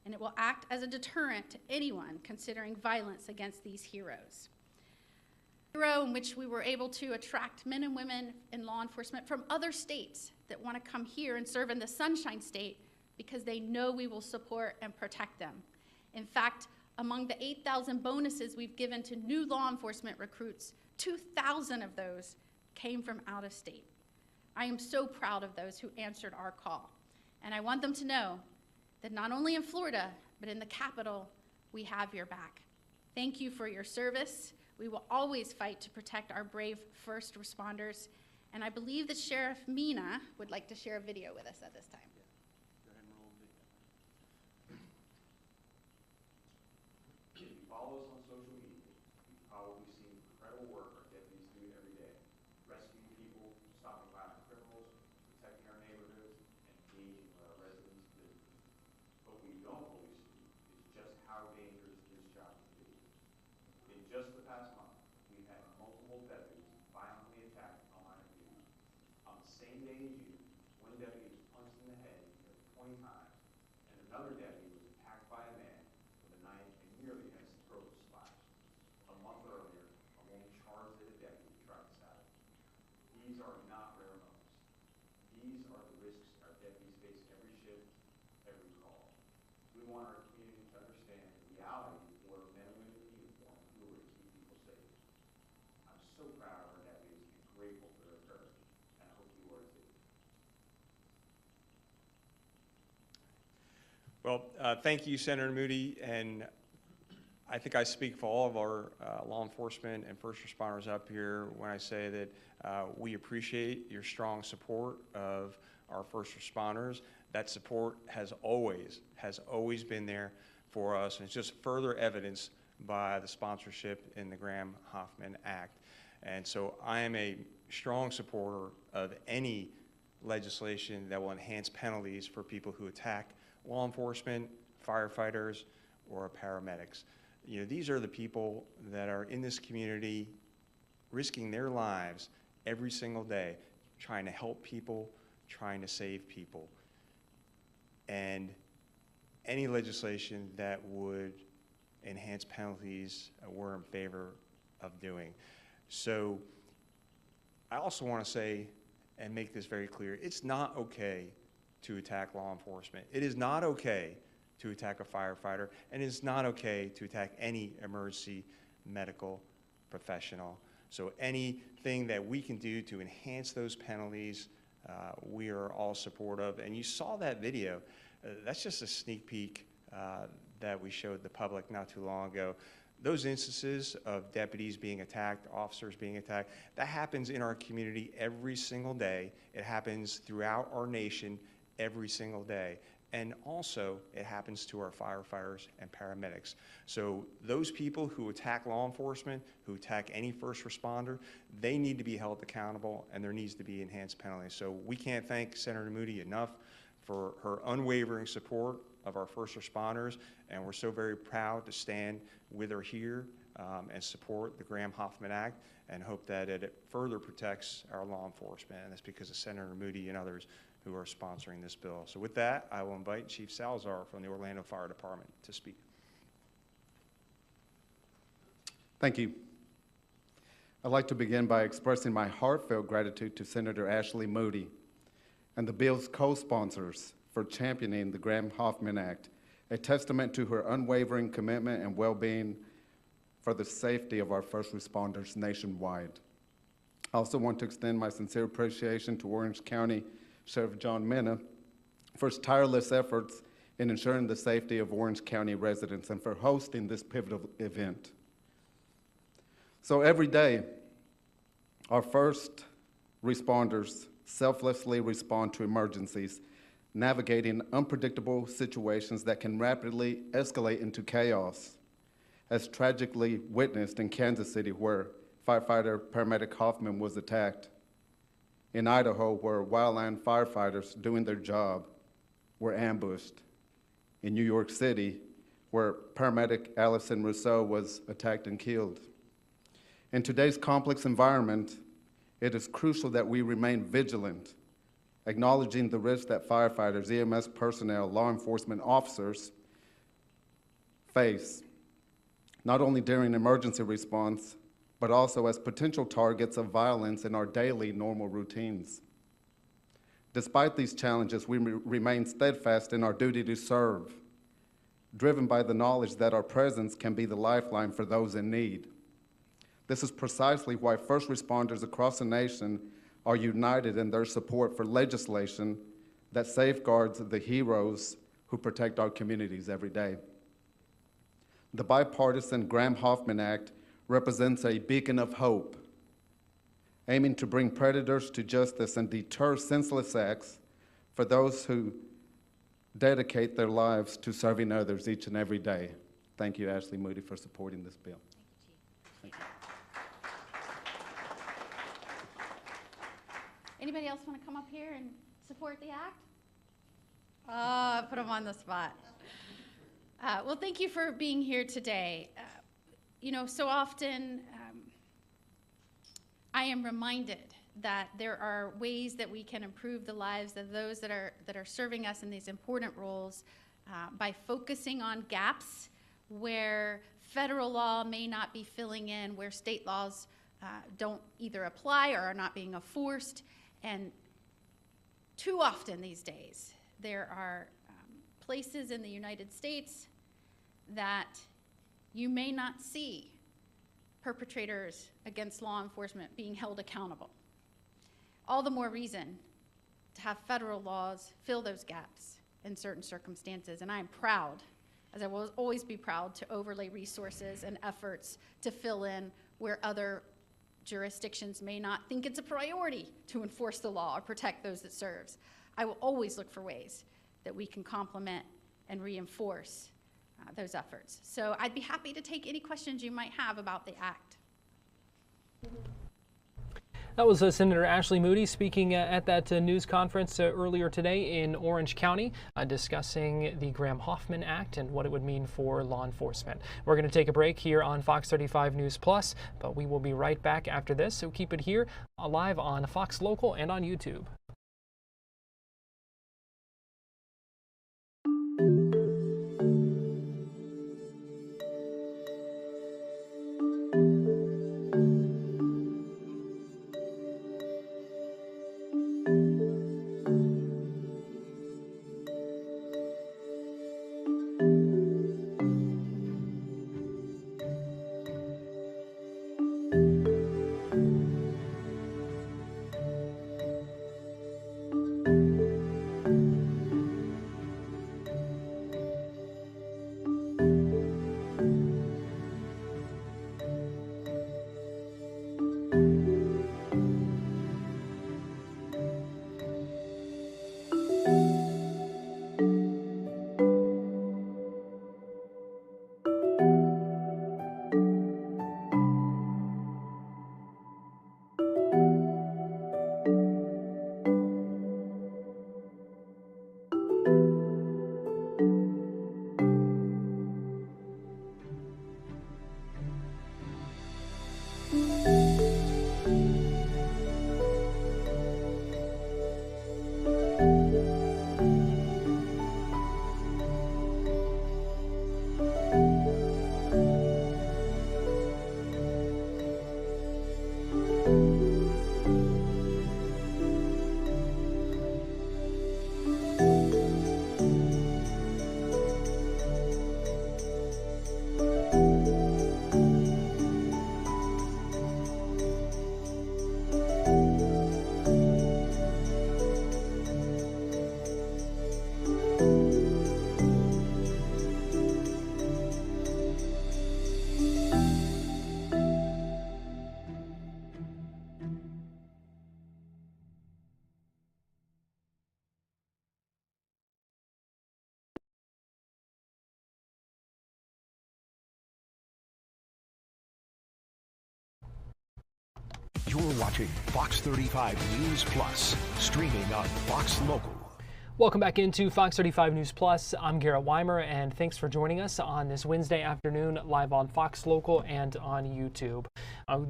And it will act as a deterrent to anyone considering violence against these heroes. In which we were able to attract men and women in law enforcement from other states that want to come here and serve in the Sunshine State because they know we will support and protect them. In fact, among the 8,000 bonuses we've given to new law enforcement recruits, 2,000 of those came from out of state. I am so proud of those who answered our call. And I want them to know that not only in Florida, but in the Capitol, we have your back. Thank you for your service. We will always fight to protect our brave first responders. And I believe that Sheriff Mina would like to share a video with us at this time. If you follow us on social media, you've probably seen the incredible work our deputies do every day, rescuing people, stopping violent criminals, protecting our neighborhoods, and engaging with our residents' business. What we don't always see is just how dangerous this job can be. In just the past month, we've had multiple deputies violently attacked on line of duty. On the same day as you, one deputy was punched in the head nearly 20 times, and another deputy was attacked by a man with a knife and nearly had his throat slashed. A month earlier, a woman charged at a deputy tried to stab him. These are not rare moments. These are the risks our deputies face every shift, every call. We want our community to understand the reality of what our men and women in uniform do to keep people safe. I'm so proud of our deputies and grateful for their courage, and I hope you are too. Well, thank you, Senator Moody, and I think I speak for all of our law enforcement and first responders up here when I say that we appreciate your strong support of our first responders. That support has always been there for us, and it's just further evidenced by the sponsorship in the Graham-Hoffman Act. And so I am a strong supporter of any legislation that will enhance penalties for people who attack law enforcement, firefighters, or paramedics. You know, these are the people that are in this community risking their lives every single day, trying to help people, trying to save people. And any legislation that would enhance penalties, we're in favor of doing. So I also want to say and make this very clear, it's not okay to attack law enforcement. It is not okay to attack a firefighter, and it's not okay to attack any emergency medical professional. So anything that we can do to enhance those penalties, we are all supportive. And you saw that video. That's just a sneak peek that we showed the public not too long ago. Those instances of deputies being attacked, officers being attacked, that happens in our community every single day. It happens throughout our nation every single day. And also, it happens to our firefighters and paramedics. So those people who attack law enforcement, who attack any first responder, they need to be held accountable, and there needs to be enhanced penalties. So we can't thank Senator Moody enough for her unwavering support of our first responders, and we're so very proud to stand with her here and support the Graham-Hoffman Act, and hope that it further protects our law enforcement. And that's because of Senator Moody and others who are sponsoring this bill. So with that, I will invite Chief Salazar from the Orlando Fire Department to speak. Thank you. I'd like to begin by expressing my heartfelt gratitude to Senator Ashley Moody and the bill's co-sponsors for championing the Graham-Hoffman Act, a testament to her unwavering commitment and well-being for the safety of our first responders nationwide. I also want to extend my sincere appreciation to Orange County Sheriff John Mena for his tireless efforts in ensuring the safety of Orange County residents and for hosting this pivotal event. So every day, our first responders selflessly respond to emergencies, navigating unpredictable situations that can rapidly escalate into chaos, as tragically witnessed in Kansas City, where firefighter paramedic Hoffman was attacked, in Idaho, where wildland firefighters doing their job were ambushed, in New York City, where paramedic Allison Rousseau was attacked and killed. In today's complex environment, it is crucial that we remain vigilant, acknowledging the risk that firefighters, EMS personnel, law enforcement officers face, not only during emergency response, but also as potential targets of violence in our daily normal routines. Despite these challenges, we remain steadfast in our duty to serve, driven by the knowledge that our presence can be the lifeline for those in need. This is precisely why first responders across the nation are united in their support for legislation that safeguards the heroes who protect our communities every day. The bipartisan Graham-Hoffman Act represents a beacon of hope, aiming to bring predators to justice and deter senseless acts for those who dedicate their lives to serving others each and every day. Thank you, Ashley Moody, for supporting this bill. Thank you. Anybody else want to come up here and support the act? Oh, I put them on the spot. Well, thank you for being here today. You know, so often I am reminded that there are ways that we can improve the lives of those that are serving us in these important roles by focusing on gaps where federal law may not be filling in, where state laws don't either apply or are not being enforced. And too often these days, there are places in the United States that you may not see perpetrators against law enforcement being held accountable. All the more reason to have federal laws fill those gaps in certain circumstances. And I am proud, as I will always be proud, to overlay resources and efforts to fill in where other jurisdictions may not think it's a priority to enforce the law or protect those it serves. I will always look for ways that we can complement and reinforce those efforts. So I'd be happy to take any questions you might have about the act. That was Senator Ashley Moody speaking at that news conference earlier today in Orange County, discussing the Graham-Hoffman Act and what it would mean for law enforcement. We're going to take a break here on Fox 35 News Plus, but we will be right back after this, so keep it here live on Fox Local and on YouTube. watching Fox 35 News Plus, streaming on Fox Local. Welcome back into Fox 35 News Plus. I'm Garrett Weimer, and thanks for joining us on this Wednesday afternoon live on Fox Local and on YouTube.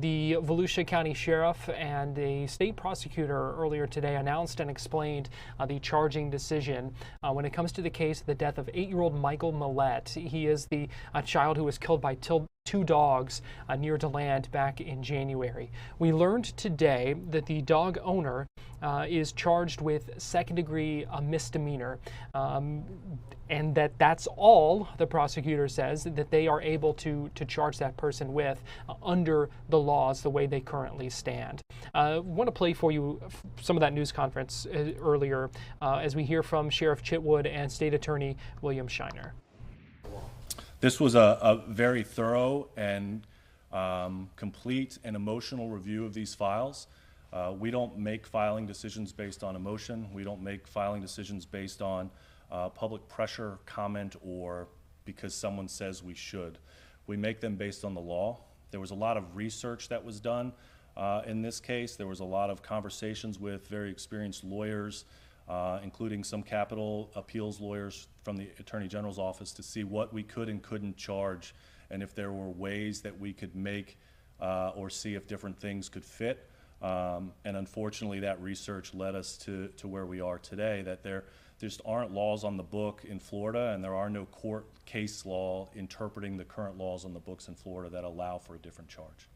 The Volusia County Sheriff and a state prosecutor earlier today announced and explained the charging decision when it comes to the case of the death of 8-year-old Michael Millette. He is the child who was killed by two dogs near DeLand back in January. We learned today that the dog owner is charged with second-degree misdemeanor, and that's all the prosecutor says that they are able to charge that person with under the laws the way they currently stand. I want to play for you some of that news conference earlier as we hear from Sheriff Chitwood and State Attorney William Shiner. This was a very thorough and complete and emotional review of these files. We don't make filing decisions based on emotion. We don't make filing decisions based on public pressure, comment, or because someone says we should. We make them based on the law. There was a lot of research that was done in this case. There was a lot of conversations with very experienced lawyers, including some capital appeals lawyers from the Attorney General's office, to see what we could and couldn't charge, and if there were ways that we could make or see if different things could fit. And unfortunately, that research led us to where we are today, that there just aren't laws on the book in Florida, and there are no court case law interpreting the current laws on the books in Florida that allow for a different charge.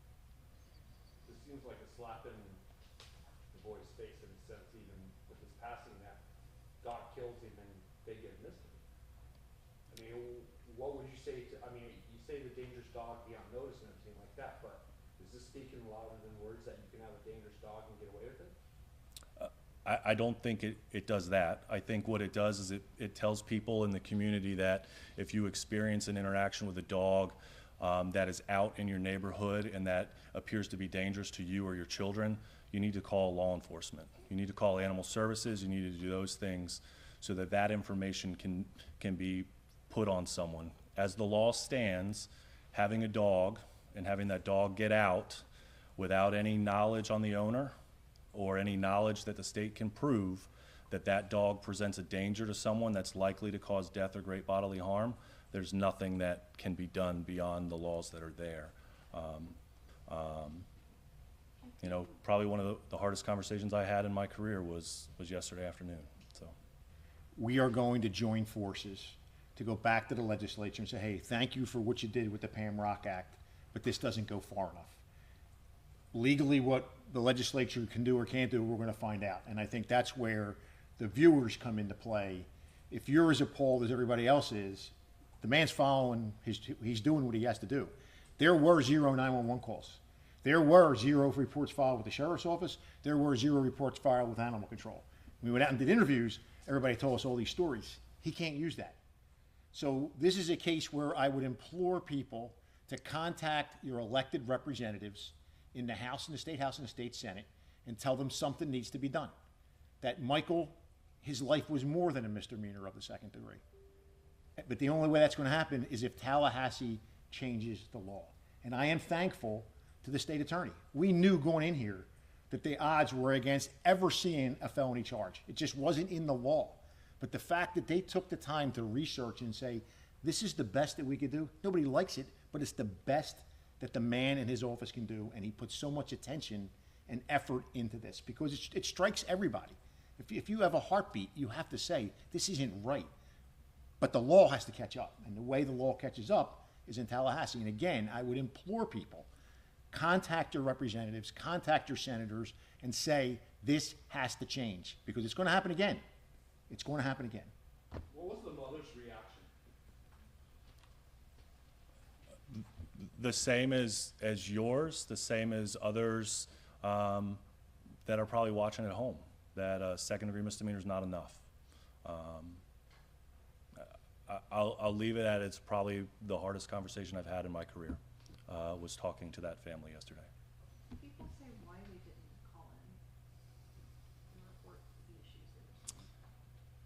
This seems like a slap in the boy's face in a sense, even with his passing, that dog kills him and they get misdemeanor. I mean, what would you say to, I mean, you say the dangerous dog be on notice and everything like that, but is this speaking louder than words that you can have a dangerous dog and get away with it? I don't think it does that. I think what it does is it tells people in the community that if you experience an interaction with a dog that is out in your neighborhood and that appears to be dangerous to you or your children, you need to call law enforcement. You need to call animal services. You need to do those things so that that information can be put on someone. As the law stands, having a dog and having that dog get out without any knowledge on the owner or any knowledge that the state can prove that that dog presents a danger to someone that's likely to cause death or great bodily harm, there's nothing that can be done beyond the laws that are there. You know, probably one of the hardest conversations I had in my career was yesterday afternoon. So, we are going to join forces to go back to the legislature and say, hey, thank you for what you did with the Pam Act, but this doesn't go far enough. Legally, what the legislature can do or can't do, we're going to find out. And I think that's where the viewers come into play. If you're as appalled as everybody else is, the man's following, he's doing what he has to do. There were 0 911 calls. There were 0 reports filed with the sheriff's office. There were 0 reports filed with animal control. When we went out and did interviews, everybody told us all these stories. He can't use that. So this is a case where I would implore people to contact your elected representatives in the House and the State House and the State Senate and tell them something needs to be done. That Michael, his life was more than a misdemeanor of the second degree. But the only way that's going to happen is if Tallahassee changes the law. And I am thankful to the state attorney. We knew going in here that the odds were against ever seeing a felony charge. It just wasn't in the law. But the fact that they took the time to research and say, this is the best that we could do, nobody likes it, but it's the best that the man in his office can do, and he puts so much attention and effort into this because it strikes everybody. If you have a heartbeat, you have to say, this isn't right. But the law has to catch up, and the way the law catches up is in Tallahassee. And again, I would implore people, contact your representatives, contact your senators, and say, this has to change because it's going to happen again. It's going to happen again. What was the mother's reaction? The same as yours, the same as others that are probably watching at home, that second-degree misdemeanor is not enough. I'll leave it at it's probably the hardest conversation I've had in my career, was talking to that family yesterday. People say why they didn't call in and report the issues they were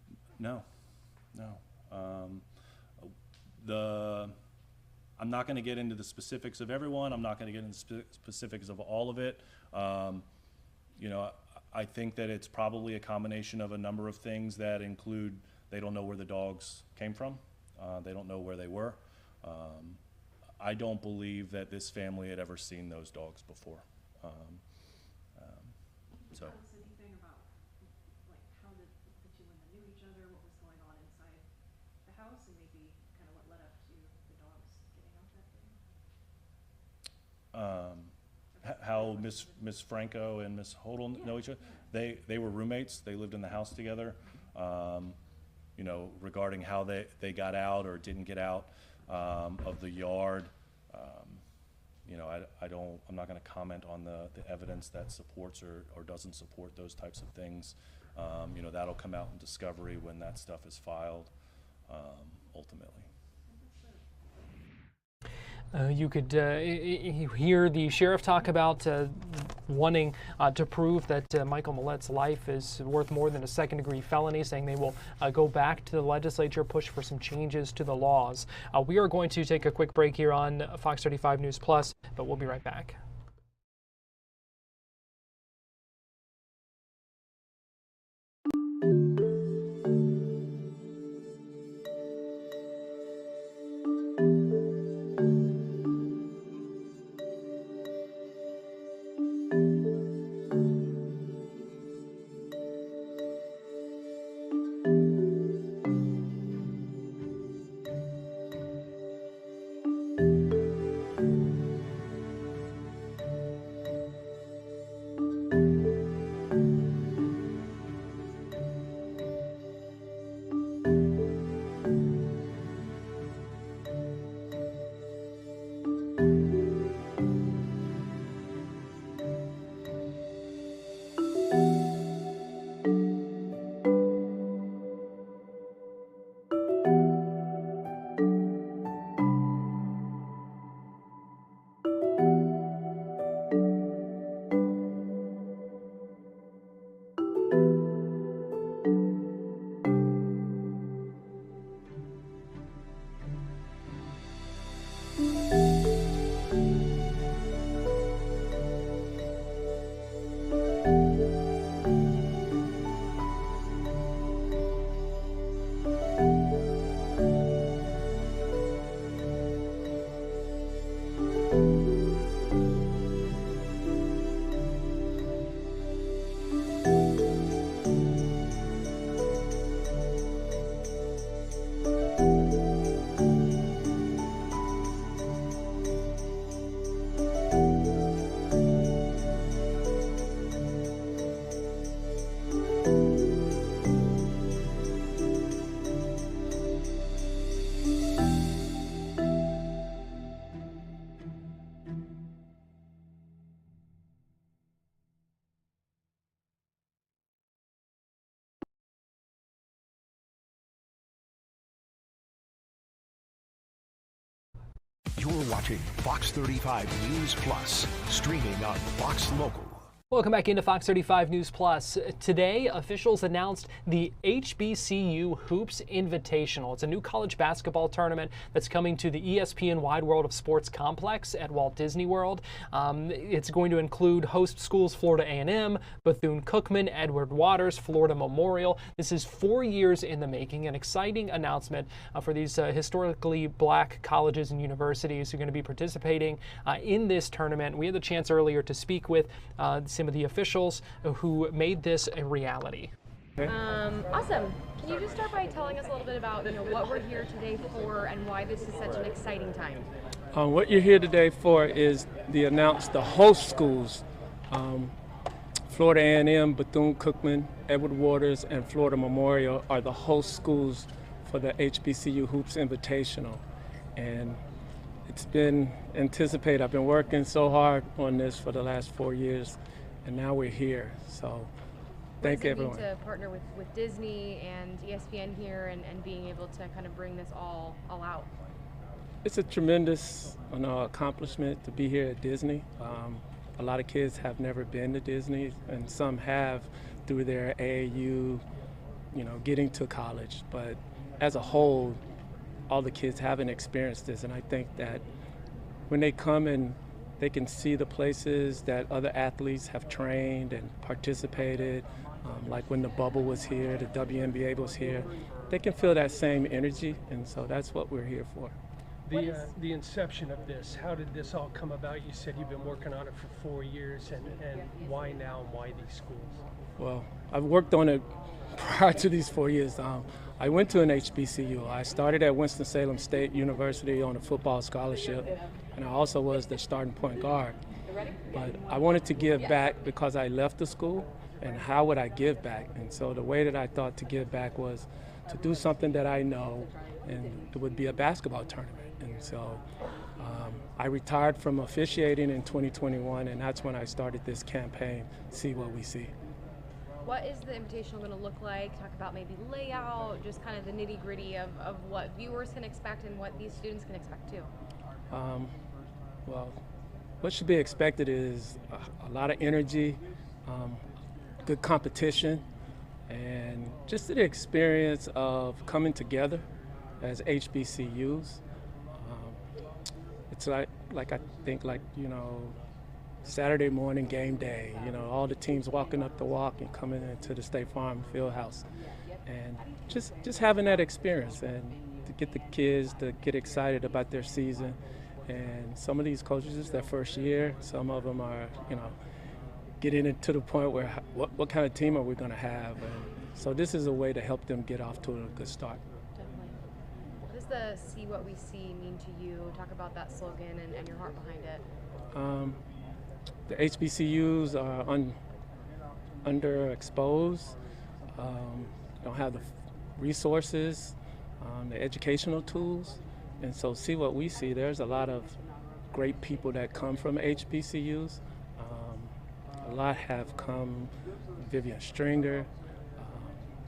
seeing. No. I'm not going to get into the specifics of everyone. I'm not going to get into the specifics of all of it. you know, I think that it's probably a combination of a number of things that include they don't know where the dogs came from. They don't know where they were. I don't believe that this family had ever seen those dogs before. So. Tell us anything about, like, how the two women knew each other, what was going on inside the house, and maybe kind of what led up to the dogs getting out that day? How Miss Franco and Miss Hodel know each other? They were roommates. They lived in the house together. You know, regarding how they got out or didn't get out of the yard. You know, I'm not going to comment on the evidence that supports or doesn't support those types of things. You know, that'll come out in discovery when that stuff is filed, ultimately. You could hear the sheriff talk about wanting to prove that Michael Millet's life is worth more than a second-degree felony, saying they will go back to the legislature, push for some changes to the laws. We are going to take a quick break here on Fox 35 News Plus, but we'll be right back. You're watching Fox 35 News Plus, streaming on Fox Local. Welcome back into Fox 35 News Plus. Today, officials announced the HBCU Hoops Invitational. It's a new college basketball tournament that's coming to the ESPN Wide World of Sports complex at Walt Disney World. It's going to include host schools Florida A&M, Bethune-Cookman, Edward Waters, Florida Memorial. This is 4 years in the making, an exciting announcement for these historically black colleges and universities who are going to be participating in this tournament. We had the chance earlier to speak with some of the officials who made this a reality. Awesome. Can you just start by telling us a little bit about what we're here today for and why this is such an exciting time? What you're here today for is the host schools, Florida A&M, Bethune-Cookman, Edward Waters, and Florida Memorial are the host schools for the HBCU Hoops Invitational. And it's been anticipated. I've been working so hard on this for the last 4 years, and now we're here. So thank everyone. What does it mean to partner with Disney and ESPN here and being able to kind of bring this all out? It's a tremendous accomplishment to be here at Disney. A lot of kids have never been to Disney, and some have through their AAU, getting to college. But as a whole, all the kids haven't experienced this, and I think that when they come and they can see the places that other athletes have trained and participated, like when the bubble was here, the WNBA was here. They can feel that same energy, and so that's what we're here for. The inception of this, how did this all come about? You said you've been working on it for 4 years, and why now and why these schools? Well, I've worked on it prior to these 4 years. I went to an HBCU. I started at Winston-Salem State University on a football scholarship, and I also was the starting point guard. But I wanted to give back because I left the school, and how would I give back? And so the way that I thought to give back was to do something that I know, and it would be a basketball tournament. And so I retired from officiating in 2021, and that's when I started this campaign, See What We See. What is the invitational going to look like? Talk about maybe layout, just kind of the nitty gritty of what viewers can expect and what these students can expect too. Well, what should be expected is a lot of energy, good competition, and just the experience of coming together as HBCUs. It's like I think Saturday morning game day, all the teams walking up the walk and coming into the State Farm Fieldhouse, and just having that experience and to get the kids to get excited about their season. And some of these coaches, it's their first year. Some of them are, getting it to the point where what kind of team are we going to have? And so this is a way to help them get off to a good start. What does the See What We See mean to you? Talk about that slogan and your heart behind it. The HBCUs are underexposed, don't have the resources, the educational tools, and so See What We See, there's a lot of great people that come from HBCUs. A lot have come, Vivian Stringer,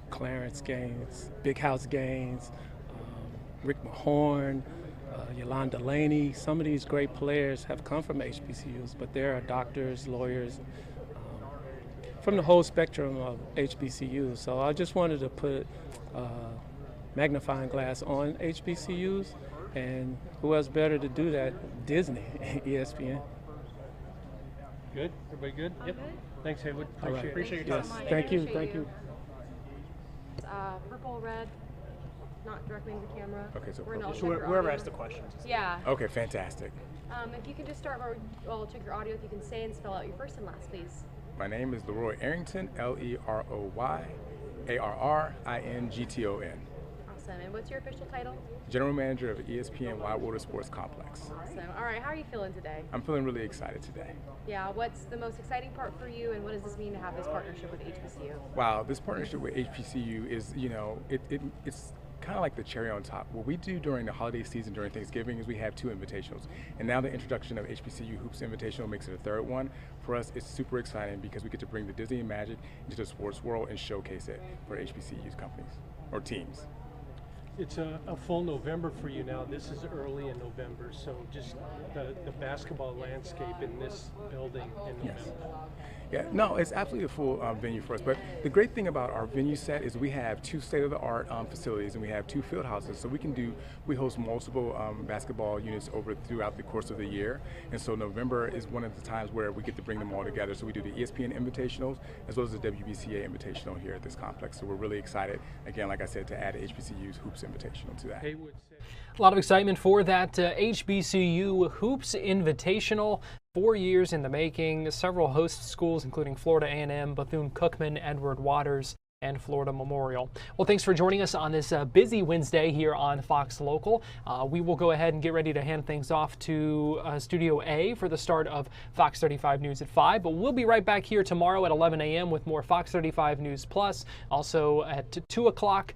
Clarence Gaines, Big House Gaines, Rick Mahorn, Yolanda Laney. Some of these great players have come from HBCUs, but there are doctors, lawyers, from the whole spectrum of HBCUs. So I just wanted to put a magnifying glass on HBCUs, and who else better to do that? Disney, ESPN. Good? Everybody good? Yep. Good. Thanks, Haywood. Appreciate your time. Yes. Thank you. Thank you. Purple, red, not directly into the camera. Okay, so whoever asked the questions. Yeah. Okay, fantastic. If you can just start, we'll check your audio. If you can say and spell out your first and last, please. My name is Leroy Arrington, Leroy Arrington. Awesome. And what's your official title? General Manager of ESPN Widewater Sports Complex. Awesome. All right. How are you feeling today? I'm feeling really excited today. Yeah. What's the most exciting part for you, and what does this mean to have this partnership with HBCU? Wow, this partnership with HBCU is, it's kind of like the cherry on top. What we do during the holiday season, during Thanksgiving, is we have 2 invitationals. And now the introduction of HBCU Hoops Invitational makes it a 3rd one. For us, it's super exciting because we get to bring the Disney and Magic into the sports world and showcase it for HBCU's companies or teams. It's a full November for you now. This is early in November, so just the basketball landscape in this building in November. Yes. Yeah, no, it's absolutely a full venue for us. But the great thing about our venue set is we have 2 state-of-the-art facilities, and we have 2 field houses. So we host multiple basketball units throughout the course of the year. And so November is one of the times where we get to bring them all together. So we do the ESPN Invitationals as well as the WBCA Invitational here at this complex. So we're really excited, again, like I said, to add HBCU's Hoops Invitational to that. A lot of excitement for that HBCU Hoops Invitational. 4 years in the making. Several host schools, including Florida A&M, Bethune-Cookman, Edward Waters, and Florida Memorial. Well, thanks for joining us on this busy Wednesday here on Fox Local. We will go ahead and get ready to hand things off to Studio A for the start of Fox 35 News at 5. But we'll be right back here tomorrow at 11 a.m. with more Fox 35 News Plus. Also at 2 o'clock.